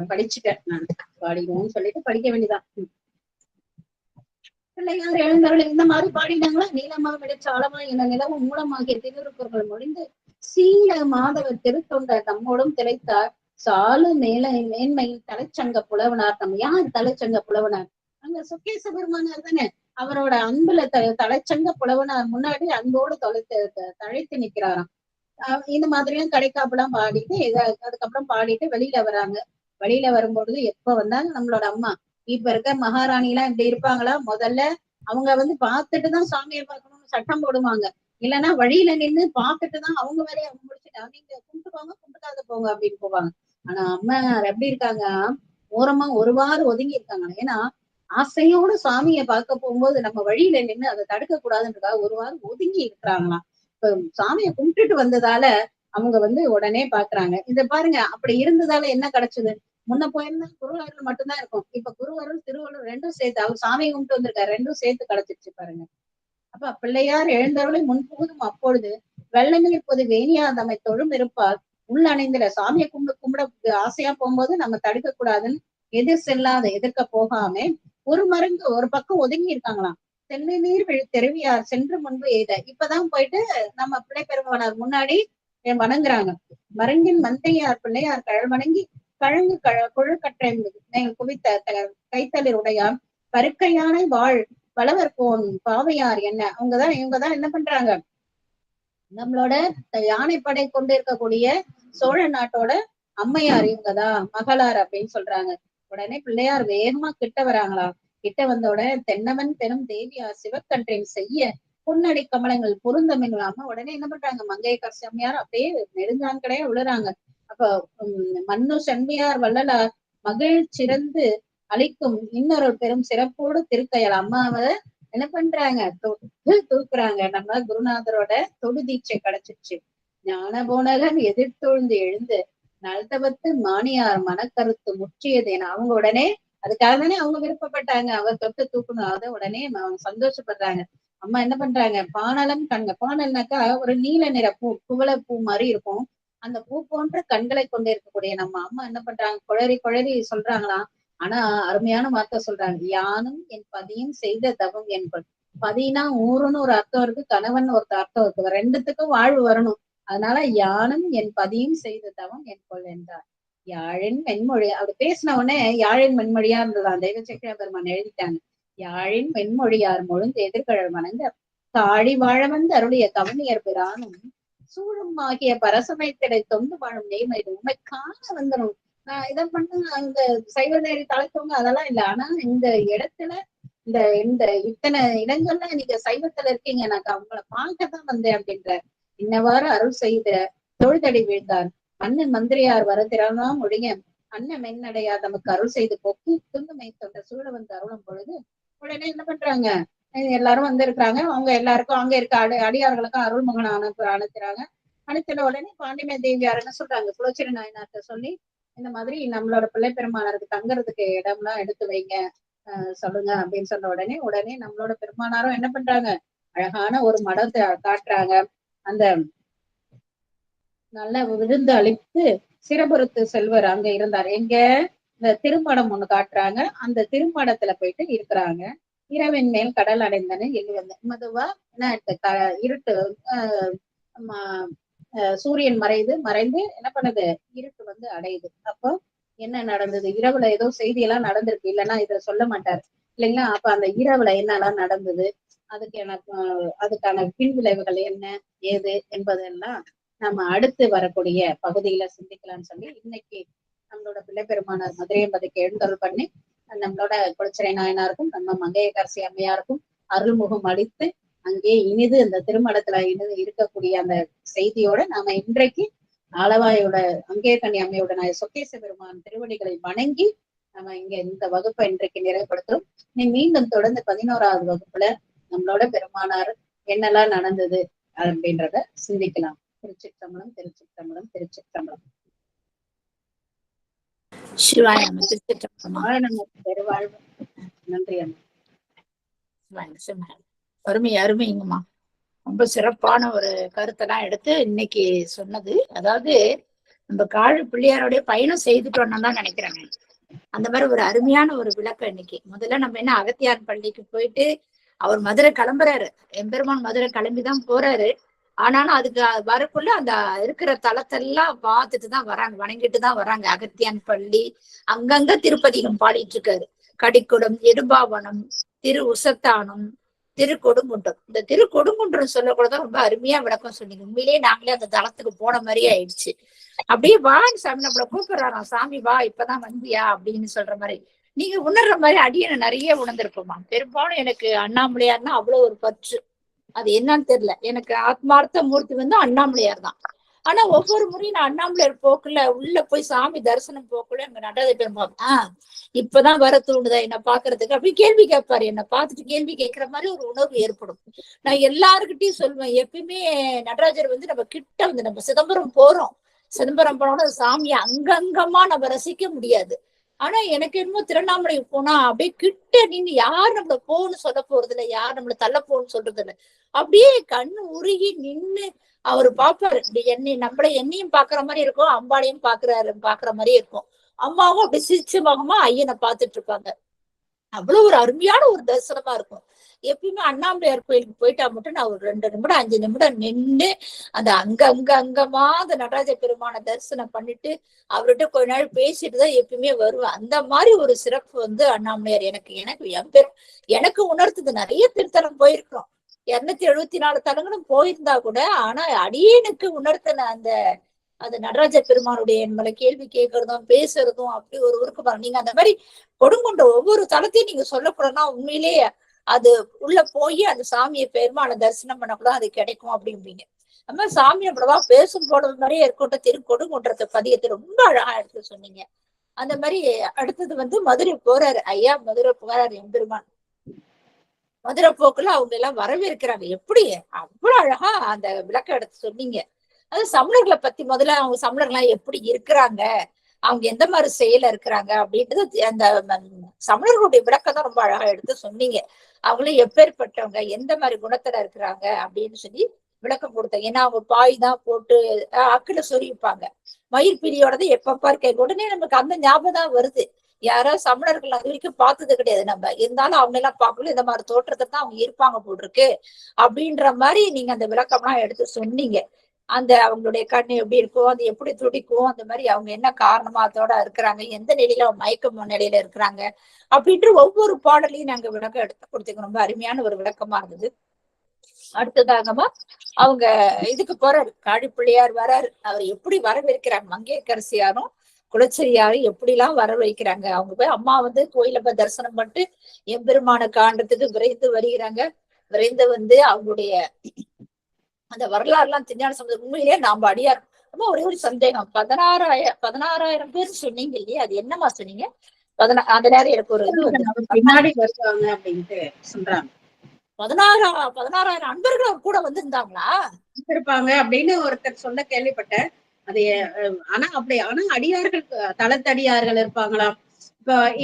படிச்சுட்டேன். நான் பாடிடுவோம்னு சொல்லிட்டு படிக்க வேண்டியதான். பிள்ளையார் எழுந்தவர்கள் இந்த மாதிரி பாடினாங்களா. நீளமாக விடைச்ச ஆழமா என நிலவும் மூலமாகிய திருவுருப்பொருள் முடிந்து சீல மாதவர் திருத்தொண்ட தம்மோடும் திளைத்தார் சாலு மேன்மையின் தலைச்சங்க புலவனார். நம்ம யார் தலைச்சங்க புலவனார்? அங்க சுக்கேச பெருமானார் தானே. அவரோட அன்புல தலைச்சங்க புலவனார் முன்னாடி அன்போடு தழைத்து நிற்கிறாராம். இந்த மாதிரியும் கடைக்காப்புலாம் பாடிட்டு அதுக்கப்புறம் பாடிட்டு வெளியில வராங்க. வெளியில வரும்பொழுது எப்ப வந்தாங்க நம்மளோட அம்மா, இப்ப இருக்க மகாராணி எல்லாம் இப்படி இருப்பாங்களா? முதல்ல அவங்க வந்து பார்த்துட்டுதான் சாமியை பார்க்கணும்னு சட்டம் போடுவாங்க. இல்லைன்னா வழியில நின்னு பார்த்துட்டுதான் அவங்க வேலையை அவங்க முடிச்சுட்டா நீங்க கும்பிட்டுக்கோங்க, கும்பிட்டுக்காத போங்க அப்படின்னு போவாங்க. ஆனா அம்மா எப்படி இருக்காங்க, ஓரமா ஒரு வாரம் ஒதுங்கி இருக்காங்க. ஏன்னா ஆசையோட சாமியை பார்க்க போகும்போது நம்ம வழியில நின்று அதை தடுக்க கூடாதுன்றதுக்காக ஒரு வாரம் ஒதுங்கி இருக்கிறாங்களாம். இப்ப சாமியை கும்பிட்டுட்டு வந்ததால அவங்க வந்து உடனே பாக்குறாங்க. இத பாருங்க, அப்படி இருந்ததால என்ன கிடைச்சது? முன்ன போயிருந்தா குருவருள் மட்டும்தான் இருக்கும். இப்ப குருவருள் திருவருள் ரெண்டும் சேர்த்து, அவர் சாமி கும்பிட்டு வந்திருக்காரு, ரெண்டும் சேர்த்து கிடைச்சிருச்சு பாருங்க. அப்ப பிள்ளையார் எழுந்தவளை முன்புகுதும் அப்பொழுது வெள்ளநீர் பொது வேணியா தம்மை தொழும் இருப்பார் உள் அணைந்துல சாமியை கும்பிட ஆசையா போகும்போது நம்ம தடுக்க கூடாதுன்னு எதிர் செல்லாத எதிர்க்க போகாம ஒரு மருந்து ஒரு பக்கம் ஒதுங்கி இருக்காங்களாம். தென்னை நீர் தெருவியார் சென்று முன்பு எய்த இப்பதான் போயிட்டு நம்ம பிள்ளை பெருமானார் முன்னாடி வணங்குறாங்க. மருங்கின் மந்தையார் பிள்ளையார் கழல் வணங்கி கழங்கு கொழுக்கற்றை குவித்த கைத்தளிர் உடையார் பருக்கையானை வாழ் வளவர் போன் பாவையார் என்ன இவங்கதான் என்ன பண்றாங்க, நம்மளோட யானைப்படை கொண்டு இருக்கக்கூடிய சோழ நாட்டோட அம்மையார் இவங்கதான் மகளார் அப்படின்னு சொல்றாங்க. உடனே பிள்ளையார் வேகமா கிட்ட வராங்களா. கிட்ட வந்த உடனே தென்னவன் பெரும் தேவியார் சிவக்கன்றின் செய்ய பொன்னடி கமலங்கள் பொருந்தமிழ் அம்மா உடனே என்ன பண்றாங்க, மங்கையர்க்கரசி அம்மையார் அப்படியே நெடுஞ்சான் கடையா விழுறாங்க. அப்ப மன்னு சென்மையார் வள்ளலார் மகிழ் சிறந்து அளிக்கும் இன்னொரு பெரும் சிறப்போடு திருக்கையால் அம்மாவை என்ன பண்றாங்க, தூக்குறாங்க. நம்ம குருநாதரோட தொடு தீட்சை கிடைச்சிருச்சு. ஞான போனகன் எதிர்த்தொழுந்து எழுந்து நல்தவத்து மானியார் மனக்கருத்து முற்றியது என அவங்க உடனே அதுக்காக தானே அவங்க விருப்பப்பட்டாங்க, அவர் தொட்டு தூக்கணும். அதை உடனே அவங்க சந்தோஷப்படுறாங்க. அம்மா என்ன பண்றாங்க, பானலம் கண்க பானல்னாக்கா ஒரு நீல நிற பூ, குவளை பூ மாதிரி இருக்கும். அந்த பூ போன்ற கண்களை கொண்டு இருக்கக்கூடிய நம்ம அம்மா என்ன பண்றாங்க, குழறி சொல்றாங்களாம். ஆனா அருமையான வார்த்தை சொல்றாங்க, யானும் என் பதியும் செய்த தவம் என்பது. பதினா ஊருன்னு ஒரு அர்த்தம் இருக்கு, கணவன் ஒரு அர்த்தம் இருக்கு, ரெண்டுத்துக்கும் வாழ்வு வரணும். அதனால யானும் என் பதியும் செய்த தவம் என்பொள் என்றார். யாழின் மென்மொழி அப்படி பேசின உடனே யாழின் மென்மொழியா இருந்ததான் தெய்வ சக்கர பெருமான் எழுதிட்டாங்க. யாழின் மென்மொழியார் முழுந்து எதிர்கழல் மணங்க தாழி வாழ வந்து அருளிய கவனியர் பிரானும் சூழும் ஆகிய பரசமைத்திடை தொண்டு வாழும் நெய்மை உண்மை காண வந்துடும். இதை பண்ண அந்த சைவ நேரி தளர்த்தவங்க அதெல்லாம் இல்லை. ஆனா இந்த இடத்துல இந்த இந்த இத்தனை இடங்கள்ல நீங்க சைவத்துல இருக்கீங்க, எனக்கு அவங்கள பார்க்கத்தான் வந்தேன் அப்படின்ற இன்னவாறு அருள் செய்த தொழுதடி வீழ்ந்தார். அண்ணன் மந்திரியார் வரத்திறானாம் ஒழிய அண்ணன் மென்னடையார் நமக்கு அருள் செய்து போக்கி துண்டுமை தொண்ட சூழ வந்து அருளும் பொழுது உடனே என்ன பண்றாங்க, எல்லாரும் வந்திருக்கிறாங்க. அவங்க எல்லாருக்கும் அங்க இருக்க அடியார்களுக்கும் அருள்மகன் அனுப்புறாங்க. அனுப்பின உடனே பாண்டிமே தேவியார் என்ன சொல்றாங்க, குலச்சிரி நாயனார்ட்ட சொல்லி இந்த மாதிரி நம்மளோட பிள்ளை பெருமானாருக்கு தங்குறதுக்கு இடம்லாம் எடுத்து வைங்க சொல்லுங்க அப்படின்னு சொன்ன உடனே நம்மளோட பெருமானாரும் என்ன பண்றாங்க, அழகான ஒரு மடத்தை காட்டுறாங்க. அந்த நல்ல விருந்து அளித்து சிறபுரத்து செல்வர் அங்க இருந்தார். எங்க இந்த திருமடம் ஒண்ணு காட்டுறாங்க. அந்த திருமடத்துல போயிட்டு இருக்கிறாங்க. இரவின் மேல் கடல் அடைந்தன எள்ளி வந்த மதுவா என்ன இருட்டு சூரியன் மறைந்து என்ன பண்ணுது, இருட்டு வந்து அடையுது. அப்போ என்ன நடந்தது, இரவுல ஏதோ செய்தி எல்லாம் நடந்திருக்கு, இல்லைன்னா இத சொல்ல மாட்டாரு இல்லைங்களா. அப்ப அந்த இரவுல என்னெல்லாம் நடந்தது, அதுக்கான பின் விளைவுகள் என்ன ஏது என்பதெல்லாம் நம்ம அடுத்து வரக்கூடிய பகுதியில சிந்திக்கலாம்னு சொல்லி இன்னைக்கு நம்மளோட பிள்ளை பெருமானார் மதுரையம்பதிக்கு எழுந்தருள் பண்ணி நம்மளோட குலச்சிறை நாயனாருக்கும் நம்ம மங்கையர்க்கரசி அம்மையாருக்கும் அருள்முகம் அளித்து அங்கே இனிது இந்த திருமணத்துல இனிது இருக்கக்கூடிய அந்த செய்தியோட நாம இன்றைக்கு ஆலவாயோட அங்கேயர்கண்ணி அம்மையோட சொக்கேச பெருமான் திருவடிகளை வணங்கி நம்ம இங்க இந்த வகுப்பை இன்றைக்கு நிறைவுபடுத்துறோம். நீ மீண்டும் தொடர்ந்து 11வது வகுப்புல நம்மளோட பெருமானார் என்னெல்லாம் நடந்தது அப்படின்றத சிந்திக்கலாம். திருச்சிற்றம்பலம் திருச்சிற்றம்பலம் திருச்சிற்றம்பலம். சிவாயம் திருச்சிற்றம்பலம். பெருவாழ்வு. நன்றி அம்மா. அருமைங்கம்மா. ரொம்ப சிறப்பான ஒரு கருத்தெல்லாம் எடுத்து இன்னைக்கு சொன்னது. அதாவது நம்ம காழி பிள்ளையாரோடைய பயணம் செய்துட்டோம்னு தான் நினைக்கிறேன். அந்த மாதிரி ஒரு அருமையான ஒரு விளக்கம் இன்னைக்கு. முதல்ல நம்ம என்ன அகத்தியார் பள்ளிக்கு போயிட்டு அவர் மதுரை கிளம்புறாரு, எம்பெருமான் மதுரை கிளம்பிதான் போறாரு. ஆனாலும் அதுக்கு வரக்குள்ள அந்த இருக்கிற தளத்தெல்லாம் பார்த்துட்டு தான் வராங்க, வணங்கிட்டு தான் வராங்க. அகத்தியான் பள்ளி அங்கங்க திருப்பதிகம் பாடிட்டு இருக்காரு. கடிக்குடம், எடுபாவனம், திரு உசத்தானம், திருக்கொடுங்குன்றம். இந்த திருக்கொடுங்குன்றம் சொல்லக்கூடதான் ரொம்ப அருமையா விளக்கம் சொன்னீங்க. உண்மையிலேயே நாங்களே அந்த தளத்துக்கு போன மாதிரியே ஆயிடுச்சு. அப்படியே வா சாமி நம்மள கூப்பிடுறாராம், சாமி வா இப்பதான் வந்தியா அப்படின்னு சொல்ற மாதிரி. நீங்க உணர்ற மாதிரி அடியனை நிறைய உணர்ந்திருப்போமா. பெரும்பாலும் எனக்கு அண்ணாமலையார்னா அவ்வளவு ஒரு பற்று. அது என்னன்னு தெரியல. எனக்கு ஆத்மார்த்த மூர்த்தி வந்து அண்ணாமலையார் தான். ஆனா ஒவ்வொரு முறையும் நான் அண்ணாமலையார் போக்குல உள்ள போய் சாமி தரிசனம் போக்குல எங்க நடராஜ பெருமாள் இப்பதான் வர தூண்டுதா என்ன பாக்குறதுக்கு அப்படி கேள்வி கேட்பாரு. என்ன பார்த்துட்டு கேள்வி கேட்கிற மாதிரி ஒரு உணர்வு ஏற்படும். நான் எல்லாருக்கிட்டையும் சொல்லுவேன், எப்பயுமே நடராஜர் வந்து நம்ம கிட்ட வந்து நம்ம சிதம்பரம் போறோம், சிதம்பரம் போனோட சாமியை அங்கங்கமா நம்ம ரசிக்க முடியாது. ஆனா எனக்கு என்னமோ திருவண்ணாமலை போனா அப்படியே கிட்ட நின்று யார் நம்மள போன்னு சொல்ல போறது இல்லை, யார் நம்மள தள்ள போன்னு சொல்றது இல்லை. அப்படியே கண்ணு உருகி நின்னு அவரு பாப்பாரு. என்னையும் பாக்குற மாதிரி இருக்கும், அம்பாளையும் பாக்குற மாதிரி இருக்கும். அம்மாவும் அப்படி சிரிச்ச முகமா ஐயனை பார்த்துட்டு இருப்பாங்க. அவ்வளவு ஒரு அருமையான ஒரு தரிசனமா இருக்கும். எப்பயுமே அண்ணாமலையார் கோயிலுக்கு போயிட்டா மட்டும் நான் ஒரு 2 நிமிடம் 5 நிமிடம் நின்று அந்த அங்கமா அந்த நடராஜ பெருமான தரிசனம் பண்ணிட்டு அவர்கிட்ட கொஞ்ச நாள் பேசிட்டுதான் எப்பயுமே வருவேன். அந்த மாதிரி ஒரு சிறப்பு வந்து அண்ணாமலையார் எனக்கு உணர்த்துது. நிறைய திருத்தலம் போயிருக்கிறோம், 274 தலங்களும் போயிருந்தா கூட, ஆனா அடியேனுக்கு உணர்த்தின அந்த நடராஜ பெருமானுடைய நம்மள கேள்வி கேட்கறதும் பேசுறதும் அப்படி ஒரு உருக்கு. நீங்க அந்த மாதிரி கொடுங்கொண்ட ஒவ்வொரு தலத்தையும் நீங்க சொல்லக்கூடனா உண்மையிலேயே அது உள்ள போய் அந்த சாமியை பெருமான தரிசனம் பண்ணக்கூட அது கிடைக்கும் அப்படிம்பீங்க. நம்ம சாமி நம்மளவா பேசும் போடுறது மாதிரியே இருக்கட்டும். திருக்கொடுங்குன்றத்தை பதியத்தை ரொம்ப அழகா எடுத்து சொன்னீங்க. அந்த மாதிரி அடுத்தது வந்து மதுரை போறாரு ஐயா, மதுரை போறாரு எம்பெருமான். மதுரை போக்குல அவங்க எல்லாம் வரவேற்கிறாங்க. எப்படி அவ்வளவு அழகா அந்த விளக்கம் எடுத்து சொன்னீங்க. அது சமணர்களை பத்தி முதல்ல அவங்க சமணர்கள்லாம் எப்படி இருக்கிறாங்க, அவங்க எந்த மாதிரி செயல இருக்கிறாங்க அப்படின்றது அந்த சமணர்களுடைய விளக்கம் தான் ரொம்ப அழகா எடுத்து சொன்னீங்க. அவங்களும் எப்பேற்பட்டவங்க, எந்த மாதிரி குணத்துல இருக்கிறாங்க அப்படின்னு சொல்லி விளக்கம் கொடுத்தாங்க. ஏன்னா அவங்க பாய் தான் போட்டு அக்குல சொரிப்பாங்க, மயிர் பிரியோடது எப்பப்பா இருக்க உடனே நமக்கு அந்த ஞாபகம் தான் வருது. யாரோ சமணர்கள் அது வரைக்கும் பார்த்தது கிடையாது நம்ம, இருந்தாலும் அவங்க எல்லாம் பார்க்கல இந்த மாதிரி தோற்றத்தை தான் அவங்க இருப்பாங்க போட்டிருக்கு அப்படின்ற மாதிரி நீங்க அந்த விளக்கம்லாம் எடுத்து சொன்னீங்க. அந்த அவங்களுடைய கண்ணு எப்படி இருக்கும், அது எப்படி துடிக்கும், அந்த மாதிரி அவங்க என்ன காரணமா அதோட இருக்கிறாங்க, எந்த நிலையில மயக்கம் நிலையில இருக்கிறாங்க அப்படின்ற ஒவ்வொரு பாடலையும் நாங்க விளக்கம் எடுத்து கொடுத்தீங்க. ரொம்ப அருமையான ஒரு விளக்கமா இருந்தது. அடுத்ததாகமா அவங்க இதுக்கு போறாரு, காழிப்பிள்ளையார் வராரு. அவர் எப்படி வரவேற்கிறாங்க, மங்கையர்க்கரசியாரும் குலச்சரியாரும் எப்படி எல்லாம் வர வைக்கிறாங்க. அவங்க போய் அம்மா வந்து கோயில போய் தரிசனம் பண்ணிட்டு எம்பெருமான காண்றதுக்கு விரைந்து வருகிறாங்க. விரைந்து வந்து அவங்களுடைய அந்த வரலாறு எல்லாம் திருஞான சம்பந்தர் உண்மையிலேயே நாம அடியார். ரொம்ப ஒரே ஒரு சந்தேகம், 16,000 பேர் சொன்னீங்க இல்லையா, அது என்னமா சொன்னீங்க? அந்த நேரம் எனக்கு ஒரு பின்னாடி வருவாங்க அப்படின்ட்டு சொல்றாங்க. 16,000 அன்பர்கள் அவர் கூட வந்திருந்தாங்களா இருப்பாங்க அப்படின்னு ஒருத்தர் சொல்ல கேள்விப்பட்டேன். அது ஆனா அடியார்கள் தளத்தடியார்கள் இருப்பாங்களா?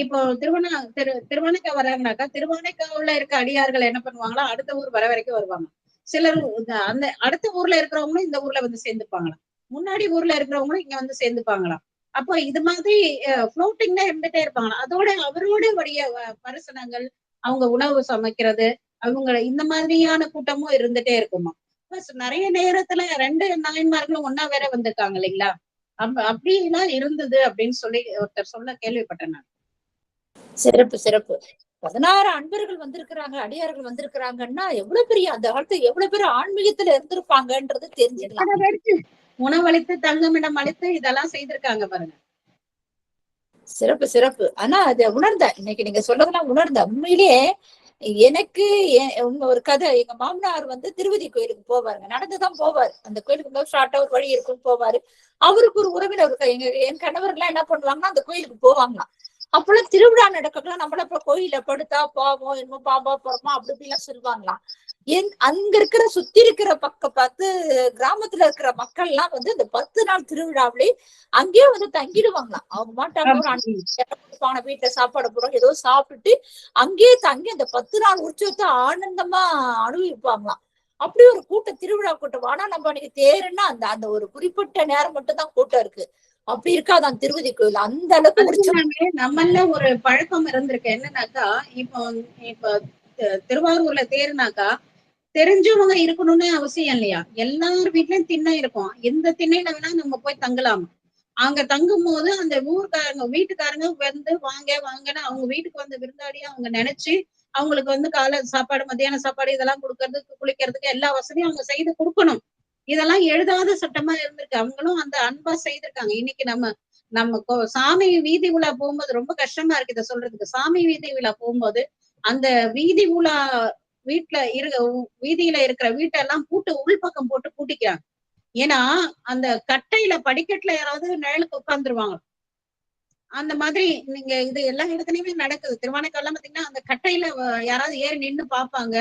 இப்போ திருவானைக்கா வர்றாங்கனாக்கா திருவானைக்காவுல இருக்க அடியார்கள் என்ன பண்ணுவாங்களா, அடுத்த ஊர் வர வரைக்கும் வருவாங்க. சிலர் அந்த அடுத்த ஊர்ல இருக்கிறவங்களும் இந்த ஊர்ல வந்து சேர்ந்துப்பாங்களாம், முன்னாடி ஊர்ல இருக்கிறவங்களும் இங்க வந்து சேர்ந்துப்பாங்களாம். அப்போ இது மாதிரி ஃப்ளோட்டிங்ல இருந்துட்டே இருப்பாங்களா. அதோட அவரோட வழிய பரிசனங்கள், அவங்க உணவு சமைக்கிறது, அவங்க இந்த மாதிரியான கூட்டமும் இருந்துட்டே இருக்குமா. நிறைய நேரத்துல 2 நாயன்மார்களும் ஒன்னா வேற வந்திருக்காங்க இல்லைங்களா. அப்படி எல்லாம் இருந்தது அப்படின்னு சொல்லி ஒருத்தர் சொல்ல கேள்விப்பட்டேன் நான். சிறப்பு சிறப்பு. 16 அன்பர்கள் வந்திருக்கிறாங்க, அடியார்கள் வந்திருக்கிறாங்கன்னா எவ்வளவு பெரிய அந்த காலத்துல எவ்வளவு பேர் ஆன்மீகத்துல இருந்திருப்பாங்கன்றது தெரிஞ்சுக்கலாம். உணவளித்து தங்குமிடம் அளித்து இதெல்லாம் செய்திருக்காங்க பாருங்க. சிறப்பு சிறப்பு. ஆனா அதை உணர்ந்தேன், இன்னைக்கு நீங்க சொல்றதெல்லாம் உணர்ந்தேன். உண்மையிலேயே எனக்கு ஒரு கதை, எங்க மாமனார் வந்து திருவதி கோயிலுக்கு போவாருங்க, நடந்துதான் போவாரு. அந்த கோயிலுக்கு ஷார்ட்டா ஒரு வழி இருக்கும் போவாரு. அவருக்கு ஒரு உறவினர் என் கணவர் எல்லாம் என்ன பண்ணுவாங்கன்னா அந்த கோயிலுக்கு போவாங்களாம். அப்பெல்லாம் திருவிழா நடக்கலாம், நம்மள இப்ப கோயில படுத்தா பாவம் என்னமோ பாம்பா போறோமா அப்படி இப்படிலாம் சொல்லுவாங்களாம். அங்க இருக்கிற சுத்தி இருக்கிற பக்கம் பார்த்து கிராமத்துல இருக்கிற மக்கள் எல்லாம் வந்து இந்த 10 நாள் திருவிழாவிலே அங்கேயே வந்து தங்கிடுவாங்களாம். அவங்க மாட்டாங்க வீட்டுல சாப்பாடு போடுறோம் ஏதோ சாப்பிட்டுட்டு அங்கேயே தங்கி அந்த 10 நாள் உற்சவத்தை ஆனந்தமா அனுபவிப்பாங்களாம். அப்படி ஒரு கூட்டம், திருவிழா கூட்டம். ஆனா நம்ம அன்னைக்கு தேருன்னா அந்த ஒரு குறிப்பிட்ட நேரம் மட்டும் தான் கூட்டம் இருக்கு, அப்படி இருக்காதான் திருவதி கோயில். அந்த அளவுக்கு நம்மள ஒரு பழக்கம் இருந்திருக்கு. என்னன்னாக்கா இப்போ திருவாரூர்ல தேருனாக்கா தெரிஞ்சவங்க இருக்கணும்னு அவசியம் இல்லையா, எல்லார் வீட்லயும் திண்ணை இருக்கும். எந்த திண்ணையில வேணா நம்ம போய் தங்கலாம். அங்க தங்கும் போது அந்த ஊர்க்காரங்க வீட்டுக்காரங்க வந்து வாங்கன்னு அவங்க வீட்டுக்கு வந்து விருந்தாடியா அவங்க நினைச்சு அவங்களுக்கு வந்து காலை சாப்பாடு, மத்தியான சாப்பாடு இதெல்லாம் கொடுக்கறதுக்கு, குளிக்கிறதுக்கு எல்லா வசதியும் அவங்க செய்து கொடுக்கணும். இதெல்லாம் எழுதாத சட்டமா இருந்திருக்கு. அவங்களும் அந்த அன்பா செய்திருக்காங்க. இன்னைக்கு நம்ம நம்ம சாமி வீதி உலா போகும்போது ரொம்ப கஷ்டமா இருக்கு இதை சொல்றதுக்கு. சாமி வீதி உலா போகும்போது அந்த வீதி உலா வீட்டுல வீதியில இருக்கிற வீட்டெல்லாம் பூட்டு உள்பக்கம் போட்டு பூட்டிக்கிறாங்க. ஏன்னா அந்த கட்டையில படிக்கட்டுல யாராவது நிழலுக்கு உட்கார்ந்துருவாங்க. அந்த மாதிரி நீங்க இது எல்லா இடத்துலயுமே நடக்குது. திருவானைக்காலாம் பாத்தீங்கன்னா அந்த கட்டையில யாராவது ஏறி நின்னு பாப்பாங்க,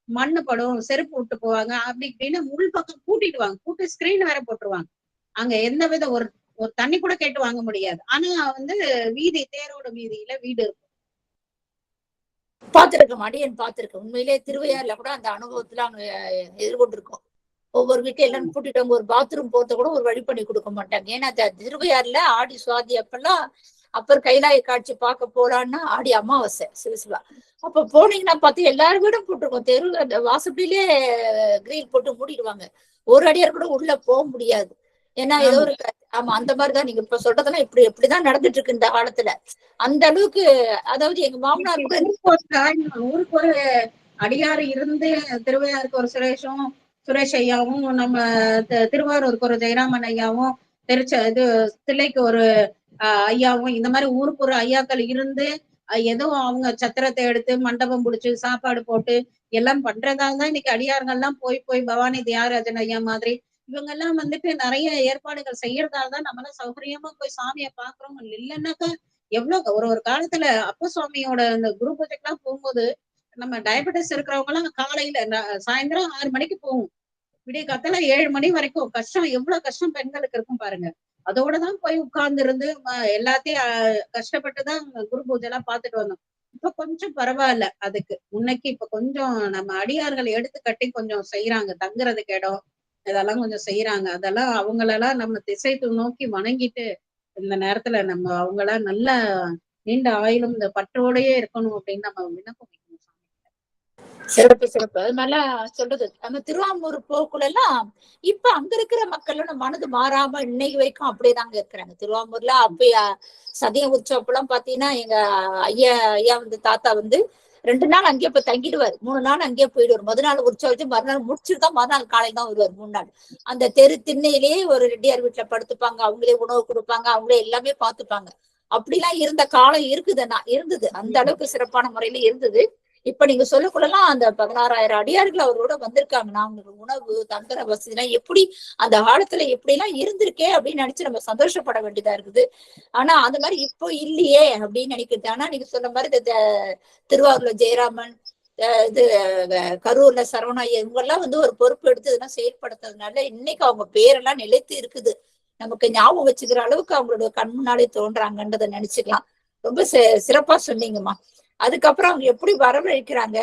மண்ணு படும், செருப்பு விட்டு போவாங்க, அப்படி இப்படின்னு உள்பக்கம் பூட்டிடுவாங்க. பூட்டி ஸ்கிரீன் வேற போட்டுருவாங்க. அங்க எந்த வித ஒரு ஒரு தண்ணி கூட கேட்டு வாங்க முடியாது. ஆனா வந்து வீதி தேரோட வீதியில வீடு இருக்கும். பாத்துருக்கேன், அடியன் பாத்துருக்கேன். உண்மையிலேயே திருவையாறுல கூட அந்த அனுபவத்துல அங்க எதிர்கொண்டிருக்கோம். ஒவ்வொரு வீட்டையும் எல்லாரும் கூட்டிட்டு ஒரு பாத்ரூம் போறத கூட ஒரு வழி பண்ணி கொடுக்க மாட்டாங்க. ஏன்னா திருவையாறுல ஆடி சுவாதி அப்பெல்லாம் அப்புறம் கைலாய காட்சி பார்க்க போலான்னா ஆடி அமாவாசை சிவசிவா. அப்ப போனீங்கன்னா பார்த்து எல்லாரும் வீடும் போட்டிருக்கோம். தெரு அந்த வாசப்படியிலே கிரீல் போட்டு மூடிடுவாங்க. ஒரு அடியார் கூட உள்ள போக முடியாது. ஏன்னா ஏதோ ஒரு ஆமா அந்த மாதிரிதான் நீங்க இப்ப சொல்றதெல்லாம் எப்படிதான் நடந்துட்டு இருக்கு இந்த காலத்துல. அந்த அளவுக்கு அதாவது எங்க மாமனார் கூட ஊருக்கு ஒரு அடியாறு இருந்து திருவையாருக்கு ஒரு சுரேஷ் ஐயாவும், நம்ம திருவாரூருக்கு ஒரு ஜெயராமன் ஐயாவும், தில்லைக்கு ஒரு ஐயாவும், இந்த மாதிரி ஊருக்கு ஒரு ஐயாக்கள் இருந்து ஏதோ அவங்க சத்திரத்தை எடுத்து மண்டபம் பிடிச்சு சாப்பாடு போட்டு எல்லாம் பண்றதால தான் இன்னைக்கு அடியார்கள்லாம் போய் பவானி தியாகராஜன் ஐயா மாதிரி இவங்க எல்லாம் வந்துட்டு நிறைய ஏற்பாடுகள் செய்யறதால தான் நம்மளாம் சௌகரியமா போய் சாமியை பாக்குறோம். இல்லைன்னாக்கா எவ்வளவு ஒரு காலத்துல அப்ப சுவாமியோட அந்த குரு பூஜைக்கு எல்லாம் போகும்போது நம்ம டயபெட்டிஸ் இருக்கிறவங்க எல்லாம் காலையில சாயந்தரம் 6 மணிக்கு போகும். விடிய காத்தால 7 மணி வரைக்கும் கஷ்டம். எவ்வளவு கஷ்டம் பெண்களுக்கு இருக்கும் பாருங்க. அதோடதான் போய் உட்கார்ந்து இருந்து எல்லாத்தையும் கஷ்டப்பட்டுதான் குரு பூஜை எல்லாம் பாத்துட்டு வந்தோம். இப்ப கொஞ்சம் பரவாயில்ல. அதுக்கு முன்னைக்கு இப்ப கொஞ்சம் நம்ம அடியார்கள் எடுத்து கட்டி கொஞ்சம் செய்யறாங்க. தங்குறதுக்கு இடம் இதெல்லாம் கொஞ்சம் செய்யறாங்க. அதெல்லாம் அவங்களெல்லாம் நம்ம திசை நோக்கி வணங்கிட்டு இந்த நேரத்துல நம்ம அவங்களாம் நல்ல நீண்ட ஆயுளும் இந்த பற்றோடையே இருக்கணும் அப்படின்னு நம்ம விண்ணப்பம் வைக்கணும். சிறப்பு சிறப்பு. அது மேல சொல்றது நம்ம திருவாமூர் போக்குள்ள எல்லாம் இப்ப அங்க இருக்கிற மக்களோட மனது மாறாம இன்னைக்கு வரைக்கும் அப்படியேதாங்க இருக்கிறாங்க. திருவாமூர்ல அப்ப சதய உற்சவப்பெல்லாம் பாத்தீங்கன்னா எங்க ஐயா வந்து தாத்தா வந்து 2 நாள் அங்கேயே போய் தங்கிடுவாரு. 3 நாள் அங்கேயே போயிடுவார். முதல் நாள் உற்சவம் வச்சு மறுநாள் முடிச்சுதான் மறுநாள் காலையில் தான் வருவார். 3 நாள் அந்த திண்ணையிலேயே ஒரு ரெட்டியார் வீட்டுல படுத்துப்பாங்க. அவங்களே உணவு கொடுப்பாங்க. அவங்களே எல்லாமே பாத்துப்பாங்க. அப்படிலாம் இருந்த காலம் இருந்தது. அந்த அளவுக்கு சிறப்பான முறையில இருந்தது. இப்ப நீங்க சொல்லக்குள்ளலாம் அந்த 16,000 அடியார்கள் அவரோட வந்திருக்காங்கன்னா அவங்களுக்கு உணவு தங்குற வசதி எல்லாம் எப்படி அந்த காலத்துல எப்படி எல்லாம் இருந்திருக்கே அப்படின்னு நினைச்சு நம்ம சந்தோஷப்பட வேண்டியதா இருக்குது. ஆனா அந்த மாதிரி இப்போ இல்லையே அப்படின்னு நினைக்கிறது. ஆனா நீங்க சொன்ன மாதிரி திருவாரூர்ல ஜெயராமன், இது கரூர்ல சரவணாய்யா இவங்க எல்லாம் வந்து ஒரு பொறுப்பு எடுத்து இதெல்லாம் செயல்படுத்துறதுனால இன்னைக்கு அவங்க பேரெல்லாம் நிலைத்து இருக்குது. நமக்கு ஞாபகம் வச்சுக்கிற அளவுக்கு அவங்களோட கண் முன்னாலே தோன்றாங்கன்றதை நினைச்சுக்கலாம். ரொம்ப சிறப்பா சொன்னீங்கம்மா. அதுக்கப்புறம் அவங்க எப்படி வரவேற்கிறாங்க,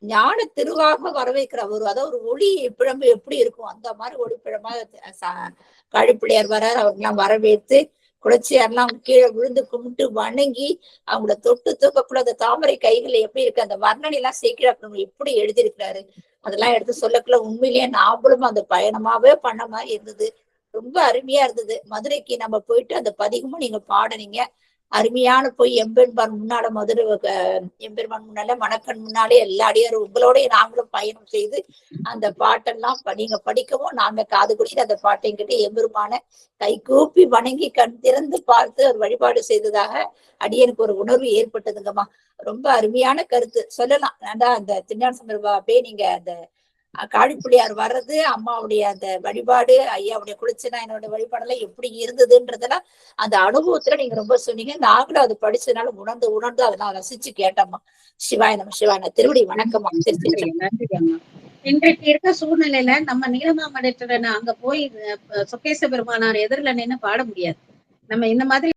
ஞான திருவாக வரவேற்கிற அதாவது ஒரு ஒளி பிழம்பு எப்படி இருக்கும் அந்த மாதிரி ஒளி பிழம்பா காழிப்பிள்ளையார் அவங்கெல்லாம் வரவேற்று குளச்சியார்லாம் கீழே விழுந்து கும்பிட்டு வணங்கி அவங்கள தொட்டு தூக்கக்குள்ள அந்த தாமரை கைகள் எப்படி இருக்கு அந்த வர்ணனை எல்லாம் சேர்க்கிறாங்க எப்படி எழுதியிருக்கிறாரு அதெல்லாம் எடுத்து சொல்லக்குள்ள உண்மையிலேயே நாமளும் அந்த பயணமாவே பண்ண மாதிரி இருந்தது. ரொம்ப அருமையா இருந்தது. மதுரைக்கு நம்ம போயிட்டு அந்த பதிகமும் நீங்க பாடுனீங்க. அருமையான போய் எம்பெருமான் முன்னால மதுரை எம்பெருமான் முன்னால மணக்கண் முன்னாலே எல்லா அடியாரும் உங்களோட நாங்களும் பயணம் செய்து அந்த பாட்டெல்லாம் நீங்க படிக்கவும் நாங்க காது குடிச்சு அந்த பாட்டைங்கிட்ட எம்பெருமான கை கூப்பி வணங்கி கண் திறந்து பார்த்து ஒரு வழிபாடு செய்ததாக அடியனுக்கு ஒரு உணர்வு ஏற்பட்டதுங்கம்மா. ரொம்ப அருமையான கருத்து சொல்லலாம். அந்த திருஞான சம்பந்தர் அப்படியே நீங்க அந்த காழிப்பிள்ளையார் வர்றது, அம்மாவுடைய அந்த வழிபாடு, ஐயாவுடைய குளிச்சனாயனோட வழிபாடெல்லாம் எப்படி இருந்ததுன்றதெல்லாம் அந்த அனுபவத்துல நீங்க ரொம்ப சொன்னீங்க. நாங்களும் அது படிச்சதுனால உணர்ந்து அதெல்லாம் ரசிச்சு கேட்டோம்மா. சிவாய நம்ம சிவாய திருவடி வணக்கம்மா. இன்றைக்கு இருக்க சூழ்நிலையில நம்ம நீலமாமடத்துல அங்க போய் சொக்கேச பெருமானார் எதிரில நின்னு பாட முடியாது. நம்ம இந்த மாதிரி